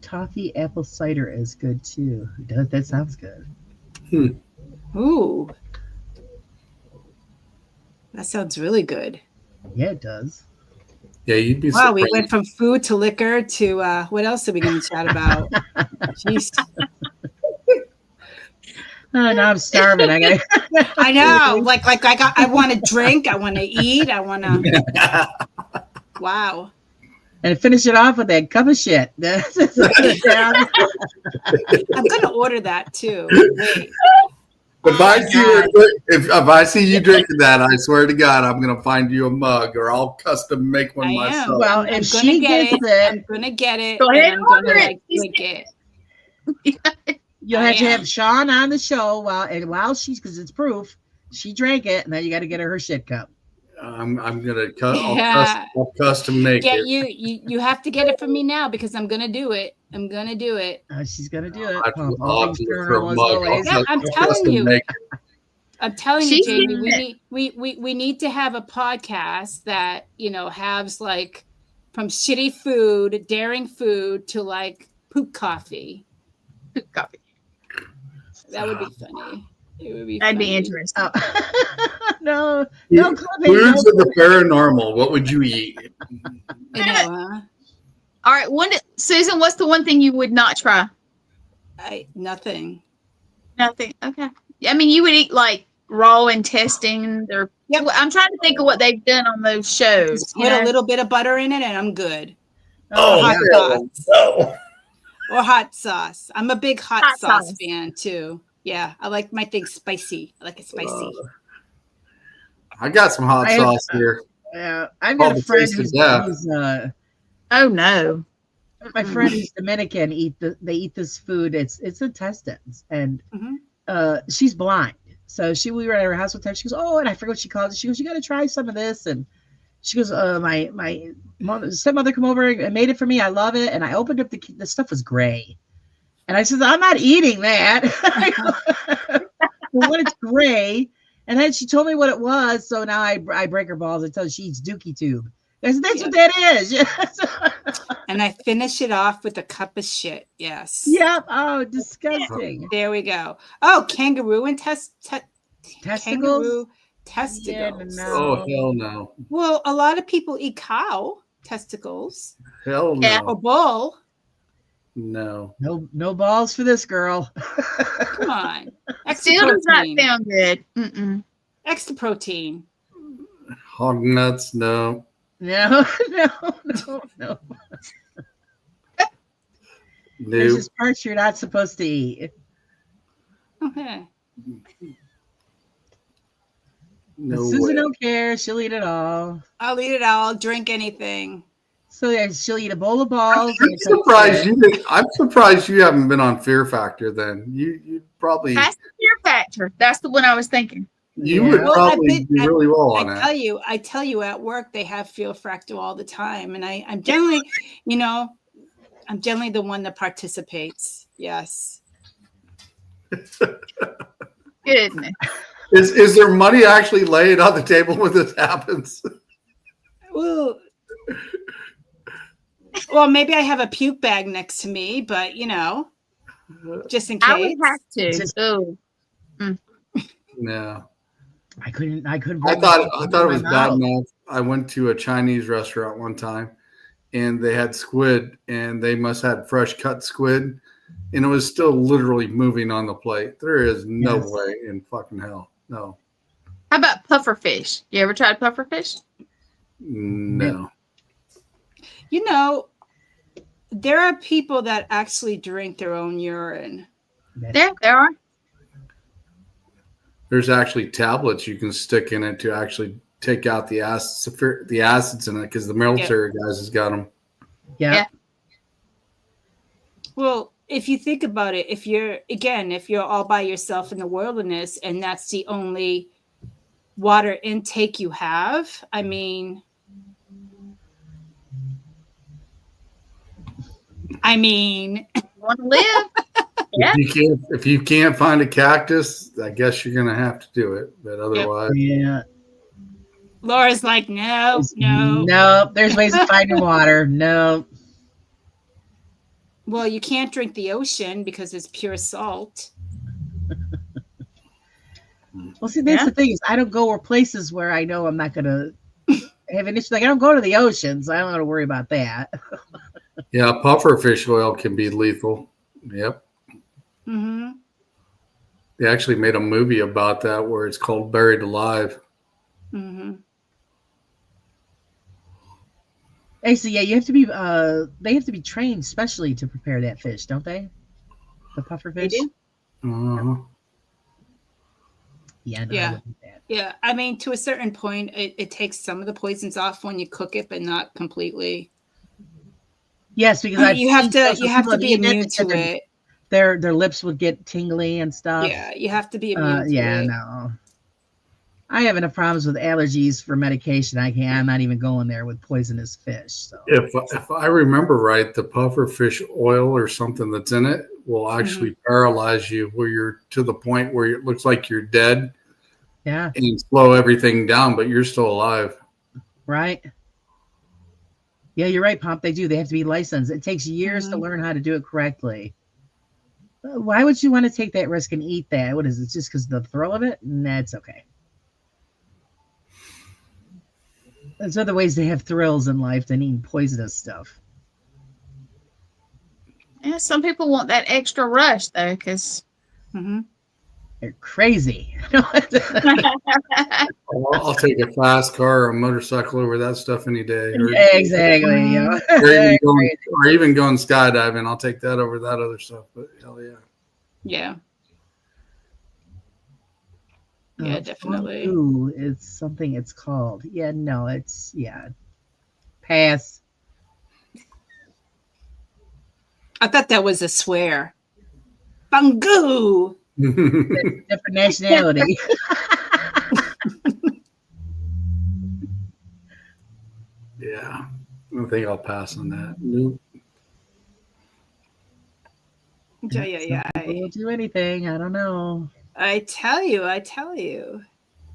Toffee apple cider is good too. That sounds good. Ooh. That sounds really good. Yeah, it does. Yeah, you'd be surprised. We went from food to liquor to what else are we going to chat about? Jeez. Oh, now I'm starving. I know. I want to drink. I want to eat. I want to. Wow. And finish it off with that cup of shit. I'm going to order that too. Wait. If I see you drinking that, I swear to God, I'm going to find you a mug, or I'll custom make one myself. Well, if she gets it, I'm going to get it. Go ahead and I'm going to drink it. You'll have to have Sean on the show while she's, because it's proof she drank it, and then you got to get her shit cup. I'm gonna I'll custom make it. You have to get it for me now because I'm gonna do it. I'm gonna do it. She's gonna do it. I'm telling you. I'm telling you, Jamie. We need to have a podcast that has like from shitty food, daring food to like poop coffee. Poop coffee. That would be funny. It would be. That'd be interesting. No. Foods of the paranormal. What would you eat? All right, Susan, what's the one thing you would not try? Nothing. Nothing. Okay. I mean, you would eat like raw intestines, or I'm trying to think of what they've done on those shows. Just put a little bit of butter in it, and I'm good. Hot sauce. Or hot sauce. I'm a big hot sauce fan too. Yeah, I like my things spicy. I like it spicy. I got some hot sauce here. Yeah, I've got a friend who's oh no. My friend who's Dominican they eat this food. It's intestines, and she's blind, So we were at her house one time. She goes, oh, and I forgot what she called it. She goes, you got to try some of this. And she goes, my stepmother come over and made it for me. I love it. And I opened up the stuff was gray. And I said, I'm not eating that. Well, when it's gray. And then she told me what it was. So now I break her balls and tell her she eats Dookie Tube. I said, that's what that is. Yes. And I finish it off with a cup of shit. Yes. Yep. Oh, disgusting. There we go. Oh, kangaroo and Testicles? kangaroo testicles. Yeah, Oh, hell no. Well, a lot of people eat cow testicles. Hell no. Yeah. Or bull. No. No balls for this girl. Come on. Extra Still does not protein. sound good. Mm-mm. Extra protein. Hog nuts, no. No. Nope. There's just parts you're not supposed to eat. Okay. No Susan way. don't care. She'll eat it all. I'll eat it all. Drink anything. So yeah, she'll eat a bowl of balls. I'm surprised you didn't. I'm surprised you haven't been on Fear Factor. Then you probably That's the Fear Factor. That's the one I was thinking. you Yeah. would Well, probably do really well on that. I tell you, at work they have Fear Factor all the time, and I'm generally, I'm generally the one that participates. Yes. Goodness. Is there money actually laid on the table when this happens? Well, maybe I have a puke bag next to me, but just in case. I would have to. Oh. No. I couldn't. I bring thought it it was in my bad mouth. enough. I went to a Chinese restaurant one time, and they had squid, and they must have had fresh cut squid, and it was still literally moving on the plate. There is no Yes. way in fucking hell. No. How about puffer fish? You ever tried puffer fish? No. There are people that actually drink their own urine. Yeah, there are. There's actually tablets you can stick in it to actually take out the acids in it because the military guys has got them. Yeah. Well, if you think about it, if you're all by yourself in the wilderness and that's the only water intake you have, I mean, Want to live? Yeah. If you can't find a cactus, I guess you're gonna have to do it. But otherwise, Yeah. Laura's like, no. No. There's ways of finding water. No. Well, you can't drink the ocean because it's pure salt. Well, see, that's the thing is, I don't go places where I know I'm not gonna have an issue. Like I don't go to the ocean, so I don't have to worry about that. yeah, puffer fish oil can be lethal. Yep. Mm-hmm. They actually made a movie about that where it's called Buried Alive. Mm-hmm. Actually, yeah, you have to be. They have to be trained specially to prepare that fish, don't they? The puffer fish. They do. Uh-huh. Yeah. No, Yeah. I wouldn't do that. Yeah, I mean, to a certain point, it takes some of the poisons off when you cook it, but not completely. Yes, because You have to be immune to it. Their lips would get tingly and stuff. Yeah, you have to be immune to Yeah, it. no. I have enough problems with allergies for medication. I'm not even going there with poisonous fish. So If I remember right, the puffer fish oil or something that's in it will actually paralyze you where you're to the point where it looks like you're dead yeah, and slow everything down, but you're still alive. right. Yeah, you're right, Pomp. They do. They have to be licensed. It takes years to learn how to do it correctly. Why would you want to take that risk and eat that? What is it? Just because of the thrill of it? Nah, it's okay. There's other ways to have thrills in life than eating poisonous stuff. Yeah, some people want that extra rush though, because They're crazy. I'll take a fast car or a motorcycle over that stuff any day. Exactly. You know? Or even going skydiving. I'll take that over that other stuff. But hell yeah. Yeah. Yeah, definitely. Ooh, it's something it's called. Yeah, no, it's pass. I thought that was a swear. Bangoo. Different nationality. Yeah. I think I'll pass on that. Nope. Yeah, yeah, Some people yeah. will do anything. I don't know. I tell you,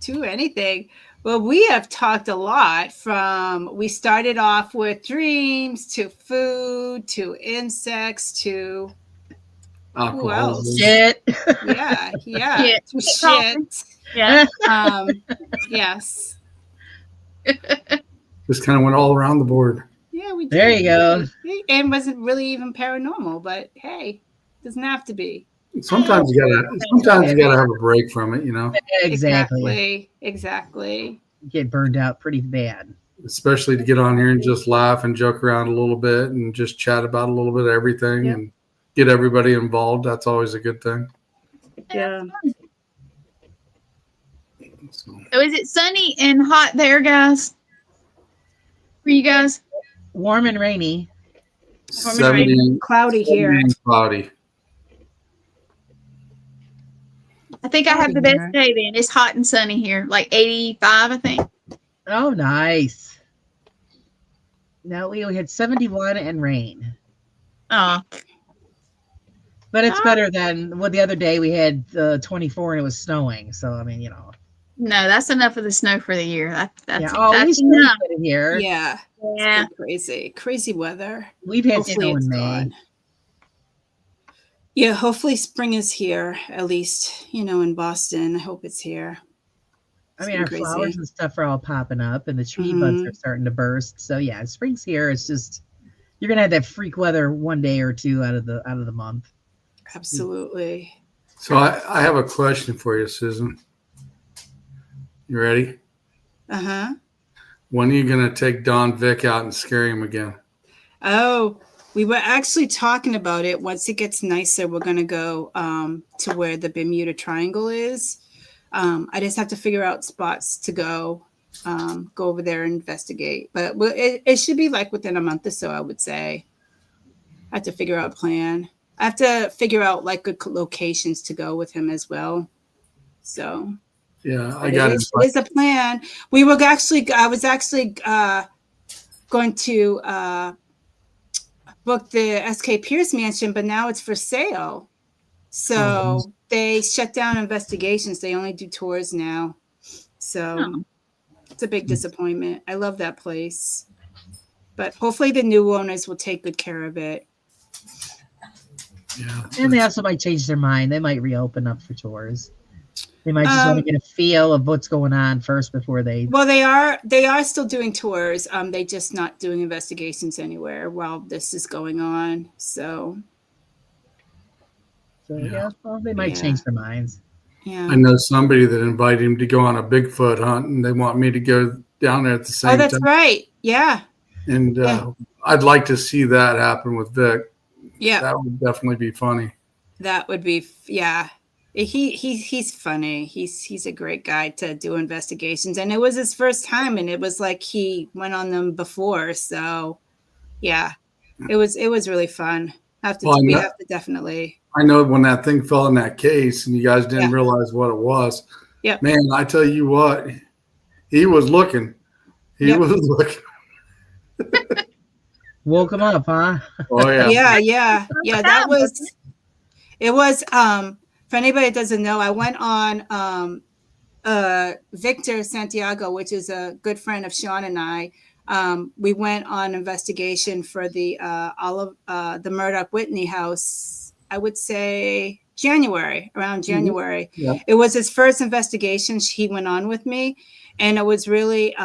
do anything. Well, we have talked a lot we started off with dreams to food to insects to who else? Shit. Yeah, Shit. to shit. Yeah. Yes. Just kind of went all around the board. Yeah, we did. There you go. And wasn't really even paranormal, but hey, doesn't have to be. Sometimes you gotta have a break from it, you know. Exactly. Exactly. Get burned out pretty bad. Especially to get on here and just laugh and joke around a little bit and just chat about a little bit of everything and get everybody involved. That's always a good thing. Yeah. So is it sunny and hot there, guys? For you guys? Warm and rainy. 70, Cloudy here. and cloudy. I think I have the best day then. It's hot and sunny here, like 85, I think. Oh, nice. No, we had 71 and rain. Oh, But it's better than the other day we had 24 and it was snowing. So, I mean, you know. no, that's enough of the snow for the year. That's we enough. it here. Yeah. Yeah. Crazy weather. We've had Hopefully snow in it's May. gone. Yeah, hopefully spring is here, at least, in Boston. I hope it's here. I mean, our flowers and stuff are all popping up and the tree buds are starting to burst. So yeah, spring's here. It's just you're gonna have that freak weather one day or two out of the month. Absolutely. So I have a question for you, Susan. You ready? Uh-huh. When are you gonna take Don Vic out and scare him again? Oh, we were actually talking about it. Once it gets nicer, we're going to go to where the Bermuda Triangle is. I just have to figure out spots to go over there and investigate. But it should be like within a month or so, I would say. I have to figure out a plan. I have to figure out like good locations to go with him as well. So yeah, I got it. It's a plan. I was actually going to booked the SK Pierce mansion, but now it's for sale. So they shut down investigations. They only do tours now. So it's a big disappointment. I love that place. But hopefully the new owners will take good care of it. Yeah. And they also might change their mind. They might reopen up for tours. They might just want to get a feel of what's going on first before they. Well, they are still doing tours. They just not doing investigations anywhere while this is going on. So yeah, well, they might change their minds. Yeah. I know somebody that invited him to go on a Bigfoot hunt, and they want me to go down there at the same time. Oh, that's right. Yeah. And I'd like to see that happen with Vic. Yeah. That would definitely be funny. That would be, yeah. He's funny. He's a great guy to do investigations, and it was his first time, and it was like he went on them before. So, yeah, it was really fun. We have to definitely. I know when that thing fell in that case, and you guys didn't realize what it was. Yeah, man, I tell you what, he was looking. He was looking. Woke him up, huh? Oh yeah. Yeah. That was. It was. For anybody that doesn't know, I went on Victor Santiago, which is a good friend of Sean and I. We went on investigation for the Murdoch Whitney house. I would say around January. Mm-hmm. Yeah. It was his first investigation. He went on with me, and it was really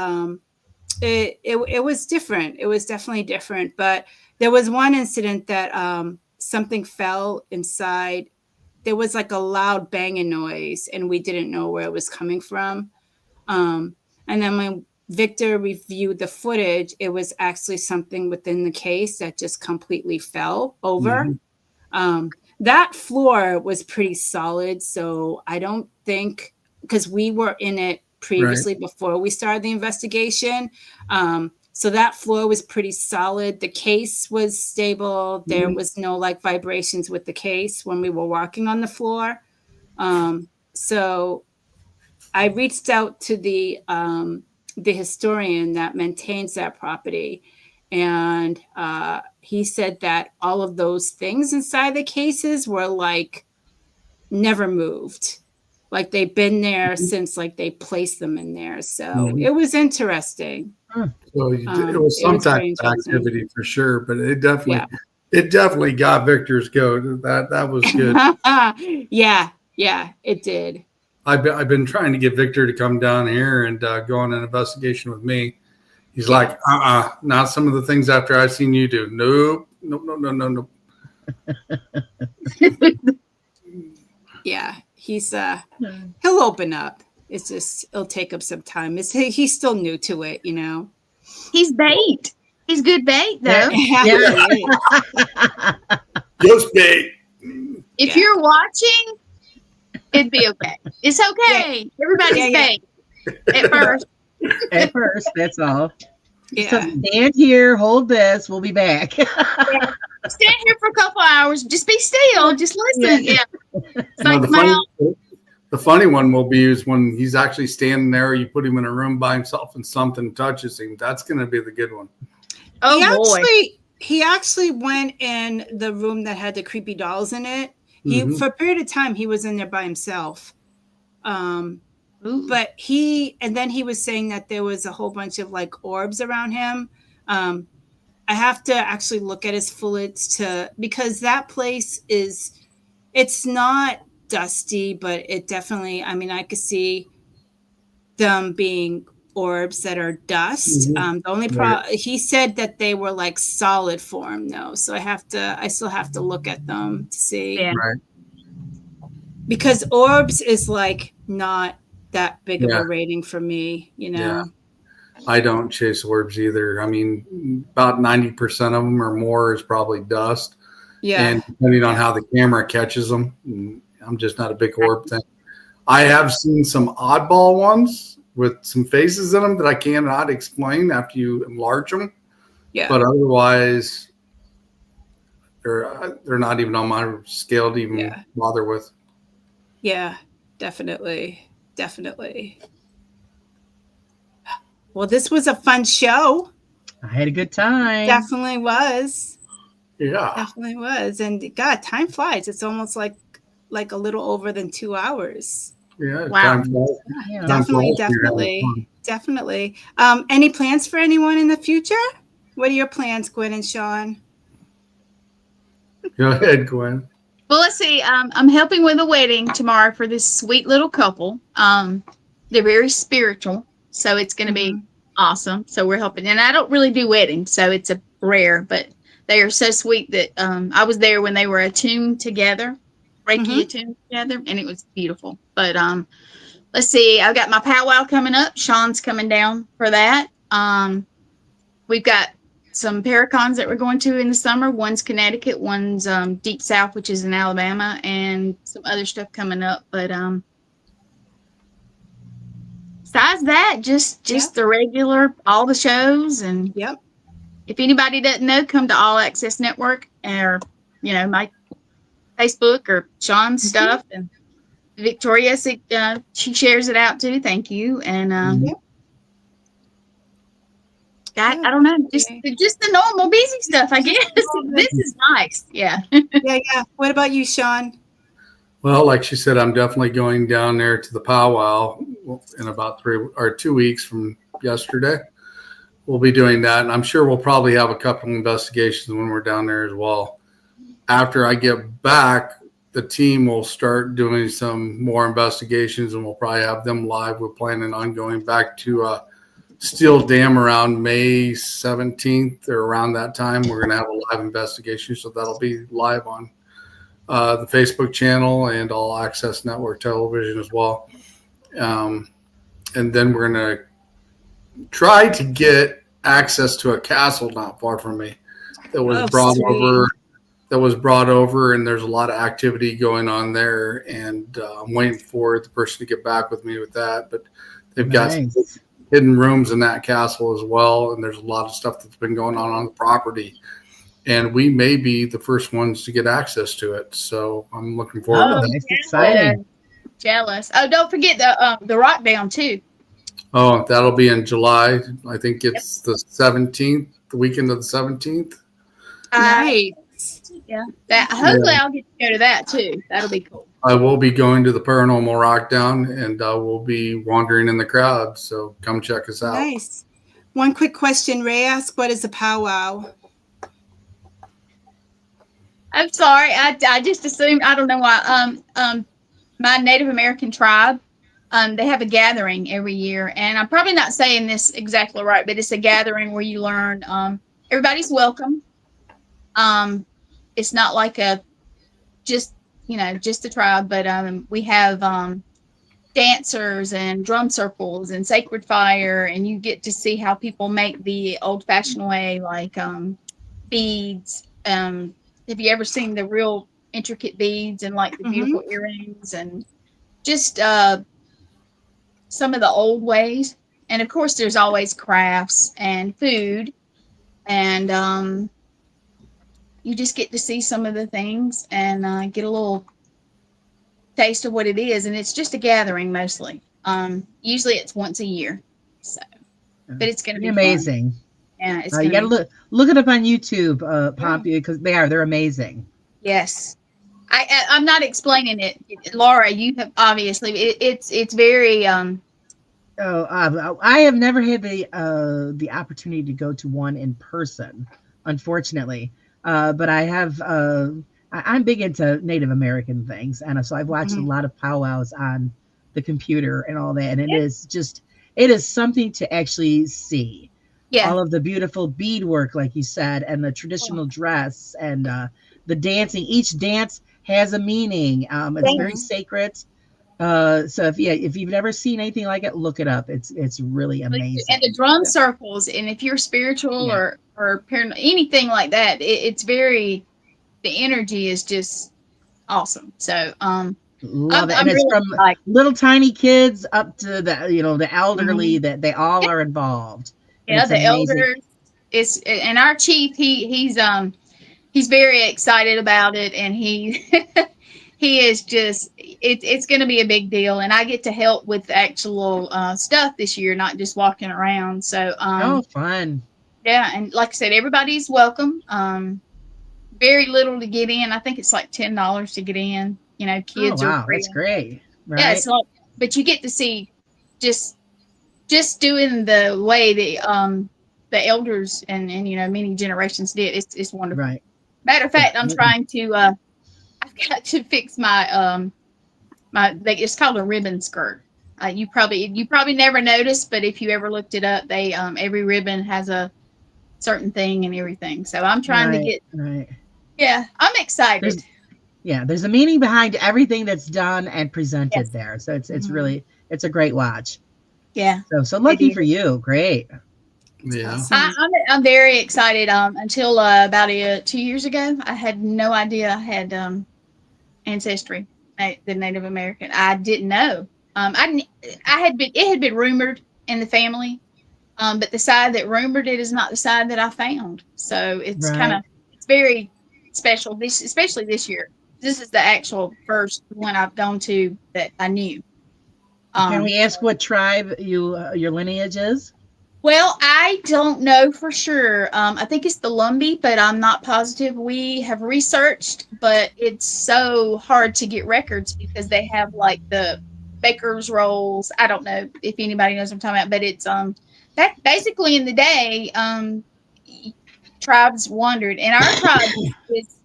it was different. It was definitely different. But there was one incident that something fell inside. There was like a loud banging noise, and we didn't know where it was coming from. And then when Victor reviewed the footage, it was actually something within the case that just completely fell over. Mm-hmm. That floor was pretty solid. So I don't think, because we were in it previously before we started the investigation. So that floor was pretty solid. The case was stable. There was no like vibrations with the case when we were walking on the floor. So I reached out to the historian that maintains that property, and he said that all of those things inside the cases were like never moved. Like they've been there since like they placed them in there. So it was interesting. So it was some type of activity for sure, but it definitely got Victor's goat. That was good. Yeah, it did. I've been trying to get Victor to come down here and go on an investigation with me. He's like, not some of the things after I've seen you do. Nope. Yeah, he's he'll open up. It's just it'll take up some time. He's still new to it, you know. He's bait. He's good bait though. Yeah. Just bait. If you're watching, it'd be okay. It's okay. Everybody's bait at first. At first, that's all. Yeah. So stand here, hold this. We'll be back. Stand here for a couple hours. Just be still. Just listen. Yeah. It's like the funny one will be is when he's actually standing there. You put him in a room by himself and something touches him. That's going to be the good one. Oh boy. He actually went in the room that had the creepy dolls in it. For a period of time he was in there by himself. But then he was saying that there was a whole bunch of like orbs around him. I have to actually look at his footage because that place it's not dusty, but it definitely, I mean, I could see them being orbs that are dust. The only he said that they were like solid form though. So I still have to look at them to see. Yeah. Right. Because orbs is like not that big of a rating for me, you know. Yeah. I don't chase orbs either. I mean, about 90% of them or more is probably dust. Yeah. And depending on how the camera catches them, I'm just not a big orb thing. I have seen some oddball ones with some faces in them that I cannot explain after you enlarge them. Yeah. But otherwise, they're not even on my scale to even bother with. Yeah, definitely. Well, this was a fun show. I had a good time. Definitely was. Yeah. Definitely was. And God, time flies. It's almost like a little over than 2 hours. Yeah. Wow. Definitely. Any plans for anyone in the future? What are your plans, Gwen and Sean? Go ahead, Gwen. Well, let's see. I'm helping with a wedding tomorrow for this sweet little couple. They're very spiritual, so it's going to be awesome. So we're helping. And I don't really do weddings, so it's a rare, but they are so sweet that I was there when they were attuned together, Reiki attuned together, and it was beautiful. But let's see. I've got my powwow coming up. Sean's coming down for that. We've got some Paracons that we're going to in the summer. One's Connecticut, one's Deep South, which is in Alabama, and some other stuff coming up. But besides that, just the regular, all the shows. And if anybody doesn't know, come to All Access Network or, my Facebook or Sean's stuff. And Victoria, she shares it out too. Thank you. And I don't know, just the normal busy stuff, I guess. This is nice. Yeah. Yeah. What about you, Sean? Well, like she said, I'm definitely going down there to the powwow in about 2 weeks from yesterday. We'll be doing that, and I'm sure we'll probably have a couple of investigations when we're down there as well. After I get back, the team will start doing some more investigations, and we'll probably have them live. We're planning on going back to Steel Dam around May 17th or around that time. We're going to have a live investigation, so that'll be live on the Facebook channel and All Access Network television as well. And then we're going to try to get access to a castle not far from me that was brought over, and there's a lot of activity going on there, and I'm waiting for the person to get back with me with that. But they've got some hidden rooms in that castle as well, and there's a lot of stuff that's been going on the property, and we may be the first ones to get access to it. So I'm looking forward to that. That's exciting. Jealous. Oh, don't forget the rock down too. Oh, that'll be in July. I think it's the 17th, the weekend of the 17th. Nice. Yeah. That hopefully I'll get to go to that too. That'll be cool. I will be going to the Paranormal Rockdown, and we'll be wandering in the crowd. So come check us out. Nice. One quick question. Ray asked, what is a powwow? I'm sorry. I just assumed, I don't know why. My Native American tribe, they have a gathering every year, and I'm probably not saying this exactly right, but it's a gathering where you learn. Everybody's welcome. It's not like just the tribe, but we have dancers and drum circles and sacred fire, and you get to see how people make the old-fashioned way, like beads. Have you ever seen the real intricate beads and like the beautiful earrings and just some of the old ways? And of course, there's always crafts and food, and you just get to see some of the things and get a little taste of what it is. And it's just a gathering mostly. Usually it's once a year. So, but it's going to be amazing. Fun. Yeah, it's you got to look it up on YouTube, Poppy, because they're amazing. Yes, I'm not explaining it, Laura. You have obviously it's very. I have never had the opportunity to go to one in person, unfortunately. But I have. I'm big into Native American things, and so I've watched a lot of powwows on the computer and all that, and it is something to actually see. Yeah. All of the beautiful beadwork, like you said, and the traditional dress and the dancing. Each dance has a meaning. It's very sacred. So if you've never seen anything like it, look it up. It's really amazing. And the drum circles, and if you're spiritual or paranormal, anything like that, it's very. The energy is just awesome. So love it. And it's really from little tiny kids up to the elderly that they all are involved. Yeah, the elders and our chief, he's very excited about it, and he is just it's going to be a big deal, and I get to help with actual stuff this year, not just walking around. So fun. Yeah, and like I said, everybody's welcome. Very little to get in. I think it's like $10 to get in. Kids are free. That's great. Right? Yeah, so but you get to see just doing the way the elders and many generations did. It's wonderful. Right. Matter of fact, I'm trying to I've got to fix my it's called a ribbon skirt. You probably never noticed, but if you ever looked it up, they every ribbon has a certain thing and everything. So I'm trying to get right. Yeah, I'm excited. There's a meaning behind everything that's done and presented there. So it's really a great watch. Yeah. So lucky for you. Great. Yeah. I'm very excited. Until about 2 years ago, I had no idea I had ancestry, the Native American. I didn't know. It had been rumored in the family, but the side that rumored it is not the side that I found. So it's it's very special. Especially this year. This is the actual first one I've gone to that I knew. Can we ask what tribe your lineage is? Well, I don't know for sure. I think it's the Lumbee, but I'm not positive. We have researched, but it's so hard to get records because they have like the baker's rolls. I don't know if anybody knows what I'm talking about, but it's that basically in the day, tribes wandered, and our tribe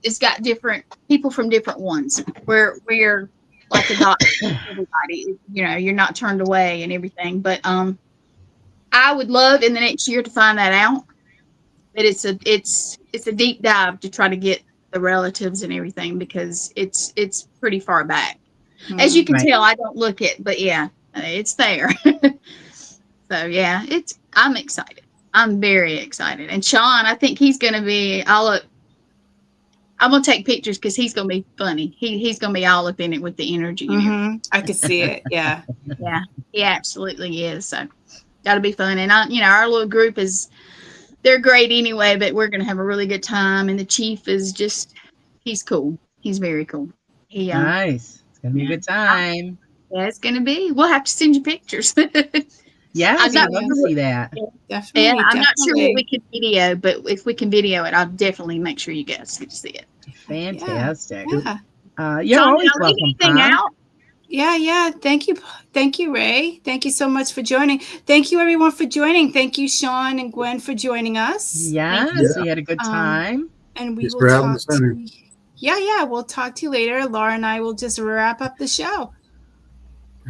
it's got different people from different ones. We're like adopted everybody. You're not turned away and everything. But I would love in the next year to find that out. But it's a deep dive to try to get the relatives and everything because it's pretty far back. As you can tell, I don't look it, but yeah, it's there. So yeah, I'm excited. I'm very excited. And Sean, I think he's going to be I'm going to take pictures because he's going to be funny. He's going to be all up in it with the energy. I could see it. Yeah. Yeah, he absolutely is. So that'll be fun. And our little group they're great anyway, but we're going to have a really good time. And the chief is he's cool. He's very cool. Nice. It's going to be a good time. Yeah, it's gonna be. We'll have to send you pictures. Yeah, I'm I'd not love to sure. see that. Definitely. Yeah, I'm not sure what definitely. we can video, but if we can video it, I'll definitely make sure you guys get to see it. Fantastic. Yeah. You're Sean, always did I leave welcome, anything Pom. out? Yeah. Thank you, Ray. Thank you so much for joining. Thank you, everyone, for joining. Thank you, Sean and Gwen, for joining us. Yes, we had a good time. And we Thanks will for having talk us to in. you. Yeah. We'll talk to you later. Laura and I will just wrap up the show.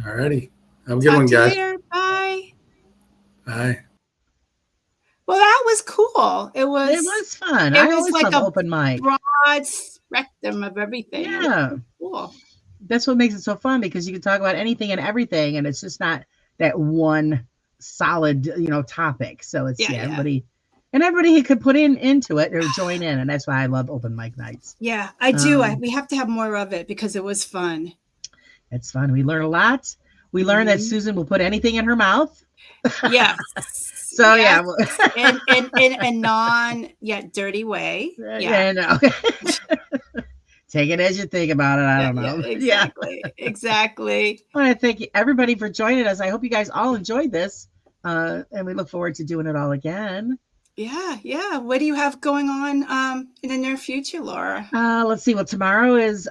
All righty. Have a good Talk one, to you guys. later. Bye. Bye. Well, that was cool. It was fun. it I was always like love a open mic. broad spectrum of everything. Yeah. It was cool. That's what makes it so fun, because you can talk about anything and everything, and it's just not that one solid, topic. So it's everybody could put into it or join in, and that's why I love open mic nights. Yeah, I do. We have to have more of it because it was fun. It's fun. We learn a lot. We learn that Susan will put anything in her mouth. Yes. So yes. in a non yet dirty way. Yeah. No. Take it as you think about it. I don't know. Exactly. I want to thank everybody for joining us. I hope you guys all enjoyed this. And we look forward to doing it all again. Yeah. What do you have going on in the near future, Laura? Let's see. Well, tomorrow is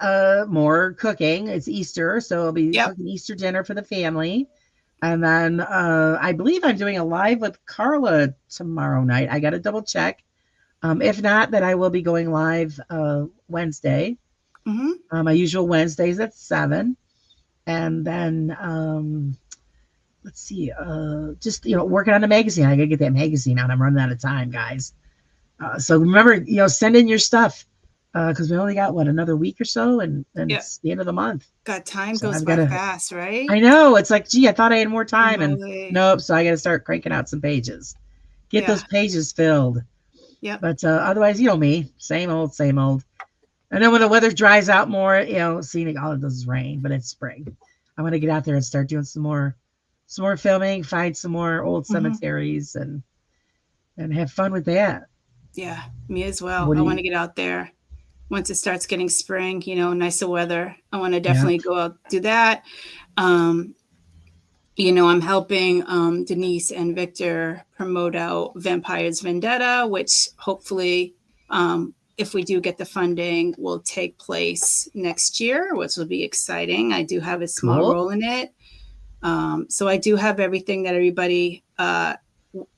more cooking. It's Easter, so I'll be cooking Easter dinner for the family. And then I believe I'm doing a live with Carla tomorrow night. I got to double check. If not, then I will be going live Wednesday. My usual Wednesdays at 7. And then let's see, just working on the magazine. I gotta get that magazine out. I'm running out of time, guys. So remember, send in your stuff, because we only got another week or so, and it's the end of the month. God, time goes by fast, right? I know. It's like, gee, I thought I had more time, and nope. So I got to start cranking out some pages, get those pages filled. Yeah. But otherwise, me, same old. And then when the weather dries out more, seeing all it does is rain, but it's spring. I want to get out there and start doing some more filming, find some more old cemeteries, and have fun with that. Yeah, me as well. I want to get out there once it starts getting spring, nicer weather. I want to definitely go out, do that. I'm helping Denise and Victor promote out Vampires Vendetta, which hopefully, if we do get the funding, will take place next year, which will be exciting. I do have a small role in it. So I do have everything that everybody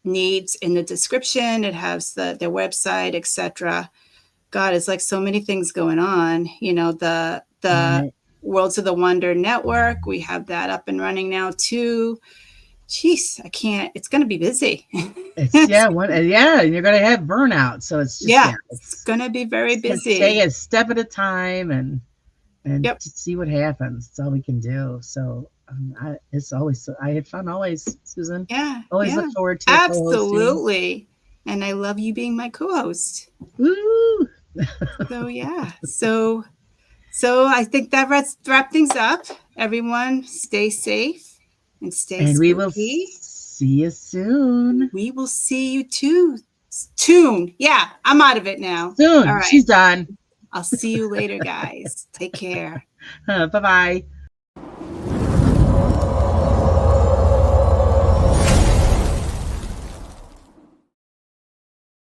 needs in the description. It has their website, etc. God, it's like so many things going on. The Worlds of the Wonder Network, we have that up and running now too. Jeez, I can't. It's going to be busy. And you're going to have burnout. So it's just, it's going to be very busy. Stay a step at a time and see what happens. That's all we can do. So it's always, I had fun always, Susan. Yeah. Always look forward to absolutely. And I love you being my co-host. Woo! So I think that wrap things up. Everyone stay safe and stay spooky. We will see you soon. We will see you too. Soon. Yeah, I'm out of it now. Soon. All right. She's done. I'll see you later, guys. Take care. Bye-bye.